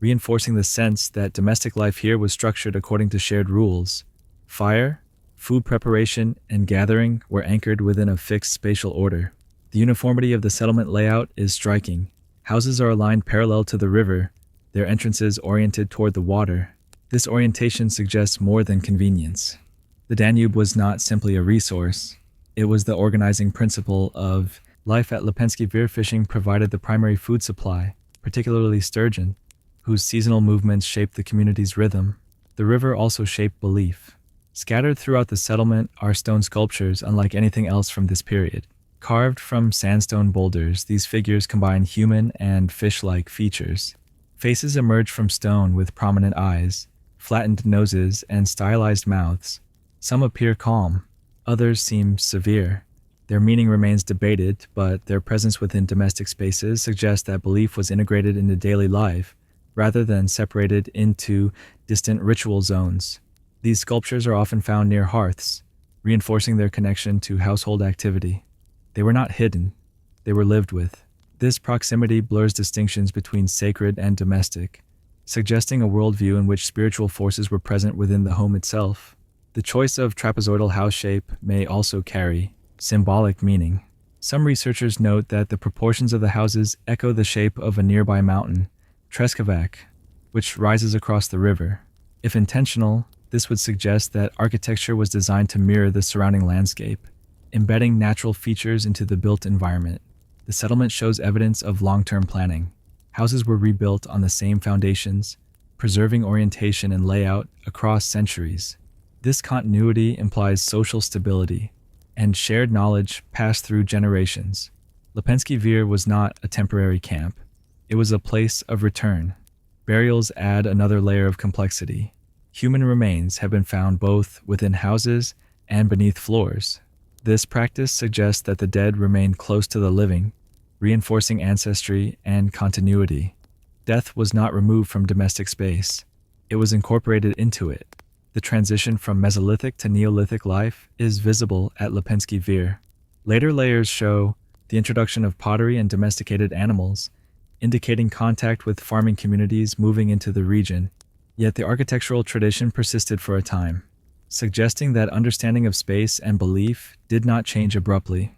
A: reinforcing the sense that domestic life here was structured according to shared rules. Fire, food preparation, and gathering were anchored within a fixed spatial order. The uniformity of the settlement layout is striking. Houses are aligned parallel to the river, their entrances oriented toward the water. This orientation suggests more than convenience. The Danube was not simply a resource. It was the organizing principle of life. At Lepenski Vir, fishing provided the primary food supply, particularly sturgeon, whose seasonal movements shaped the community's rhythm. The river also shaped belief. Scattered throughout the settlement are stone sculptures unlike anything else from this period. Carved from sandstone boulders, these figures combine human and fish-like features. Faces emerge from stone with prominent eyes, flattened noses, and stylized mouths. Some appear calm, others seem severe. Their meaning remains debated, but their presence within domestic spaces suggests that belief was integrated into daily life, rather than separated into distant ritual zones. These sculptures are often found near hearths, reinforcing their connection to household activity. They were not hidden, they were lived with. This proximity blurs distinctions between sacred and domestic, suggesting a worldview in which spiritual forces were present within the home itself. The choice of trapezoidal house shape may also carry symbolic meaning. Some researchers note that the proportions of the houses echo the shape of a nearby mountain, Treskovac, which rises across the river. If intentional, this would suggest that architecture was designed to mirror the surrounding landscape, embedding natural features into the built environment. The settlement shows evidence of long-term planning. Houses were rebuilt on the same foundations, preserving orientation and layout across centuries. This continuity implies social stability and shared knowledge passed through generations. Lepenski Vir was not a temporary camp. It was a place of return. Burials add another layer of complexity. Human remains have been found both within houses and beneath floors. This practice suggests that the dead remained close to the living, reinforcing ancestry and continuity. Death was not removed from domestic space. It was incorporated into it. The transition from Mesolithic to Neolithic life is visible at Lepenski Vir. Later layers show the introduction of pottery and domesticated animals, indicating contact with farming communities moving into the region. Yet the architectural tradition persisted for a time, suggesting that understanding of space and belief did not change abruptly.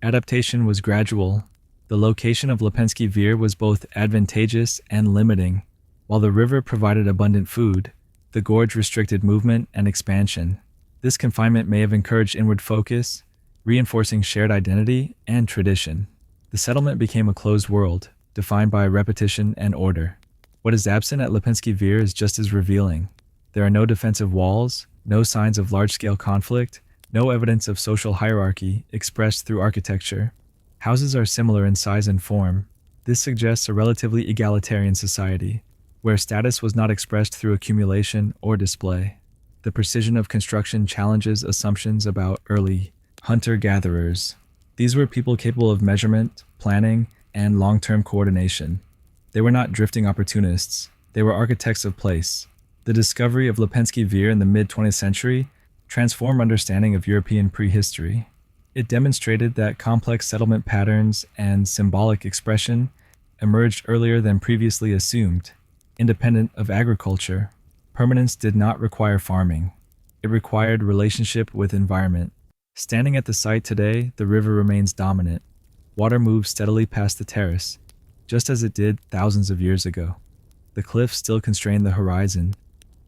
A: Adaptation was gradual. The location of Lepenski Vir was both advantageous and limiting. While the river provided abundant food, the gorge restricted movement and expansion. This confinement may have encouraged inward focus, reinforcing shared identity and tradition. The settlement became a closed world, defined by repetition and order. What is absent at Lepenski Vir is just as revealing. There are no defensive walls, no signs of large-scale conflict, no evidence of social hierarchy expressed through architecture. Houses are similar in size and form. This suggests a relatively egalitarian society, where status was not expressed through accumulation or display. The precision of construction challenges assumptions about early Hunter-gatherers. These were people capable of measurement, planning, and long-term coordination. They were not drifting opportunists. They were architects of place. The discovery of Lipensky Vir in the mid-20th century transformed understanding of European prehistory. It demonstrated that complex settlement patterns and symbolic expression emerged earlier than previously assumed. Independent of agriculture, permanence did not require farming. It required relationship with environment. Standing at the site today, the river remains dominant. Water moves steadily past the terrace, just as it did thousands of years ago. The cliffs still constrain the horizon.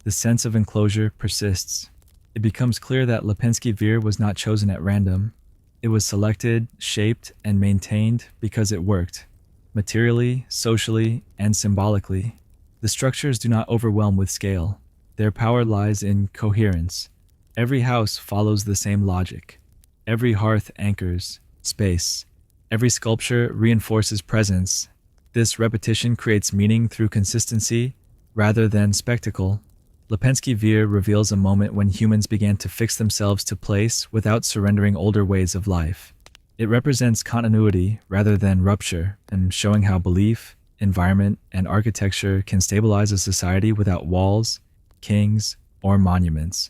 A: The sense of enclosure persists. It becomes clear that Lipensky Vir was not chosen at random. It was selected, shaped, and maintained because it worked, materially, socially, and symbolically. The structures do not overwhelm with scale. Their power lies in coherence. Every house follows the same logic. Every hearth anchors space. Every sculpture reinforces presence. This repetition creates meaning through consistency rather than spectacle. Lipensky Vir reveals a moment when humans began to fix themselves to place without surrendering older ways of life. It represents continuity rather than rupture, and showing how belief, environment, and architecture can stabilize a society without walls, kings, or monuments.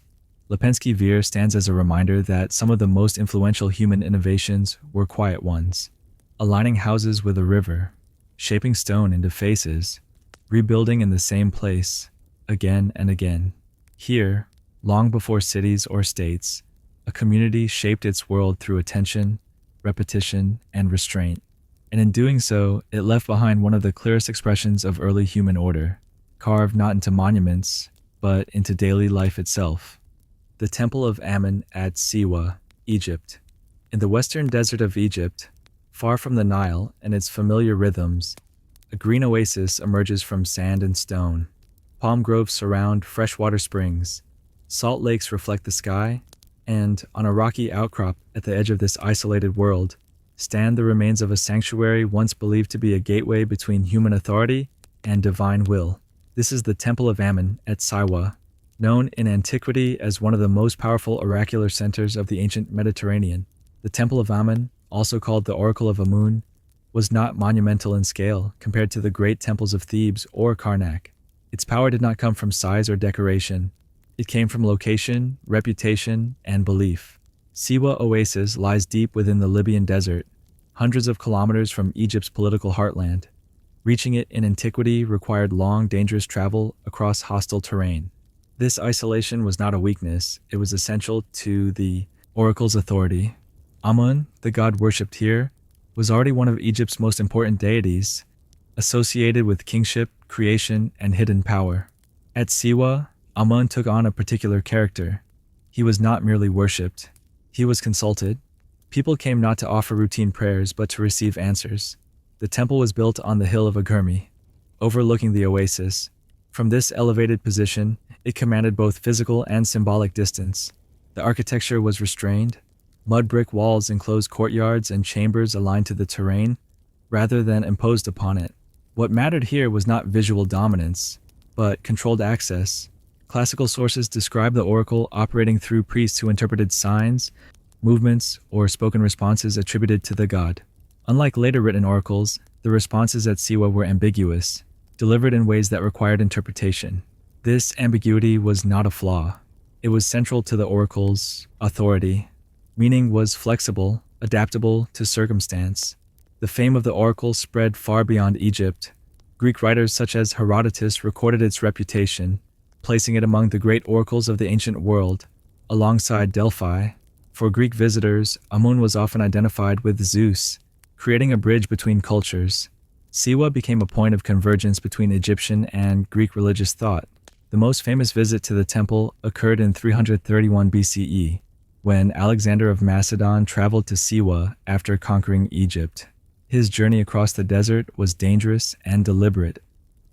A: Lipensky Vir stands as a reminder that some of the most influential human innovations were quiet ones, aligning houses with a river, shaping stone into faces, rebuilding in the same place, again and again. Here, long before cities or states, a community shaped its world through attention, repetition, and restraint. And in doing so, it left behind one of the clearest expressions of early human order, carved not into monuments, but into daily life itself. The Temple of Ammon at Siwa, Egypt. In the western desert of Egypt, far from the Nile and its familiar rhythms, a green oasis emerges from sand and stone. Palm groves surround freshwater springs. Salt lakes reflect the sky, and on a rocky outcrop at the edge of this isolated world, stand the remains of a sanctuary once believed to be a gateway between human authority and divine will. This is the Temple of Ammon at Siwa, known in antiquity as one of the most powerful oracular centers of the ancient Mediterranean. The Temple of Ammon, also called the Oracle of Amun, was not monumental in scale compared to the great temples of Thebes or Karnak. Its power did not come from size or decoration. It came from location, reputation, and belief. Siwa Oasis lies deep within the Libyan desert, hundreds of kilometers from Egypt's political heartland. Reaching it in antiquity required long, dangerous travel across hostile terrain. This isolation was not a weakness, it was essential to the oracle's authority. Amun, the god worshipped here, was already one of Egypt's most important deities, associated with kingship, creation, and hidden power. At Siwa, Amun took on a particular character. He was not merely worshipped, he was consulted. People came not to offer routine prayers, but to receive answers. The temple was built on the hill of Agurmi, overlooking the oasis. From this elevated position, it commanded both physical and symbolic distance. The architecture was restrained. Mud brick walls enclosed courtyards and chambers aligned to the terrain, rather than imposed upon it. What mattered here was not visual dominance, but controlled access. Classical sources describe the oracle operating through priests who interpreted signs, movements, or spoken responses attributed to the god. Unlike later written oracles, the responses at Siwa were ambiguous, delivered in ways that required interpretation. This ambiguity was not a flaw. It was central to the oracle's authority. Meaning was flexible, adaptable to circumstance. The fame of the oracle spread far beyond Egypt. Greek writers such as Herodotus recorded its reputation, placing it among the great oracles of the ancient world, alongside Delphi. For Greek visitors, Amun was often identified with Zeus, creating a bridge between cultures. Siwa became a point of convergence between Egyptian and Greek religious thought. The most famous visit to the temple occurred in 331 BCE, when Alexander of Macedon traveled to Siwa after conquering Egypt. His journey across the desert was dangerous and deliberate.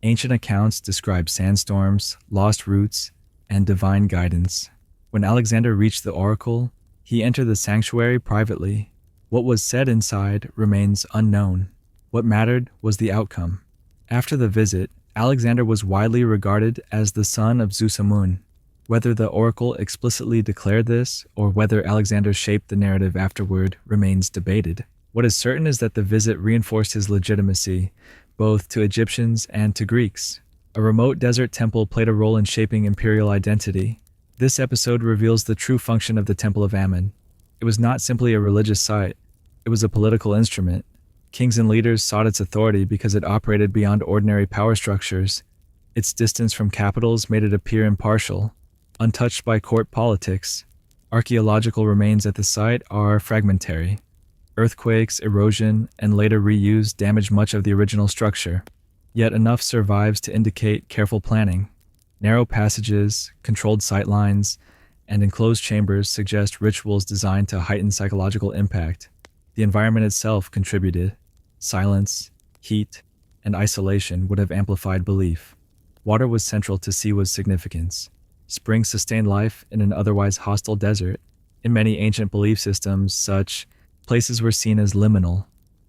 A: Ancient accounts describe sandstorms, lost routes, and divine guidance. When Alexander reached the oracle, he entered the sanctuary privately. What was said inside remains unknown. What mattered was the outcome. After the visit, Alexander was widely regarded as the son of Zeus Amun. Whether the oracle explicitly declared this, or whether Alexander shaped the narrative afterward, remains debated. What is certain is that the visit reinforced his legitimacy, both to Egyptians and to Greeks. A remote desert temple played a role in shaping imperial identity. This episode reveals the true function of the Temple of Ammon. It was not simply a religious site, it was a political instrument. Kings and leaders sought its authority because it operated beyond ordinary power structures. Its distance from capitals made it appear impartial, untouched by court politics. Archaeological remains at the site are fragmentary. Earthquakes, erosion, and later reuse damaged much of the original structure. Yet enough survives to indicate careful planning. Narrow passages, controlled sightlines, and enclosed chambers suggest rituals designed to heighten psychological impact. The environment itself contributed. Silence, heat, and isolation would have amplified belief. Water was central to Siwa's significance. Spring sustained life in an otherwise hostile desert. In many ancient belief systems, such places were seen as liminal,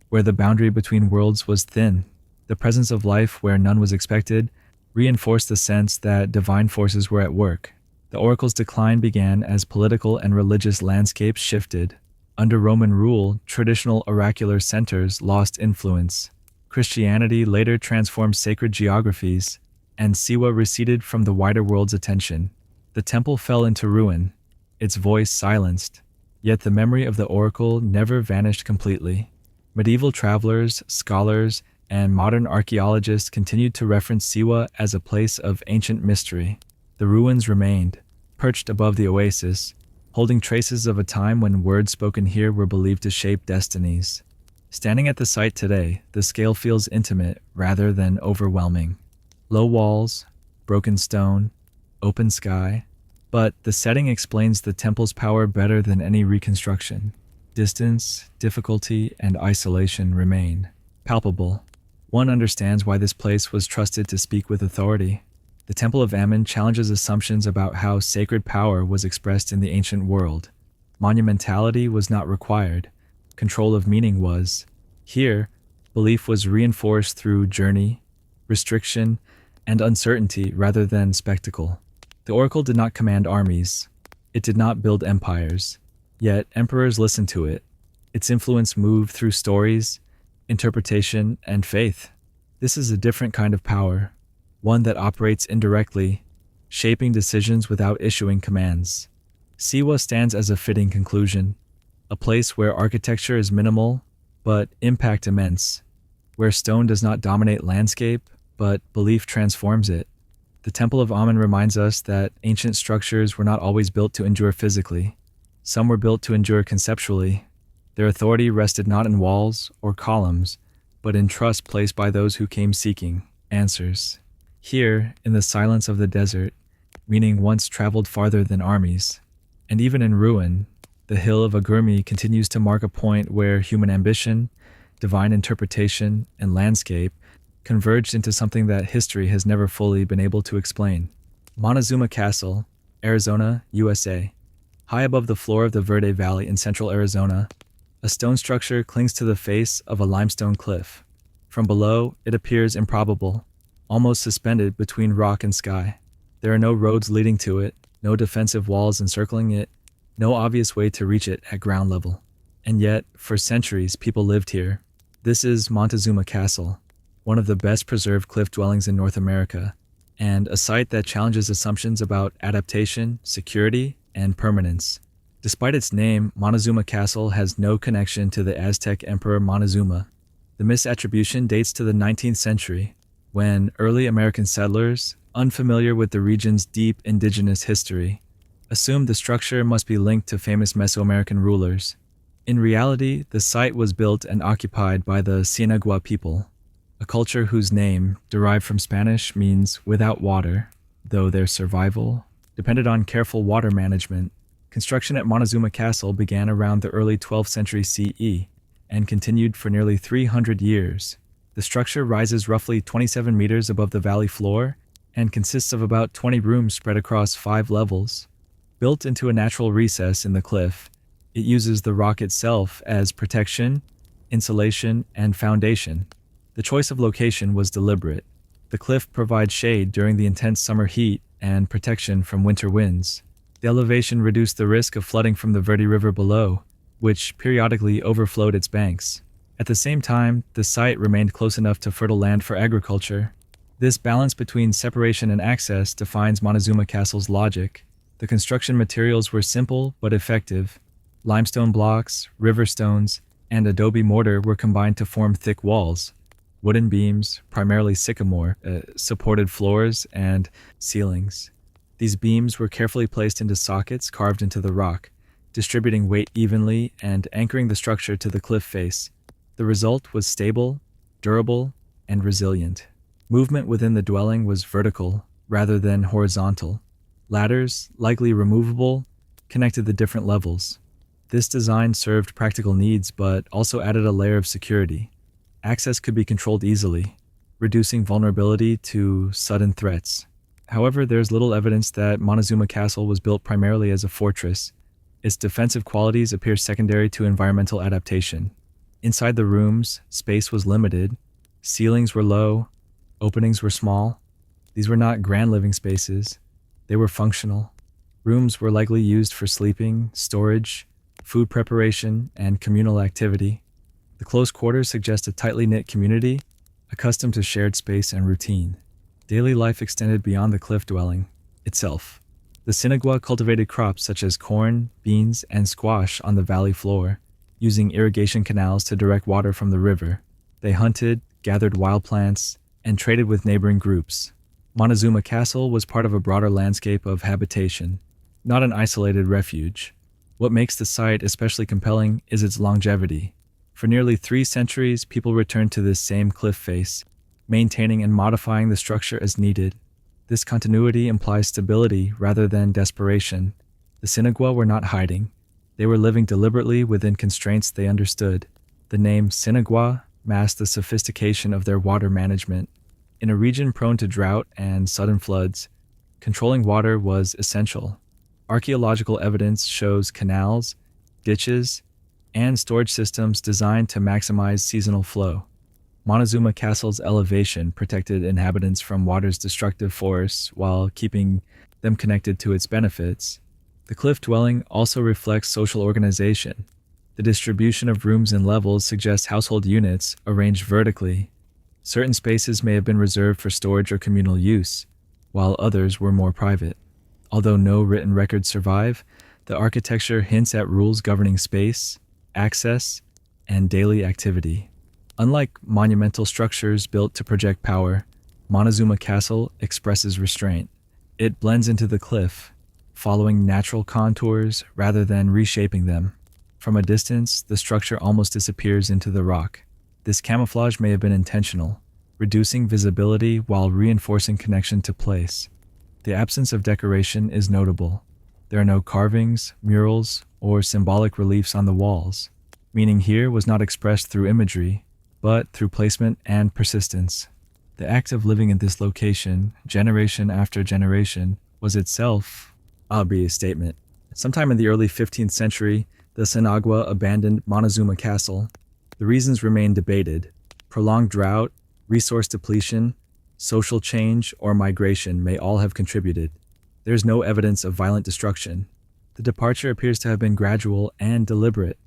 A: where the boundary between worlds was thin. The presence of life where none was expected reinforced the sense that divine forces were at work. The oracle's decline began as political and religious landscapes shifted. Under Roman rule, traditional oracular centers lost influence. Christianity later transformed sacred geographies, and Siwa receded from the wider world's attention. The temple fell into ruin, its voice silenced. Yet the memory of the oracle never vanished completely. Medieval travelers, scholars, and modern archaeologists continued to reference Siwa as a place of ancient mystery. The ruins remained, perched above the oasis, holding traces of a time when words spoken here were believed to shape destinies. Standing at the site today, the scale feels intimate rather than overwhelming. Low walls, broken stone, open sky, but the setting explains the temple's power better than any reconstruction. Distance, difficulty, and isolation remain palpable. One understands why this place was trusted to speak with authority. The Temple of Ammon challenges assumptions about how sacred power was expressed in the ancient world. Monumentality was not required. Control of meaning was. Here, belief was reinforced through journey, restriction, and uncertainty rather than spectacle. The oracle did not command armies. It did not build empires. Yet emperors listened to it. Its influence moved through stories, interpretation, and faith. This is a different kind of power, one that operates indirectly, shaping decisions without issuing commands. Siwa stands as a fitting conclusion, a place where architecture is minimal, but impact immense, where stone does not dominate landscape, but belief transforms it. The Temple of Ammon reminds us that ancient structures were not always built to endure physically. Some were built to endure conceptually. Their authority rested not in walls or columns, but in trust placed by those who came seeking answers. Here, in the silence of the desert, meaning once traveled farther than armies. And even in ruin, the hill of Agurmi continues to mark a point where human ambition, divine interpretation, and landscape converged into something that history has never fully been able to explain. Montezuma Castle, Arizona, USA. High above the floor of the Verde Valley in central Arizona, a stone structure clings to the face of a limestone cliff. From below, it appears improbable, almost suspended between rock and sky. There are no roads leading to it, no defensive walls encircling it, no obvious way to reach it at ground level. And yet, for centuries, people lived here. This is Montezuma Castle, one of the best preserved cliff dwellings in North America, and a site that challenges assumptions about adaptation, security, and permanence. Despite its name, Montezuma Castle has no connection to the Aztec Emperor Montezuma. The misattribution dates to the 19th century, when early American settlers, unfamiliar with the region's deep indigenous history, assumed the structure must be linked to famous Mesoamerican rulers. In reality, the site was built and occupied by the Sinagua people, a culture whose name, derived from Spanish, means without water, though their survival depended on careful water management. Construction at Montezuma Castle began around the early 12th century CE and continued for nearly 300 years. The structure rises roughly 27 meters above the valley floor and consists of about 20 rooms spread across 5 levels. Built into a natural recess in the cliff, it uses the rock itself as protection, insulation, and foundation. The choice of location was deliberate. The cliff provides shade during the intense summer heat and protection from winter winds. The elevation reduced the risk of flooding from the Verde River below, which periodically overflowed its banks. At the same time, the site remained close enough to fertile land for agriculture. This balance between separation and access defines Montezuma Castle's logic. The construction materials were simple but effective. Limestone blocks, river stones, and adobe mortar were combined to form thick walls. Wooden beams, primarily sycamore, supported floors and ceilings. These beams were carefully placed into sockets carved into the rock, distributing weight evenly and anchoring the structure to the cliff face. The result was stable, durable, and resilient. Movement within the dwelling was vertical rather than horizontal. Ladders, likely removable, connected the different levels. This design served practical needs but also added a layer of security. Access could be controlled easily, reducing vulnerability to sudden threats. However, there's little evidence that Montezuma Castle was built primarily as a fortress. Its defensive qualities appear secondary to environmental adaptation. Inside the rooms, space was limited. Ceilings were low. Openings were small. These were not grand living spaces. They were functional. Rooms were likely used for sleeping, storage, food preparation, and communal activity. The close quarters suggest a tightly knit community, accustomed to shared space and routine. Daily life extended beyond the cliff dwelling itself. The Sinagua cultivated crops such as corn, beans, and squash on the valley floor, using irrigation canals to direct water from the river. They hunted, gathered wild plants, and traded with neighboring groups. Montezuma Castle was part of a broader landscape of habitation, not an isolated refuge. What makes the site especially compelling is its longevity. For nearly 3 centuries, people returned to this same cliff face, maintaining and modifying the structure as needed. This continuity implies stability rather than desperation. The Sinagua were not hiding. They were living deliberately within constraints they understood. The name Sinagua masked the sophistication of their water management. In a region prone to drought and sudden floods, controlling water was essential. Archaeological evidence shows canals, ditches, and storage systems designed to maximize seasonal flow. Montezuma Castle's elevation protected inhabitants from water's destructive force while keeping them connected to its benefits. The cliff dwelling also reflects social organization. The distribution of rooms and levels suggests household units arranged vertically. Certain spaces may have been reserved for storage or communal use, while others were more private. Although no written records survive, the architecture hints at rules governing space, access, and daily activity. Unlike monumental structures built to project power, Montezuma Castle expresses restraint. It blends into the cliff, following natural contours rather than reshaping them. From a distance, the structure almost disappears into the rock. This camouflage may have been intentional, reducing visibility while reinforcing connection to place. The absence of decoration is notable. There are no carvings, murals, or symbolic reliefs on the walls. Meaning here was not expressed through imagery, but through placement and persistence. The act of living in this location, generation after generation, was itself a statement. Sometime in the early 15th century, the Sinagua abandoned Montezuma Castle. The reasons remain debated. Prolonged drought, resource depletion, social change, or migration may all have contributed. There is no evidence of violent destruction. The departure appears to have been gradual and deliberate.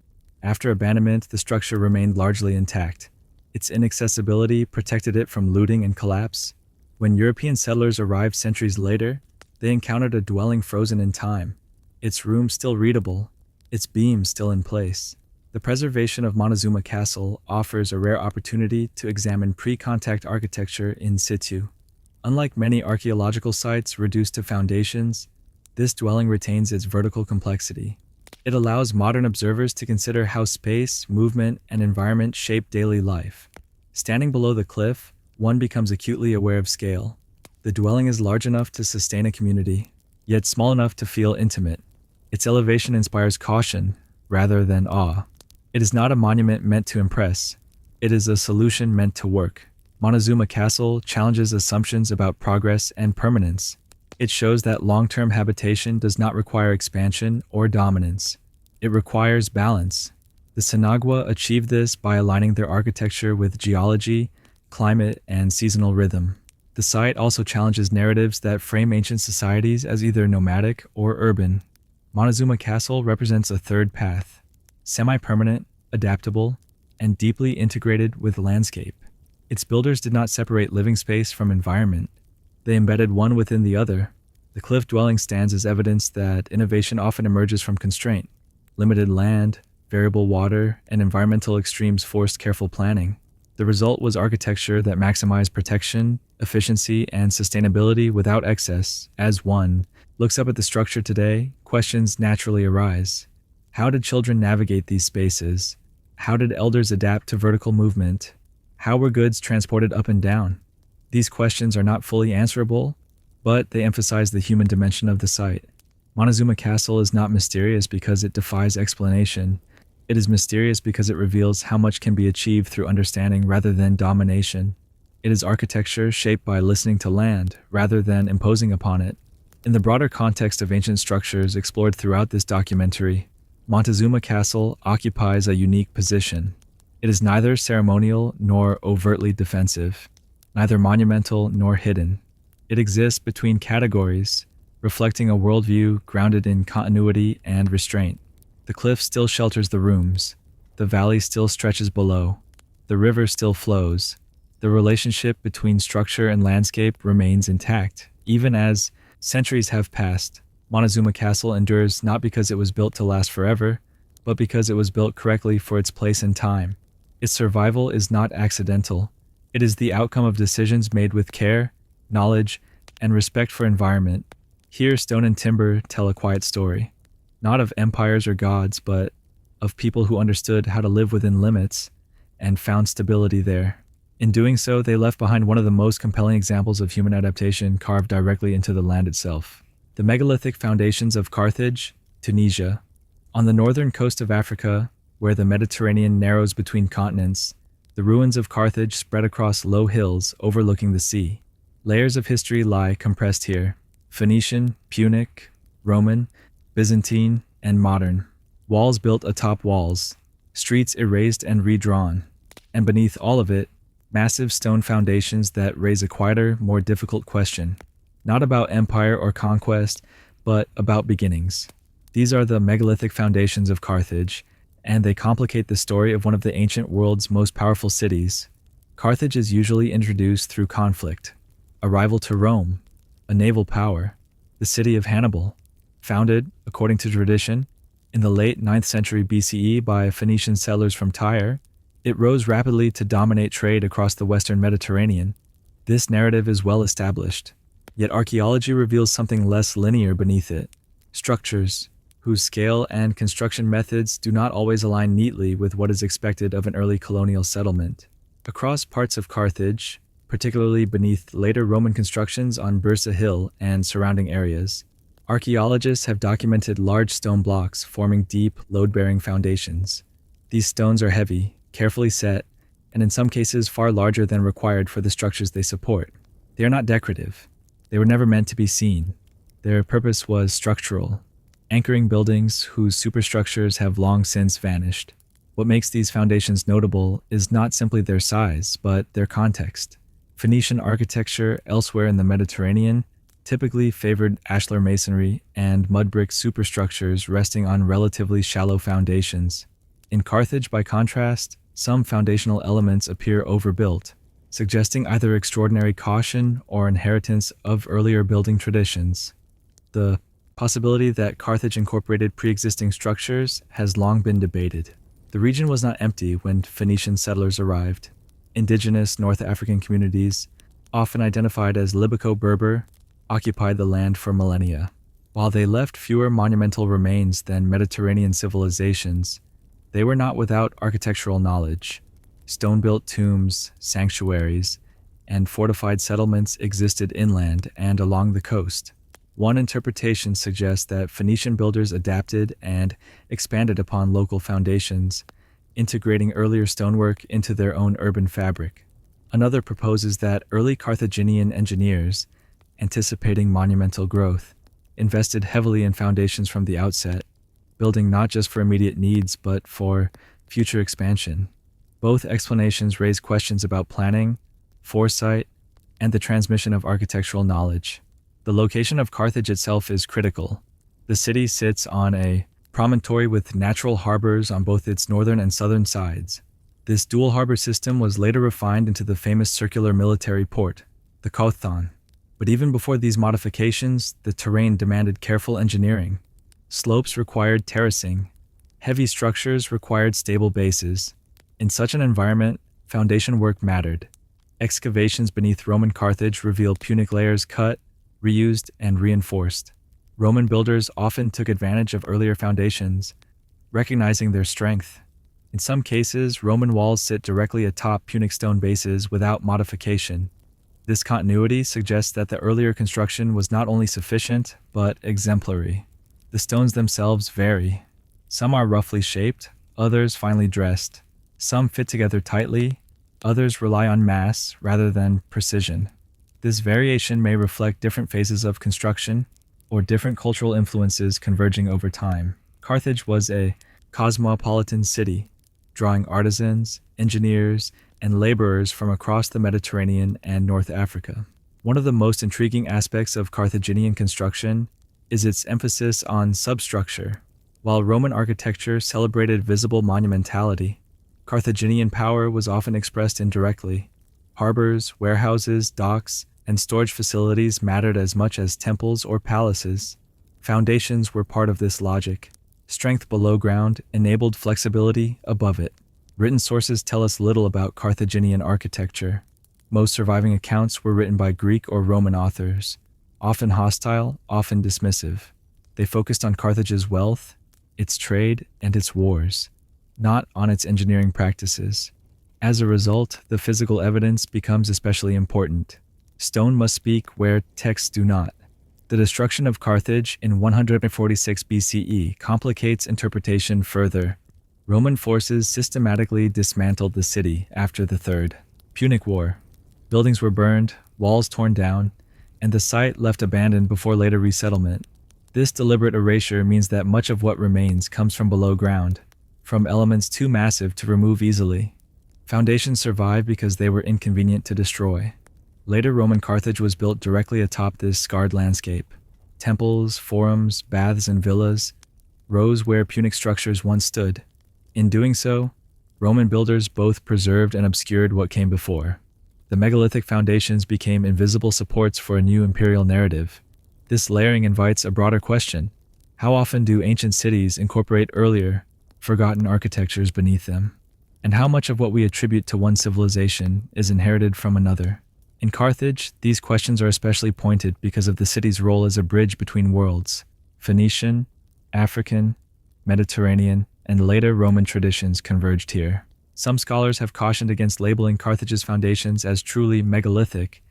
A: After abandonment, the structure remained largely intact. Its inaccessibility protected it from looting and collapse. When European settlers arrived centuries later, they encountered a dwelling frozen in time, its rooms still readable, its beams still in place. The preservation of Montezuma Castle offers a rare opportunity to examine pre-contact architecture in situ. Unlike many archaeological sites reduced to foundations, this dwelling retains its vertical complexity. It allows modern observers to consider how space, movement, and environment shape daily life. Standing below the cliff, one becomes acutely aware of scale. The dwelling is large enough to sustain a community, yet small enough to feel intimate. Its elevation inspires caution rather than awe. It is not a monument meant to impress. It is a solution meant to work. Montezuma Castle challenges assumptions about progress and permanence. It shows that long-term habitation does not require expansion or dominance. It requires balance. The Sinagua achieved this by aligning their architecture with geology, climate, and seasonal rhythm. The site also challenges narratives that frame ancient societies as either nomadic or urban. Montezuma Castle represents a third path, semi-permanent, adaptable, and deeply integrated with landscape. Its builders did not separate living space from environment. They embedded one within the other. The cliff dwelling stands as evidence that innovation often emerges from constraint. Limited land, variable water, and environmental extremes forced careful planning. The result was architecture that maximized protection, efficiency, and sustainability without excess. As one looks up at the structure today, questions naturally arise. How did children navigate these spaces? How did elders adapt to vertical movement? How were goods transported up and down? These questions are not fully answerable, but they emphasize the human dimension of the site. Montezuma Castle is not mysterious because it defies explanation. It is mysterious because it reveals how much can be achieved through understanding rather than domination. It is architecture shaped by listening to land rather than imposing upon it. In the broader context of ancient structures explored throughout this documentary, Montezuma Castle occupies a unique position. It is neither ceremonial nor overtly defensive, neither monumental nor hidden. It exists between categories, reflecting a worldview grounded in continuity and restraint. The cliff still shelters the rooms. The valley still stretches below. The river still flows. The relationship between structure and landscape remains intact. Even as centuries have passed, Montezuma Castle endures not because it was built to last forever, but because it was built correctly for its place in time. Its survival is not accidental. It is the outcome of decisions made with care, knowledge, and respect for environment. Here, stone and timber tell a quiet story. Not of empires or gods, but of people who understood how to live within limits and found stability there. In doing so, they left behind one of the most compelling examples of human adaptation carved directly into the land itself. The megalithic foundations of Carthage, Tunisia. On the northern coast of Africa, where the Mediterranean narrows between continents, the ruins of Carthage spread across low hills overlooking the sea. Layers of history lie compressed here: Phoenician, Punic, Roman, Byzantine, and modern. Walls built atop walls, streets erased and redrawn, and beneath all of it, massive stone foundations that raise a quieter, more difficult question. Not about empire or conquest, but about beginnings. These are the megalithic foundations of Carthage, and they complicate the story of one of the ancient world's most powerful cities. Carthage is usually introduced through conflict: a rival to Rome, a naval power, the city of Hannibal. Founded, according to tradition, in the late 9th century BCE by Phoenician settlers from Tyre, it rose rapidly to dominate trade across the western Mediterranean. This narrative is well established, yet archaeology reveals something less linear beneath it: structures whose scale and construction methods do not always align neatly with what is expected of an early colonial settlement. Across parts of Carthage, particularly beneath later Roman constructions on Bursa Hill and surrounding areas, archaeologists have documented large stone blocks forming deep, load-bearing foundations. These stones are heavy, carefully set, and in some cases far larger than required for the structures they support. They are not decorative. They were never meant to be seen. Their purpose was structural, anchoring buildings whose superstructures have long since vanished. What makes these foundations notable is not simply their size, but their context. Phoenician architecture elsewhere in the Mediterranean typically favored ashlar masonry and mud brick superstructures resting on relatively shallow foundations. In Carthage, by contrast, some foundational elements appear overbuilt, suggesting either extraordinary caution or inheritance of earlier building traditions. The possibility that Carthage incorporated pre-existing structures has long been debated. The region was not empty when Phoenician settlers arrived. Indigenous North African communities, often identified as Libyco-Berber, occupied the land for millennia. While they left fewer monumental remains than Mediterranean civilizations, they were not without architectural knowledge. Stone-built tombs, sanctuaries, and fortified settlements existed inland and along the coast. One interpretation suggests that Phoenician builders adapted and expanded upon local foundations, integrating earlier stonework into their own urban fabric. Another proposes that early Carthaginian engineers, anticipating monumental growth, invested heavily in foundations from the outset, building not just for immediate needs but for future expansion. Both explanations raise questions about planning, foresight, and the transmission of architectural knowledge. The location of Carthage itself is critical. The city sits on a promontory with natural harbors on both its northern and southern sides. This dual harbor system was later refined into the famous circular military port, the Kothon. But even before these modifications, the terrain demanded careful engineering. Slopes required terracing. Heavy structures required stable bases. In such an environment, foundation work mattered. Excavations beneath Roman Carthage reveal Punic layers cut, reused, and reinforced. Roman builders often took advantage of earlier foundations, recognizing their strength. In some cases, Roman walls sit directly atop Punic stone bases without modification. This continuity suggests that the earlier construction was not only sufficient, but exemplary. The stones themselves vary. Some are roughly shaped, others finely dressed. Some fit together tightly, others rely on mass rather than precision. This variation may reflect different phases of construction or different cultural influences converging over time. Carthage was a cosmopolitan city, drawing artisans, engineers, and laborers from across the Mediterranean and North Africa. One of the most intriguing aspects of Carthaginian construction is its emphasis on substructure. While Roman architecture celebrated visible monumentality, Carthaginian power was often expressed indirectly. Harbors, warehouses, docks, and storage facilities mattered as much as temples or palaces. Foundations were part of this logic. Strength below ground enabled flexibility above it. Written sources tell us little about Carthaginian architecture. Most surviving accounts were written by Greek or Roman authors, often hostile, often dismissive. They focused on Carthage's wealth, its trade, and its wars, not on its engineering practices. As a result, the physical evidence becomes especially important. Stone must speak where texts do not. The destruction of Carthage in 146 BCE complicates interpretation further. Roman forces systematically dismantled the city after the Third Punic War. Buildings were burned, walls torn down, and the site left abandoned before later resettlement. This deliberate erasure means that much of what remains comes from below ground, from elements too massive to remove easily. Foundations survive because they were inconvenient to destroy. Later Roman Carthage was built directly atop this scarred landscape. Temples, forums, baths, and villas rose where Punic structures once stood. In doing so, Roman builders both preserved and obscured what came before. The megalithic foundations became invisible supports for a new imperial narrative. This layering invites a broader question. How often do ancient cities incorporate earlier, forgotten architectures beneath them? And how much of what we attribute to one civilization is inherited from another? In Carthage, these questions are especially pointed because of the city's role as a bridge between worlds. Phoenician, African, Mediterranean, and later Roman traditions converged here. Some scholars have cautioned against labeling Carthage's foundations as truly megalithic.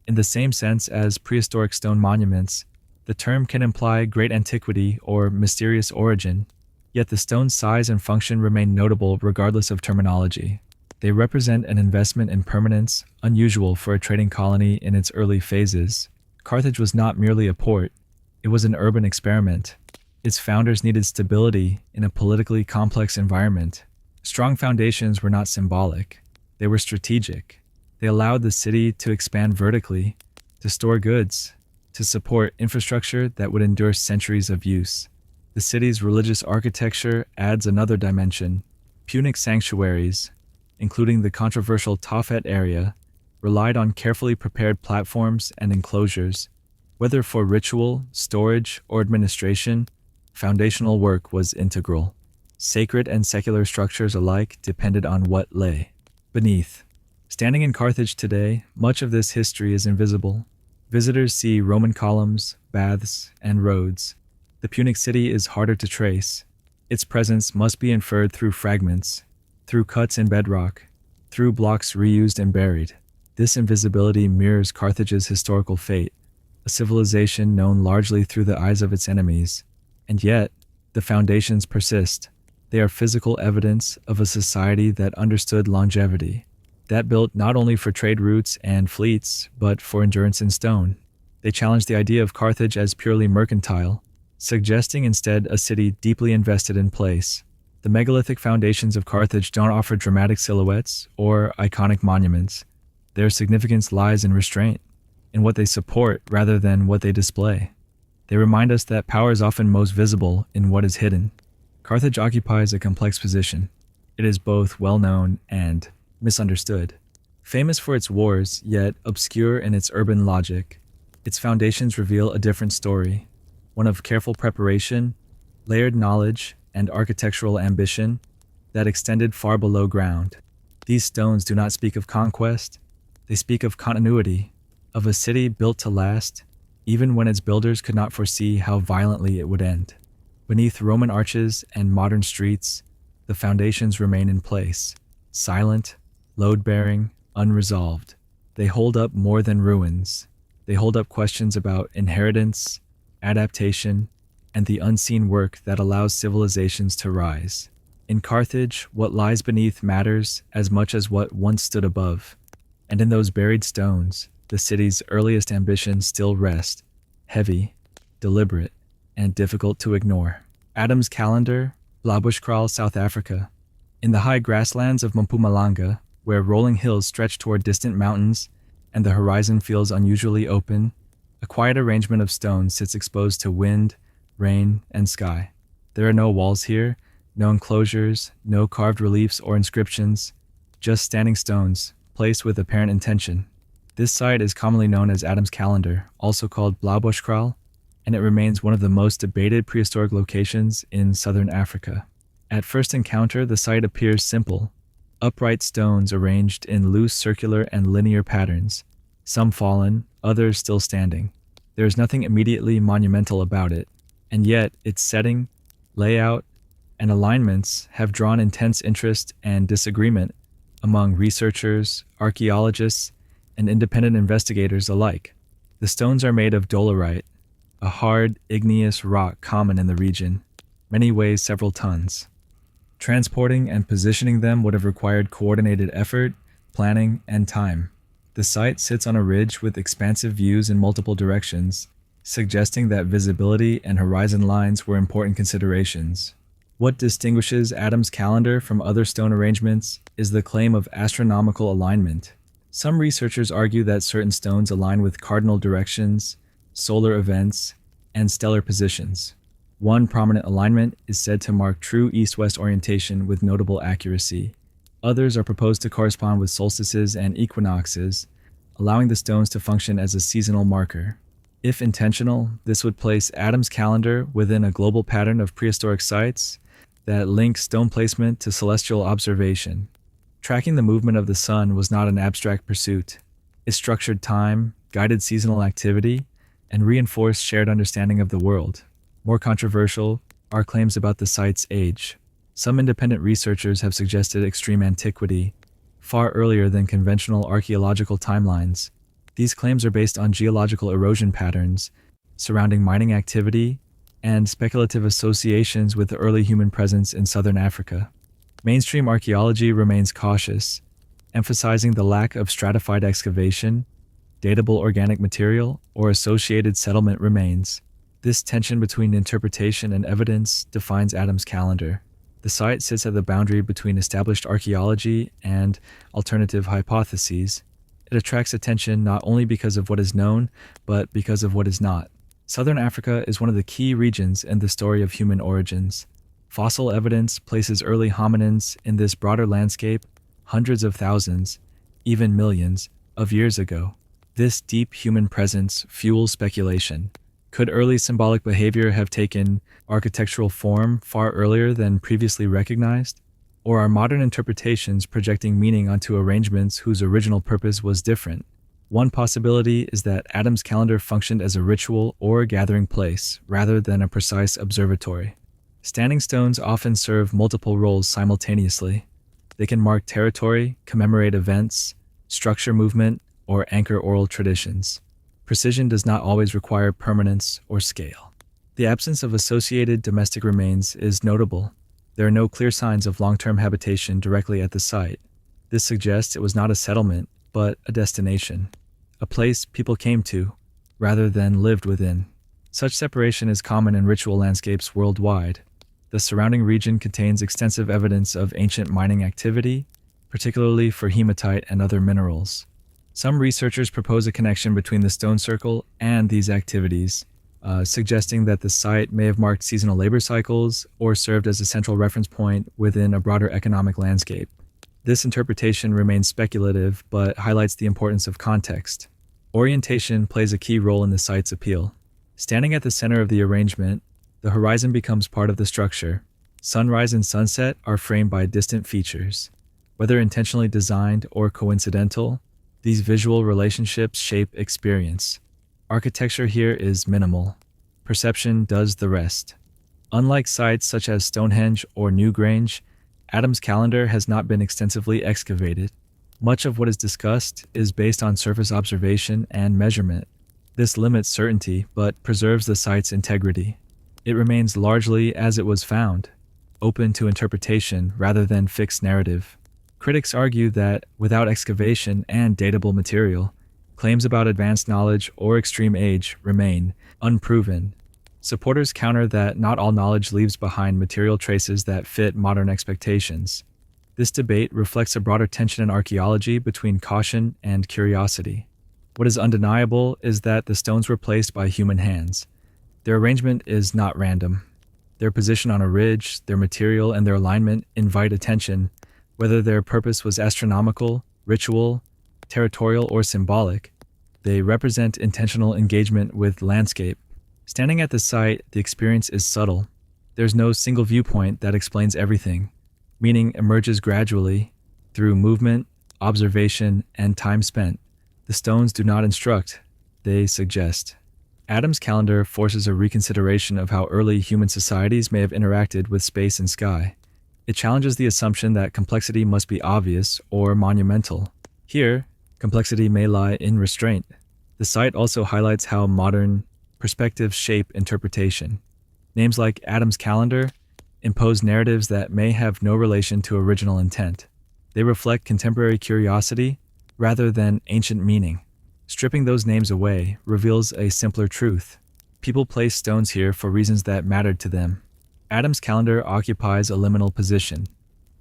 A: In the same sense as prehistoric stone monuments, the term can imply great antiquity or mysterious origin, yet the stone's size and function remain notable regardless of terminology. They represent an investment in permanence unusual for a trading colony in its early phases. Carthage was not merely a port, it was an urban experiment. Its founders needed stability in a politically complex environment. Strong foundations were not symbolic, they were strategic. They allowed the city to expand vertically, to store goods, to support infrastructure that would endure centuries of use. The city's religious architecture adds another dimension. Punic sanctuaries, including the controversial Tophet area, relied on carefully prepared platforms and enclosures. Whether for ritual, storage, or administration, foundational work was integral. Sacred and secular structures alike depended on what lay beneath. Standing in Carthage today, much of this history is invisible. Visitors see Roman columns, baths, and roads. The Punic city is harder to trace. Its presence must be inferred through fragments, through cuts in bedrock, through blocks reused and buried. This invisibility mirrors Carthage's historical fate, a civilization known largely through the eyes of its enemies. And yet, the foundations persist. They are physical evidence of a society that understood longevity, that built not only for trade routes and fleets, but for endurance in stone. They challenged the idea of Carthage as purely mercantile, suggesting instead a city deeply invested in place. The megalithic foundations of Carthage don't offer dramatic silhouettes or iconic monuments. Their significance lies in restraint, in what they support rather than what they display. They remind us that power is often most visible in what is hidden. Carthage occupies a complex position. It is both well-known and misunderstood. Famous for its wars, yet obscure in its urban logic, its foundations reveal a different story, one of careful preparation, layered knowledge, and architectural ambition that extended far below ground. These stones do not speak of conquest, they speak of continuity, of a city built to last, even when its builders could not foresee how violently it would end. Beneath Roman arches and modern streets, the foundations remain in place, silent, load-bearing, unresolved. They hold up more than ruins. They hold up questions about inheritance, adaptation, and the unseen work that allows civilizations to rise. In Carthage, what lies beneath matters as much as what once stood above. And in those buried stones, the city's earliest ambitions still rest, heavy, deliberate, and difficult to ignore. Adam's Calendar, Blaauwskraal, South Africa. In the high grasslands of Mpumalanga, where rolling hills stretch toward distant mountains and the horizon feels unusually open, a quiet arrangement of stones sits exposed to wind, rain, and sky. There are no walls here, no enclosures, no carved reliefs or inscriptions, just standing stones, placed with apparent intention. This site is commonly known as Adam's Calendar, also called Blaauwskraal, and it remains one of the most debated prehistoric locations in southern Africa. At first encounter, the site appears simple, upright stones arranged in loose circular and linear patterns, some fallen, others still standing. There is nothing immediately monumental about it, and yet its setting, layout, and alignments have drawn intense interest and disagreement among researchers, archaeologists, and independent investigators alike. The stones are made of dolerite, a hard, igneous rock common in the region. Many weigh several tons. Transporting and positioning them would have required coordinated effort, planning, and time. The site sits on a ridge with expansive views in multiple directions, suggesting that visibility and horizon lines were important considerations. What distinguishes Adam's Calendar from other stone arrangements is the claim of astronomical alignment. Some researchers argue that certain stones align with cardinal directions, solar events, and stellar positions. One prominent alignment is said to mark true east-west orientation with notable accuracy. Others are proposed to correspond with solstices and equinoxes, allowing the stones to function as a seasonal marker. If intentional, this would place Adam's Calendar within a global pattern of prehistoric sites that link stone placement to celestial observation. Tracking the movement of the sun was not an abstract pursuit. It structured time, guided seasonal activity, and reinforced shared understanding of the world. More controversial are claims about the site's age. Some independent researchers have suggested extreme antiquity, far earlier than conventional archaeological timelines. These claims are based on geological erosion patterns surrounding mining activity and speculative associations with the early human presence in southern Africa. Mainstream archaeology remains cautious, emphasizing the lack of stratified excavation, datable organic material, or associated settlement remains. This tension between interpretation and evidence defines Adam's Calendar. The site sits at the boundary between established archaeology and alternative hypotheses. It attracts attention not only because of what is known, but because of what is not. Southern Africa is one of the key regions in the story of human origins. Fossil evidence places early hominins in this broader landscape hundreds of thousands, even millions, of years ago. This deep human presence fuels speculation. Could early symbolic behavior have taken architectural form far earlier than previously recognized? Or are modern interpretations projecting meaning onto arrangements whose original purpose was different? One possibility is that Adam's Calendar functioned as a ritual or gathering place, rather than a precise observatory. Standing stones often serve multiple roles simultaneously. They can mark territory, commemorate events, structure movement, or anchor oral traditions. Precision does not always require permanence or scale. The absence of associated domestic remains is notable. There are no clear signs of long-term habitation directly at the site. This suggests it was not a settlement, but a destination, a place people came to, rather than lived within. Such separation is common in ritual landscapes worldwide. The surrounding region contains extensive evidence of ancient mining activity, particularly for hematite and other minerals. Some researchers propose a connection between the stone circle and these activities, suggesting that the site may have marked seasonal labor cycles or served as a central reference point within a broader economic landscape. This interpretation remains speculative but highlights the importance of context. Orientation plays a key role in the site's appeal. Standing at the center of the arrangement, the horizon becomes part of the structure. Sunrise and sunset are framed by distant features. Whether intentionally designed or coincidental, these visual relationships shape experience. Architecture here is minimal. Perception does the rest. Unlike sites such as Stonehenge or Newgrange, Adam's calendar has not been extensively excavated. Much of what is discussed is based on surface observation and measurement. This limits certainty but preserves the site's integrity. It remains largely as it was found, open to interpretation rather than fixed narrative. Critics argue that without excavation and datable material, claims about advanced knowledge or extreme age remain unproven. Supporters counter that not all knowledge leaves behind material traces that fit modern expectations. This debate reflects a broader tension in archaeology between caution and curiosity. What is undeniable is that the stones were placed by human hands. Their arrangement is not random. Their position on a ridge, their material, and their alignment invite attention, whether their purpose was astronomical, ritual, territorial, or symbolic. They represent intentional engagement with landscape. Standing at the site, the experience is subtle. There's no single viewpoint that explains everything. Meaning emerges gradually through movement, observation, and time spent. The stones do not instruct, they suggest. Adam's calendar forces a reconsideration of how early human societies may have interacted with space and sky. It challenges the assumption that complexity must be obvious or monumental. Here, complexity may lie in restraint. The site also highlights how modern perspectives shape interpretation. Names like Adam's calendar impose narratives that may have no relation to original intent. They reflect contemporary curiosity rather than ancient meaning. Stripping those names away reveals a simpler truth. People placed stones here for reasons that mattered to them. Adam's calendar occupies a liminal position.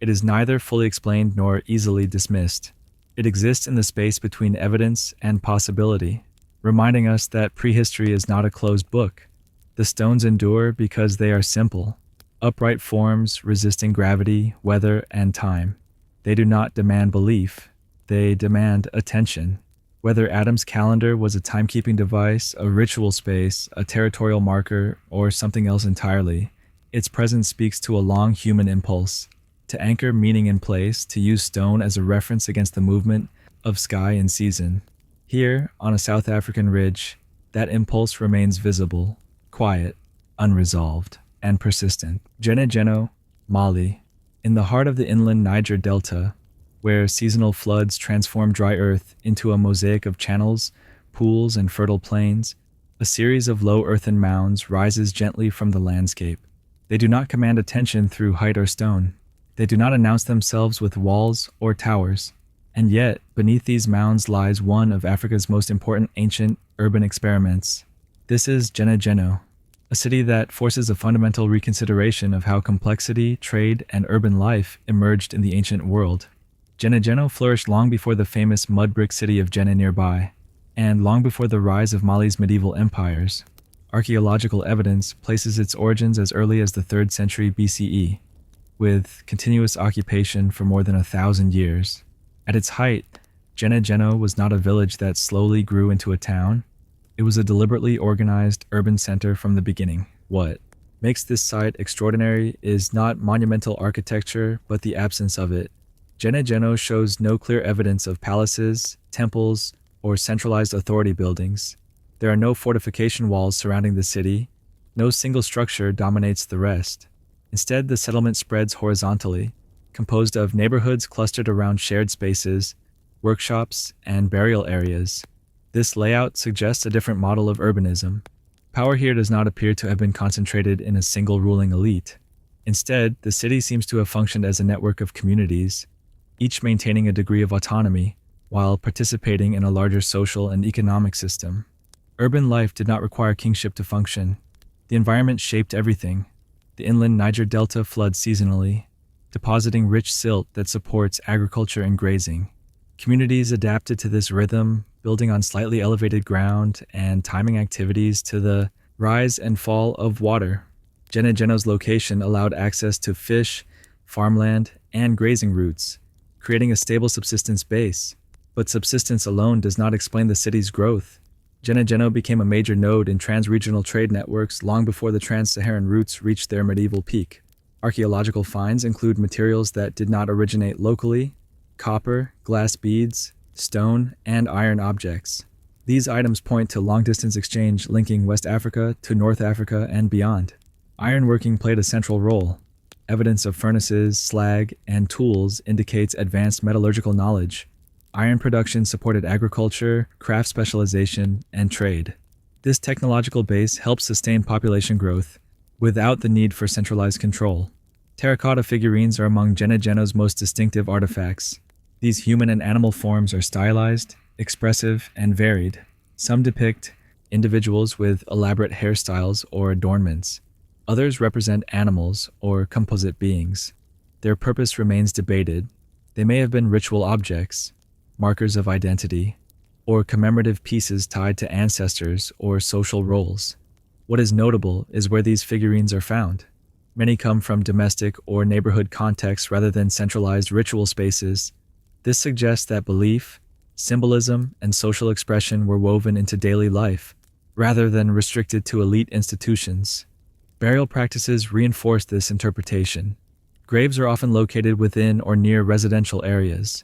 A: It is neither fully explained nor easily dismissed. It exists in the space between evidence and possibility, reminding us that prehistory is not a closed book. The stones endure because they are simple, upright forms resisting gravity, weather, and time. They do not demand belief. They demand attention. Whether Adam's calendar was a timekeeping device, a ritual space, a territorial marker, or something else entirely, its presence speaks to a long human impulse to anchor meaning in place, to use stone as a reference against the movement of sky and season. Here, on a South African ridge, that impulse remains visible, quiet, unresolved, and persistent. Geno, Mali, in the heart of the inland Niger Delta, where seasonal floods transform dry earth into a mosaic of channels, pools, and fertile plains, a series of low earthen mounds rises gently from the landscape. They do not command attention through height or stone. They do not announce themselves with walls or towers. And yet, beneath these mounds lies one of Africa's most important ancient urban experiments. This is Geno, a city that forces a fundamental reconsideration of how complexity, trade, and urban life emerged in the ancient world. Geno flourished long before the famous mud brick city of Jenne nearby, and long before the rise of Mali's medieval empires. Archaeological evidence places its origins as early as the 3rd century BCE, with continuous occupation for more than 1,000 years. At its height, Geno was not a village that slowly grew into a town. It was a deliberately organized urban center from the beginning. What makes this site extraordinary is not monumental architecture, but the absence of it. Geno shows no clear evidence of palaces, temples, or centralized authority buildings. There are no fortification walls surrounding the city. No single structure dominates the rest. Instead, the settlement spreads horizontally, composed of neighborhoods clustered around shared spaces, workshops, and burial areas. This layout suggests a different model of urbanism. Power here does not appear to have been concentrated in a single ruling elite. Instead, the city seems to have functioned as a network of communities, each maintaining a degree of autonomy while participating in a larger social and economic system. Urban life did not require kingship to function. The environment shaped everything. The inland Niger Delta floods seasonally, depositing rich silt that supports agriculture and grazing. Communities adapted to this rhythm, building on slightly elevated ground and timing activities to the rise and fall of water. Gene-Geno's location allowed access to fish, farmland, and grazing routes, creating a stable subsistence base. But subsistence alone does not explain the city's growth. Gene-Geno became a major node in trans-regional trade networks long before the trans-Saharan routes reached their medieval peak. Archaeological finds include materials that did not originate locally: copper, glass beads, stone, and iron objects. These items point to long-distance exchange linking West Africa to North Africa and beyond. Ironworking played a central role. Evidence of furnaces, slag, and tools indicates advanced metallurgical knowledge. Iron production supported agriculture, craft specialization, and trade. This technological base helped sustain population growth without the need for centralized control. Terracotta figurines are among Gene-Geno's most distinctive artifacts. These human and animal forms are stylized, expressive, and varied. Some depict individuals with elaborate hairstyles or adornments. Others represent animals or composite beings. Their purpose remains debated. They may have been ritual objects, markers of identity, or commemorative pieces tied to ancestors or social roles. What is notable is where these figurines are found. Many come from domestic or neighborhood contexts rather than centralized ritual spaces. This suggests that belief, symbolism, and social expression were woven into daily life, rather than restricted to elite institutions. Burial practices reinforce this interpretation. Graves are often located within or near residential areas.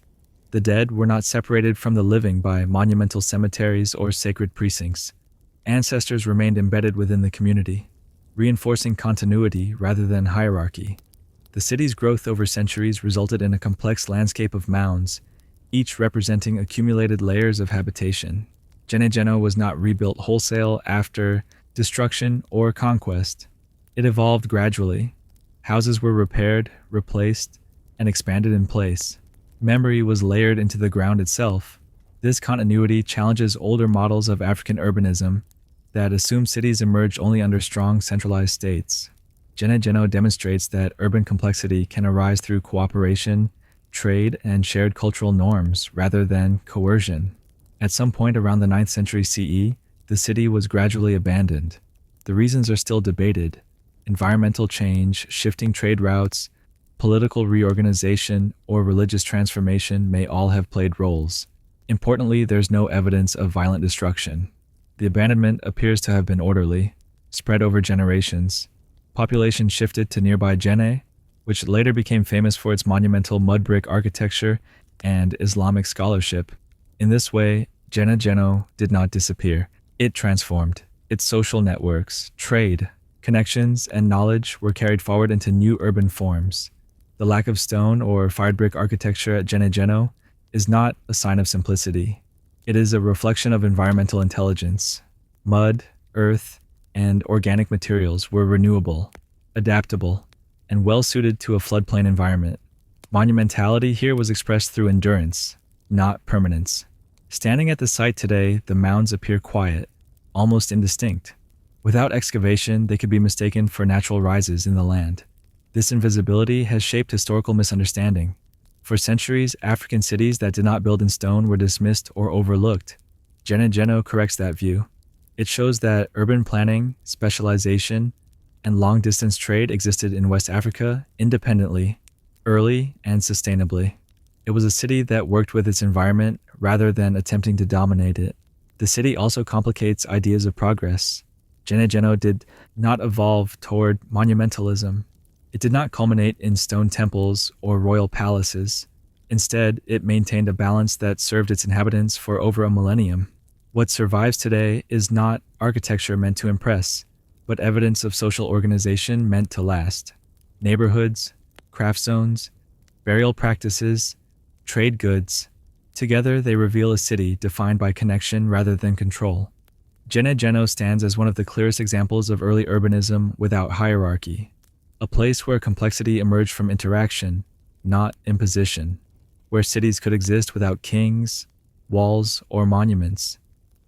A: The dead were not separated from the living by monumental cemeteries or sacred precincts. Ancestors remained embedded within the community, reinforcing continuity rather than hierarchy. The city's growth over centuries resulted in a complex landscape of mounds, each representing accumulated layers of habitation. Gene-Geno was not rebuilt wholesale after destruction or conquest. It evolved gradually. Houses were repaired, replaced, and expanded in place. Memory was layered into the ground itself. This continuity challenges older models of African urbanism that assume cities emerged only under strong centralized states. Gene-Geno demonstrates that urban complexity can arise through cooperation, trade, and shared cultural norms rather than coercion. At some point around the 9th century CE, the city was gradually abandoned. The reasons are still debated. Environmental change, shifting trade routes, political reorganization, or religious transformation may all have played roles. Importantly, there's no evidence of violent destruction. The abandonment appears to have been orderly, spread over generations. Population shifted to nearby Jenne, which later became famous for its monumental mud brick architecture and Islamic scholarship. In this way, Gene-Geno did not disappear. It transformed. Its social networks, trade, connections, and knowledge were carried forward into new urban forms. The lack of stone or fired brick architecture at Gene-Geno is not a sign of simplicity. It is a reflection of environmental intelligence. Mud, earth, and organic materials were renewable, adaptable, and well-suited to a floodplain environment. Monumentality here was expressed through endurance, not permanence. Standing at the site today, the mounds appear quiet, almost indistinct. Without excavation, they could be mistaken for natural rises in the land. This invisibility has shaped historical misunderstanding. For centuries, African cities that did not build in stone were dismissed or overlooked. Gene-Geno corrects that view. It shows that urban planning, specialization, and long-distance trade existed in West Africa independently, early, and sustainably. It was a city that worked with its environment rather than attempting to dominate it. The city also complicates ideas of progress. Gene-Geno did not evolve toward monumentalism. It did not culminate in stone temples or royal palaces. Instead, it maintained a balance that served its inhabitants for over a millennium. What survives today is not architecture meant to impress, but evidence of social organization meant to last. Neighborhoods, craft zones, burial practices, trade goods. Together, they reveal a city defined by connection rather than control. Gene-Geno stands as one of the clearest examples of early urbanism without hierarchy, a place where complexity emerged from interaction, not imposition, where cities could exist without kings, walls, or monuments.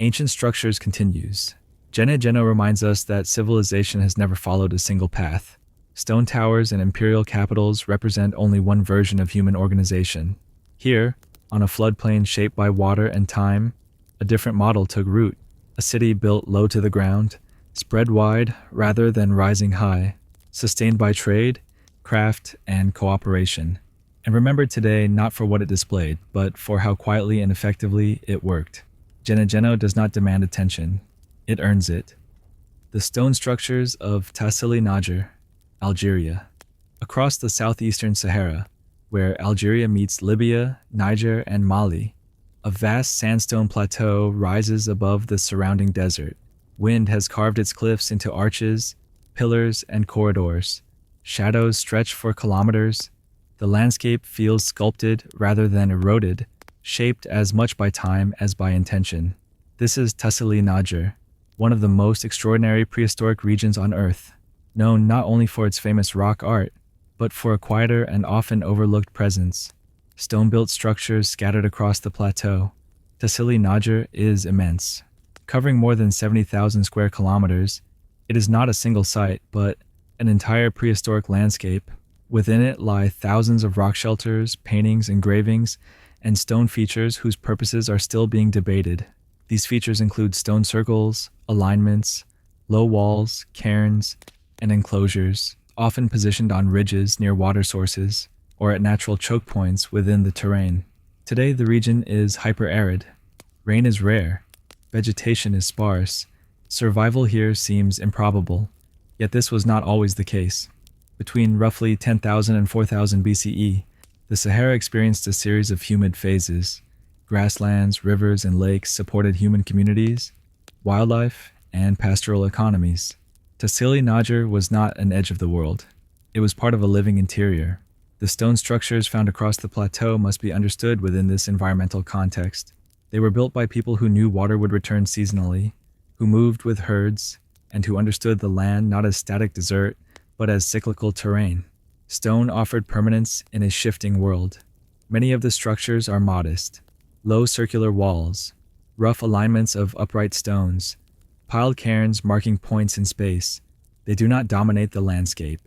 A: Ancient structures continues. Gene-Geno reminds us that civilization has never followed a single path. Stone towers and imperial capitals represent only one version of human organization. Here, On a floodplain shaped by water and time, a different model took root. A city built low to the ground, spread wide rather than rising high, sustained by trade, craft, and cooperation. And remembered today not for what it displayed, but for how quietly and effectively it worked. Geno does not demand attention. It earns it. The stone structures of Tassili Najer, Algeria. Across the southeastern Sahara, where Algeria meets Libya, Niger, and Mali, a vast sandstone plateau rises above the surrounding desert. Wind has carved its cliffs into arches, pillars, and corridors. Shadows stretch for kilometers. The landscape feels sculpted rather than eroded, shaped as much by time as by intention. This is Tassili Najer, one of the most extraordinary prehistoric regions on Earth, known not only for its famous rock art, but for a quieter and often overlooked presence. Stone-built structures scattered across the plateau. Tassili Najer is immense. Covering more than 70,000 square kilometers, it is not a single site, but an entire prehistoric landscape. Within it lie thousands of rock shelters, paintings, engravings, and stone features whose purposes are still being debated. These features include stone circles, alignments, low walls, cairns, and enclosures, often positioned on ridges near water sources or at natural choke points within the terrain. Today, the region is hyper-arid. Rain is rare. Vegetation is sparse. Survival here seems improbable. Yet this was not always the case. Between roughly 10,000 and 4,000 BCE, the Sahara experienced a series of humid phases. Grasslands, rivers, and lakes supported human communities, wildlife, and pastoral economies. Tassili Najer was not an edge of the world. It was part of a living interior. The stone structures found across the plateau must be understood within this environmental context. They were built by people who knew water would return seasonally, who moved with herds, and who understood the land not as static desert, but as cyclical terrain. Stone offered permanence in a shifting world. Many of the structures are modest. Low circular walls, rough alignments of upright stones, piled cairns marking points in space. They do not dominate the landscape.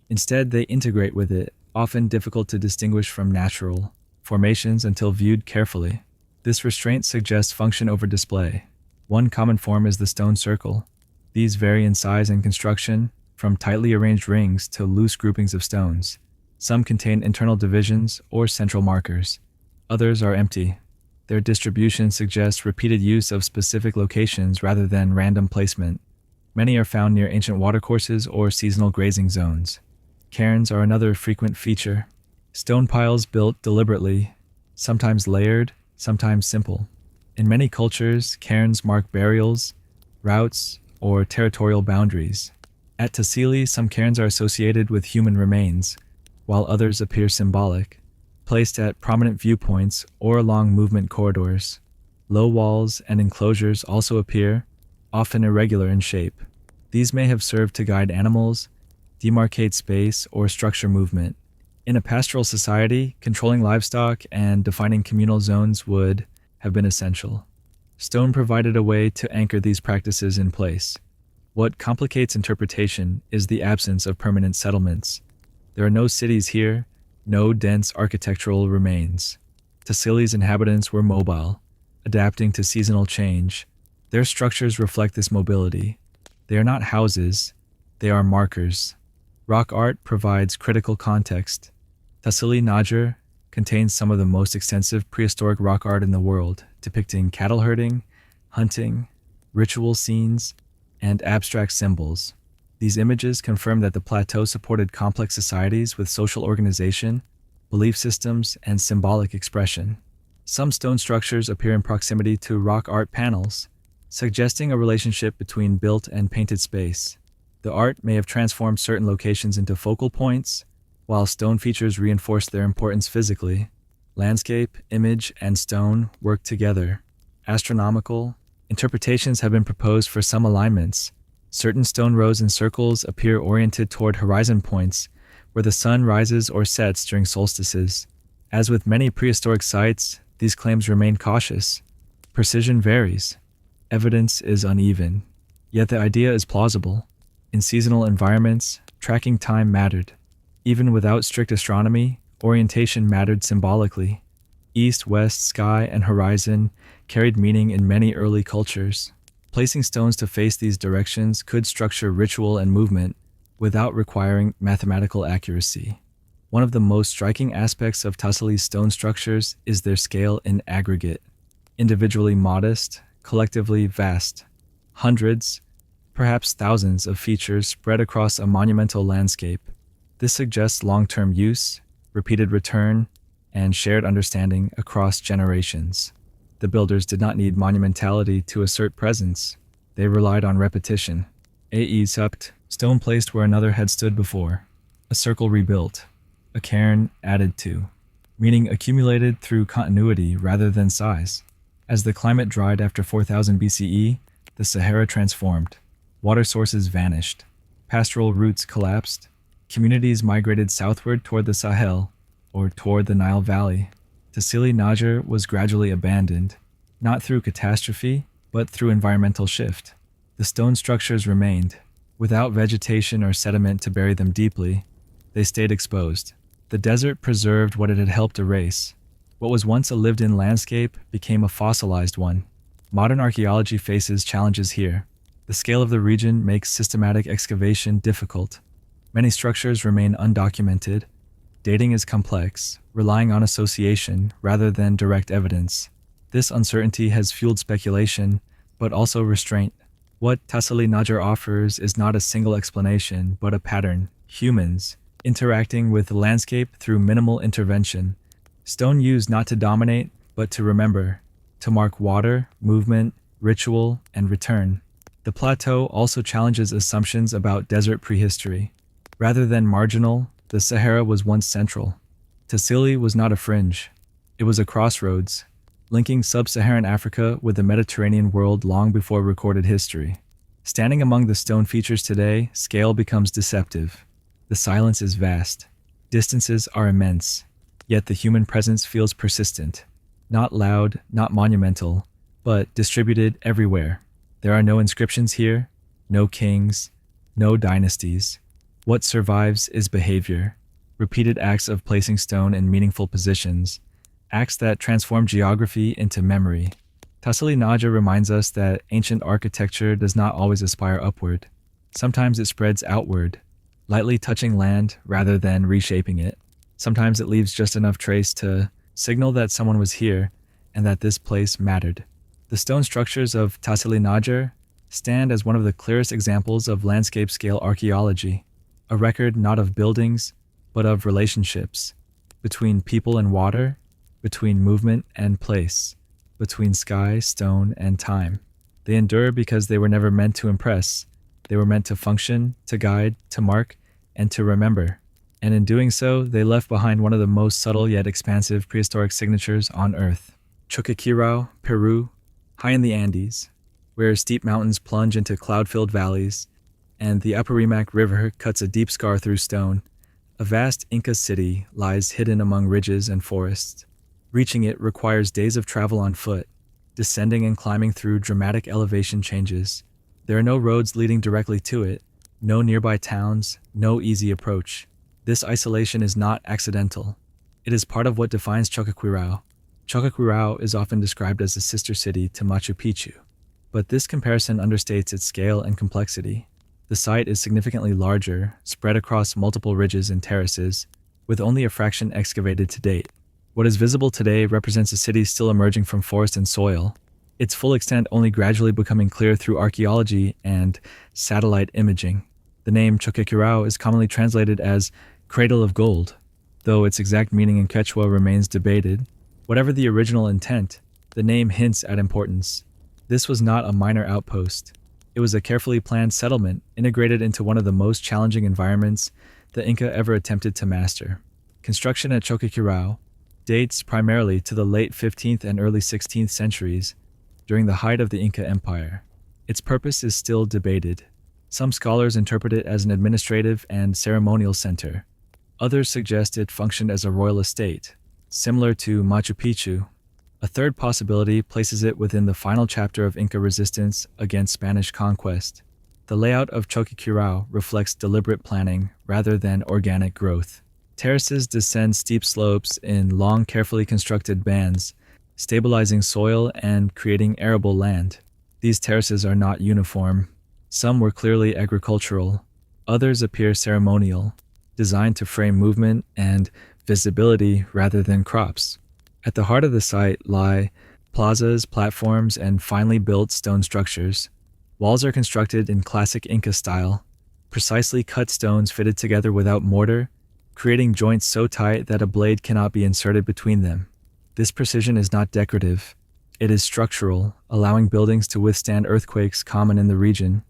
A: Instead, they integrate with it, often difficult to distinguish from natural formations until viewed carefully. This restraint suggests function over display. One common form is the stone circle. These vary in size and construction, from tightly arranged rings to loose groupings of stones. Some contain internal divisions or central markers. Others are empty. Their distribution suggests repeated use of specific locations rather than random placement. Many are found near ancient watercourses or seasonal grazing zones. Cairns are another frequent feature. Stone piles built deliberately, sometimes layered, sometimes simple. In many cultures, cairns mark burials, routes, or territorial boundaries. At Tassili, some cairns are associated with human remains, while others appear symbolic, placed at prominent viewpoints or along movement corridors. Low walls and enclosures also appear, often irregular in shape. These may have served to guide animals, demarcate space, or structure movement. In a pastoral society, controlling livestock and defining communal zones would have been essential. Stone provided a way to anchor these practices in place. What complicates interpretation is the absence of permanent settlements. There are no cities here, no dense architectural remains. Tassili's inhabitants were mobile, adapting to seasonal change. Their structures reflect this mobility. They are not houses, they are markers. Rock art provides critical context. Tassili Najer contains some of the most extensive prehistoric rock art in the world, depicting cattle herding, hunting, ritual scenes, and abstract symbols. These images confirm that the plateau supported complex societies with social organization, belief systems, and symbolic expression. Some stone structures appear in proximity to rock art panels, suggesting a relationship between built and painted space. The art may have transformed certain locations into focal points, while stone features reinforced their importance physically. Landscape, image, and stone work together. Astronomical interpretations have been proposed for some alignments. Certain stone rows and circles appear oriented toward horizon points, where the sun rises or sets during solstices. As with many prehistoric sites, these claims remain cautious. Precision varies. Evidence is uneven. Yet the idea is plausible. In seasonal environments, tracking time mattered. Even without strict astronomy, orientation mattered symbolically. East, west, sky, and horizon carried meaning in many early cultures. Placing stones to face these directions could structure ritual and movement without requiring mathematical accuracy. One of the most striking aspects of Tassili's stone structures is their scale in aggregate. Individually modest, collectively vast. Hundreds, perhaps thousands of features spread across a monumental landscape. This suggests long-term use, repeated return, and shared understanding across generations. The builders did not need monumentality to assert presence. They relied on repetition. A.E. Supt, stone placed where another had stood before. A circle rebuilt. A cairn added to. Meaning accumulated through continuity rather than size. As the climate dried after 4000 BCE, the Sahara transformed. Water sources vanished. Pastoral routes collapsed. Communities migrated southward toward the Sahel, or toward the Nile Valley. Tassili N'Ajjer was gradually abandoned, not through catastrophe, but through environmental shift. The stone structures remained. Without vegetation or sediment to bury them deeply, they stayed exposed. The desert preserved what it had helped erase. What was once a lived-in landscape became a fossilized one. Modern archaeology faces challenges here. The scale of the region makes systematic excavation difficult. Many structures remain undocumented. Dating is complex, relying on association rather than direct evidence. This uncertainty has fueled speculation, but also restraint. What Tassili N'Ajjer offers is not a single explanation, but a pattern. Humans, interacting with the landscape through minimal intervention. Stone used not to dominate, but to remember, to mark water, movement, ritual, and return. The plateau also challenges assumptions about desert prehistory. Rather than marginal, the Sahara was once central. Tassili was not a fringe. It was a crossroads, linking sub-Saharan Africa with the Mediterranean world long before recorded history. Standing among the stone features today, scale becomes deceptive. The silence is vast. Distances are immense. Yet the human presence feels persistent. Not loud, not monumental, but distributed everywhere. There are no inscriptions here, no kings, no dynasties. What survives is behavior, repeated acts of placing stone in meaningful positions, acts that transform geography into memory. Tassili N'Ajjer reminds us that ancient architecture does not always aspire upward. Sometimes it spreads outward, lightly touching land rather than reshaping it. Sometimes it leaves just enough trace to signal that someone was here and that this place mattered. The stone structures of Tassili N'Ajjer stand as one of the clearest examples of landscape-scale archaeology, a record not of buildings, but of relationships, between people and water, between movement and place, between sky, stone, and time. They endure because they were never meant to impress. They were meant to function, to guide, to mark, and to remember. And in doing so, they left behind one of the most subtle yet expansive prehistoric signatures on Earth. Choqquequirao, Peru, high in the Andes, where steep mountains plunge into cloud-filled valleys, and the Apurimac River cuts a deep scar through stone, a vast Inca city lies hidden among ridges and forests. Reaching it requires days of travel on foot, descending and climbing through dramatic elevation changes. There are no roads leading directly to it, no nearby towns, no easy approach. This isolation is not accidental. It is part of what defines Choqquequirao. Choqquequirao is often described as a sister city to Machu Picchu, but this comparison understates its scale and complexity. The site is significantly larger, spread across multiple ridges and terraces, with only a fraction excavated to date. What is visible today represents a city still emerging from forest and soil, its full extent only gradually becoming clear through archaeology and satellite imaging. The name Choqquequirao is commonly translated as Cradle of Gold, though its exact meaning in Quechua remains debated. Whatever the original intent, the name hints at importance. This was not a minor outpost. It was a carefully planned settlement integrated into one of the most challenging environments the Inca ever attempted to master. Construction at Choqquequirao dates primarily to the late 15th and early 16th centuries, during the height of the Inca Empire. Its purpose is still debated. Some scholars interpret it as an administrative and ceremonial center. Others suggest it functioned as a royal estate, similar to Machu Picchu. A third possibility places it within the final chapter of Inca resistance against Spanish conquest. The layout of Choqquequirao reflects deliberate planning rather than organic growth. Terraces descend steep slopes in long, carefully constructed bands, stabilizing soil and creating arable land. These terraces are not uniform. Some were clearly agricultural, others appear ceremonial, designed to frame movement and visibility rather than crops. At the heart of the site lie plazas, platforms, and finely built stone structures. Walls are constructed in classic Inca style, precisely cut stones fitted together without mortar, creating joints so tight that a blade cannot be inserted between them. This precision is not decorative. It is structural, allowing buildings to withstand earthquakes common in the region.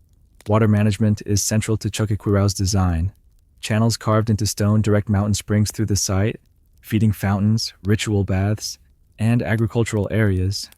A: Water management is central to Choqquequirau's design. Channels carved into stone direct mountain springs through the site, feeding fountains, ritual baths, and agricultural areas.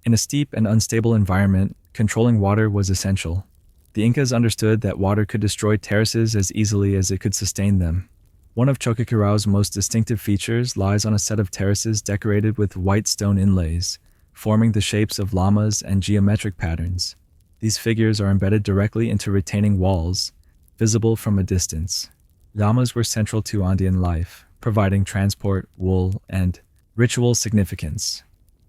A: In a steep and unstable environment, controlling water was essential. The Incas understood that water could destroy terraces as easily as it could sustain them. One of Choqquequirau's most distinctive features lies on a set of terraces decorated with white stone inlays, forming the shapes of llamas and geometric patterns. These figures are embedded directly into retaining walls, visible from a distance. Llamas were central to Andean life, providing transport, wool, and ritual significance.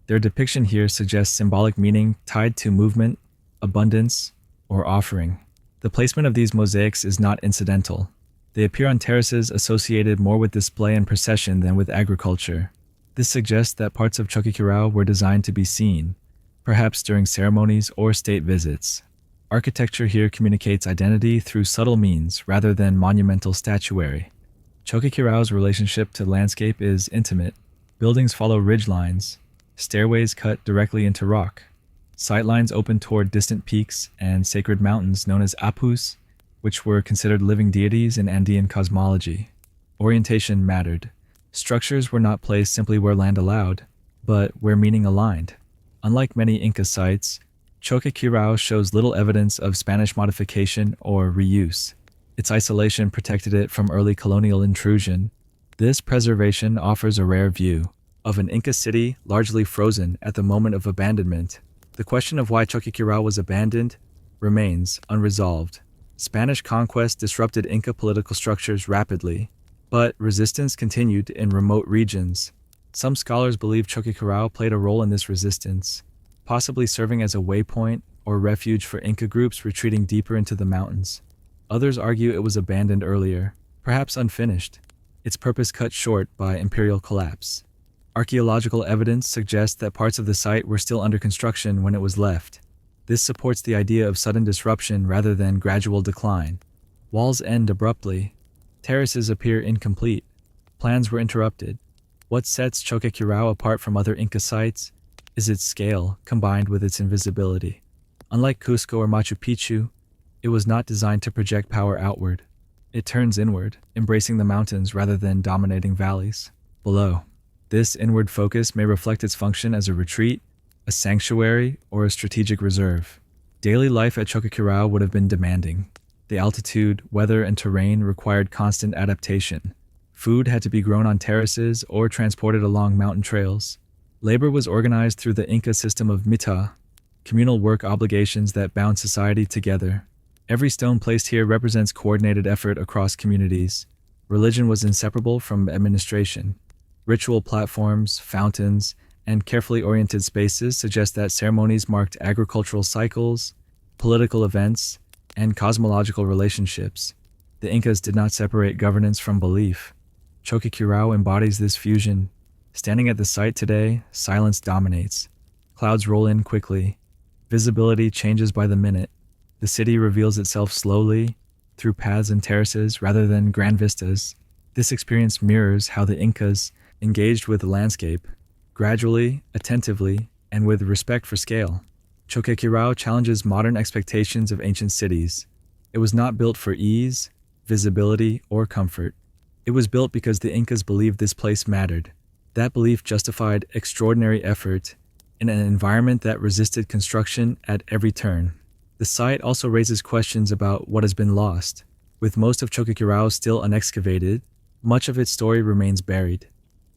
A: Their depiction here suggests symbolic meaning tied to movement, abundance, or offering. The placement of these mosaics is not incidental. They appear on terraces associated more with display and procession than with agriculture. This suggests that parts of Choqquequirau were designed to be seen, perhaps during ceremonies or state visits. Architecture here communicates identity through subtle means rather than monumental statuary. Choqquequirau's relationship to landscape is intimate. Buildings follow ridge lines, stairways cut directly into rock. Sightlines open toward distant peaks and sacred mountains known as apus, which were considered living deities in Andean cosmology. Orientation mattered. Structures were not placed simply where land allowed, but where meaning aligned. Unlike many Inca sites, Choqquequirau shows little evidence of Spanish modification or reuse. Its isolation protected it from early colonial intrusion. This preservation offers a rare view of an Inca city largely frozen at the moment of abandonment. The question of why Choqquequirau was abandoned remains unresolved. Spanish conquest disrupted Inca political structures rapidly, but resistance continued in remote regions. Some scholars believe Choqquequirau played a role in this resistance, possibly serving as a waypoint or refuge for Inca groups retreating deeper into the mountains. Others argue it was abandoned earlier, perhaps unfinished, its purpose cut short by imperial collapse. Archaeological evidence suggests that parts of the site were still under construction when it was left. This supports the idea of sudden disruption rather than gradual decline. Walls end abruptly. Terraces appear incomplete. Plans were interrupted. What sets Choqquequirau apart from other Inca sites is its scale combined with its invisibility. Unlike Cusco or Machu Picchu, it was not designed to project power outward. It turns inward, embracing the mountains rather than dominating valleys below. This inward focus may reflect its function as a retreat, a sanctuary, or a strategic reserve. Daily life at Choqquequirau would have been demanding. The altitude, weather, and terrain required constant adaptation. Food had to be grown on terraces or transported along mountain trails. Labor was organized through the Inca system of mita, communal work obligations that bound society together. Every stone placed here represents coordinated effort across communities. Religion was inseparable from administration. Ritual platforms, fountains, and carefully oriented spaces suggest that ceremonies marked agricultural cycles, political events, and cosmological relationships. The Incas did not separate governance from belief. Choqquequirau embodies this fusion. Standing at the site today, silence dominates. Clouds roll in quickly. Visibility changes by the minute. The city reveals itself slowly, through paths and terraces rather than grand vistas. This experience mirrors how the Incas engaged with the landscape, gradually, attentively, and with respect for scale. Choqquequirau challenges modern expectations of ancient cities. It was not built for ease, visibility, or comfort. It was built because the Incas believed this place mattered. That belief justified extraordinary effort in an environment that resisted construction at every turn. The site also raises questions about what has been lost. With most of Choqquequirau still unexcavated, much of its story remains buried.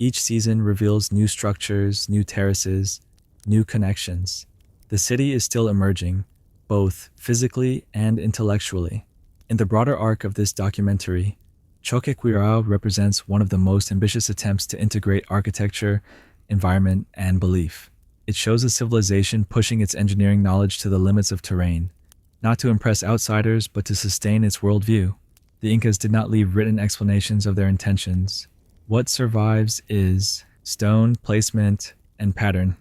A: Each season reveals new structures, new terraces, new connections. The city is still emerging, both physically and intellectually. In the broader arc of this documentary, Choqquequirao represents one of the most ambitious attempts to integrate architecture, environment, and belief. It shows a civilization pushing its engineering knowledge to the limits of terrain, not to impress outsiders, but to sustain its worldview. The Incas did not leave written explanations of their intentions. What survives is stone, placement, and pattern.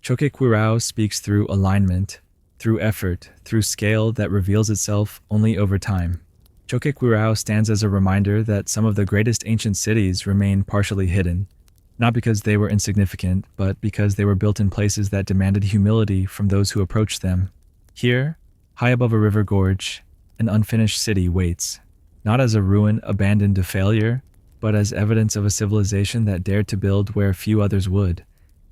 A: Choqquequirao speaks through alignment, through effort, through scale that reveals itself only over time. Choqquequirao stands as a reminder that some of the greatest ancient cities remain partially hidden, not because they were insignificant, but because they were built in places that demanded humility from those who approached them. Here, high above a river gorge, an unfinished city waits, not as a ruin abandoned to failure, but as evidence of a civilization that dared to build where few others would,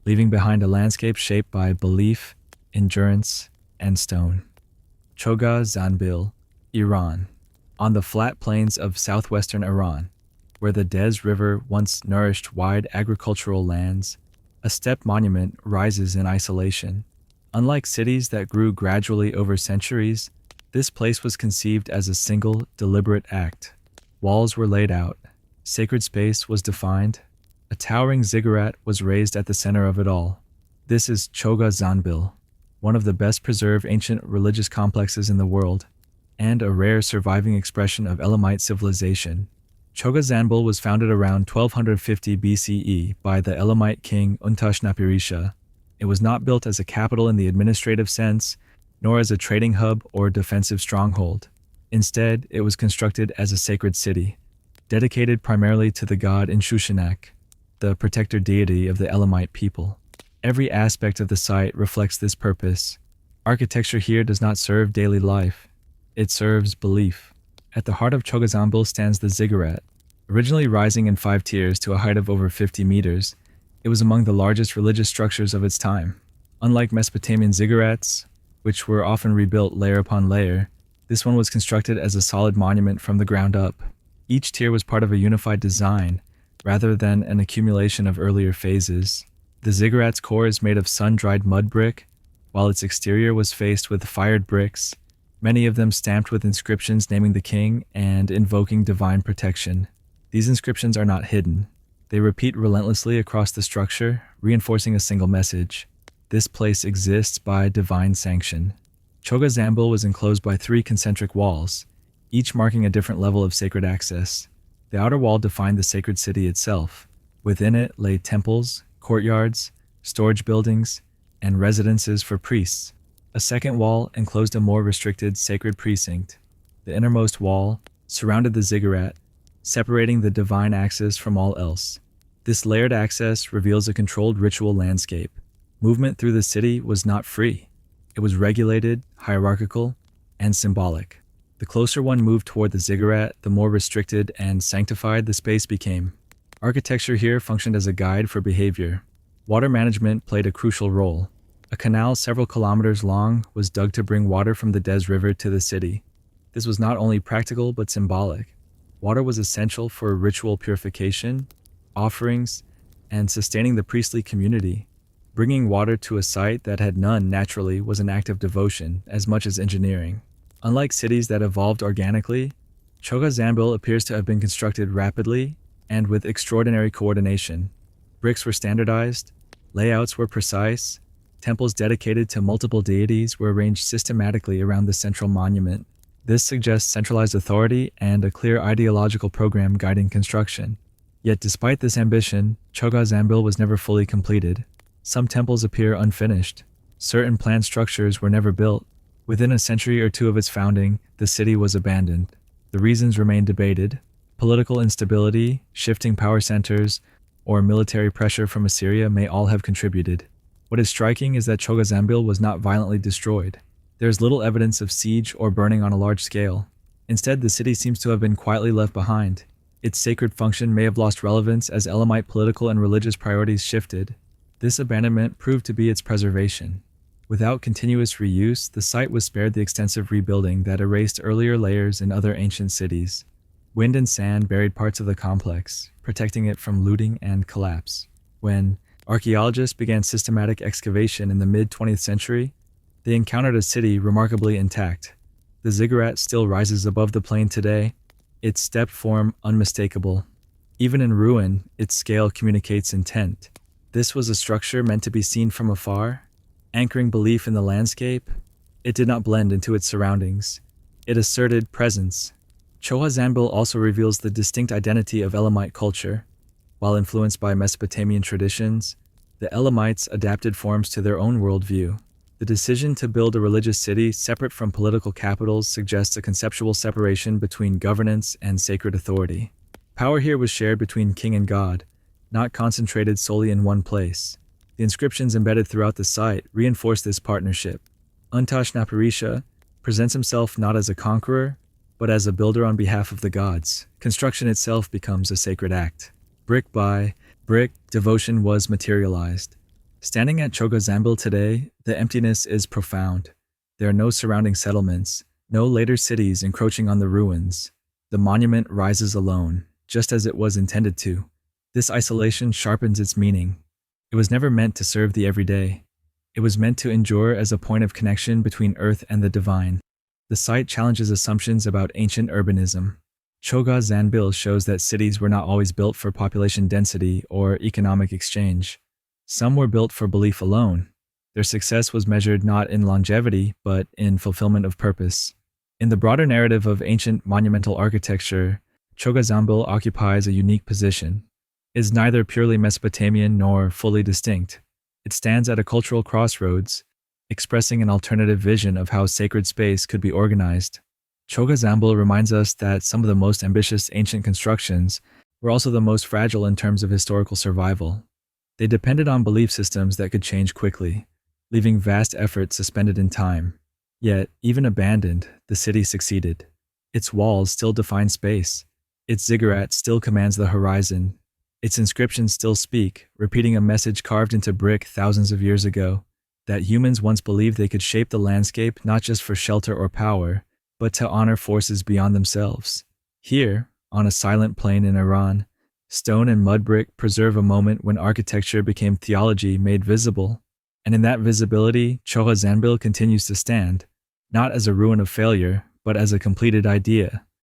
A: leaving behind a landscape shaped by belief, endurance, and stone. Choga Zanbil, Iran. On the flat plains of southwestern Iran, where the Dez River once nourished wide agricultural lands, a steppe monument rises in isolation. Unlike cities that grew gradually over centuries, this place was conceived as a single, deliberate act. Walls were laid out, sacred space was defined, a towering ziggurat was raised at the center of it all. This is Choga Zanbil, one of the best preserved ancient religious complexes in the world, and a rare surviving expression of Elamite civilization. Choga Zanbil was founded around 1250 BCE by the Elamite king Untashnapirisha. It was not built as a capital in the administrative sense, nor as a trading hub or defensive stronghold. Instead, it was constructed as a sacred city, dedicated primarily to the god Inshushinak, the protector deity of the Elamite people. Every aspect of the site reflects this purpose. Architecture here does not serve daily life. It serves belief. At the heart of Choga Zanbil stands the ziggurat. Originally rising in 5 tiers to a height of over 50 meters, it was among the largest religious structures of its time. Unlike Mesopotamian ziggurats, which were often rebuilt layer upon layer, this one was constructed as a solid monument from the ground up. Each tier was part of a unified design, rather than an accumulation of earlier phases. The ziggurat's core is made of sun-dried mud brick, while its exterior was faced with fired bricks, many of them stamped with inscriptions naming the king and invoking divine protection. These inscriptions are not hidden. They repeat relentlessly across the structure, reinforcing a single message. This place exists by divine sanction. Choga Zanbil was enclosed by 3 concentric walls, each marking a different level of sacred access. The outer wall defined the sacred city itself. Within it lay temples, courtyards, storage buildings, and residences for priests. A second wall enclosed a more restricted sacred precinct. The innermost wall surrounded the ziggurat, separating the divine axis from all else. This layered access reveals a controlled ritual landscape. Movement through the city was not free. It was regulated, hierarchical, and symbolic. The closer one moved toward the ziggurat, the more restricted and sanctified the space became. Architecture here functioned as a guide for behavior. Water management played a crucial role. A canal several kilometers long was dug to bring water from the Dez River to the city. This was not only practical but symbolic. Water was essential for ritual purification, offerings, and sustaining the priestly community. Bringing water to a site that had none naturally was an act of devotion as much as engineering. Unlike cities that evolved organically, Choga Zanbil appears to have been constructed rapidly and with extraordinary coordination. Bricks were standardized, layouts were precise, temples dedicated to multiple deities were arranged systematically around the central monument. This suggests centralized authority and a clear ideological program guiding construction. Yet despite this ambition, Choga Zanbil was never fully completed. Some temples appear unfinished. Certain planned structures were never built. Within a century or two of its founding, the city was abandoned. The reasons remain debated. Political instability, shifting power centers, or military pressure from Assyria may all have contributed. What is striking is that Choga Zanbil was not violently destroyed. There is little evidence of siege or burning on a large scale. Instead, the city seems to have been quietly left behind. Its sacred function may have lost relevance as Elamite political and religious priorities shifted. This abandonment proved to be its preservation. Without continuous reuse, the site was spared the extensive rebuilding that erased earlier layers in other ancient cities. Wind and sand buried parts of the complex, protecting it from looting and collapse. When archaeologists began systematic excavation in the mid-20th century, they encountered a city remarkably intact. The ziggurat still rises above the plain today, its step form unmistakable. Even in ruin, its scale communicates intent. This was a structure meant to be seen from afar, anchoring belief in the landscape. It did not blend into its surroundings. It asserted presence. Choha Zanbil also reveals the distinct identity of Elamite culture. While influenced by Mesopotamian traditions, the Elamites adapted forms to their own worldview. The decision to build a religious city separate from political capitals suggests a conceptual separation between governance and sacred authority. Power here was shared between king and god, not concentrated solely in one place. The inscriptions embedded throughout the site reinforce this partnership. Untash Naparisha presents himself not as a conqueror, but as a builder on behalf of the gods. Construction itself becomes a sacred act. Brick by brick, devotion was materialized. Standing at Choga Zanbil today, the emptiness is profound. There are no surrounding settlements, no later cities encroaching on the ruins. The monument rises alone, just as it was intended to. This isolation sharpens its meaning. It was never meant to serve the everyday. It was meant to endure as a point of connection between earth and the divine. The site challenges assumptions about ancient urbanism. Choga Zanbil shows that cities were not always built for population density or economic exchange. Some were built for belief alone. Their success was measured not in longevity, but in fulfillment of purpose. In the broader narrative of ancient monumental architecture, Choga Zanbil occupies a unique position. It is neither purely Mesopotamian nor fully distinct. It stands at a cultural crossroads, expressing an alternative vision of how sacred space could be organized. Choga Zanbil reminds us that some of the most ambitious ancient constructions were also the most fragile in terms of historical survival. They depended on belief systems that could change quickly, leaving vast effort suspended in time. Yet, even abandoned, the city succeeded. Its walls still define space. Its ziggurat still commands the horizon. Its inscriptions still speak, repeating a message carved into brick thousands of years ago, that humans once believed they could shape the landscape not just for shelter or power, but to honor forces beyond themselves. Here, on a silent plain in Iran, stone and mud brick preserve a moment when architecture became theology made visible. And in that visibility, Choga Zanbil continues to stand, not as a ruin of failure, but as a completed idea,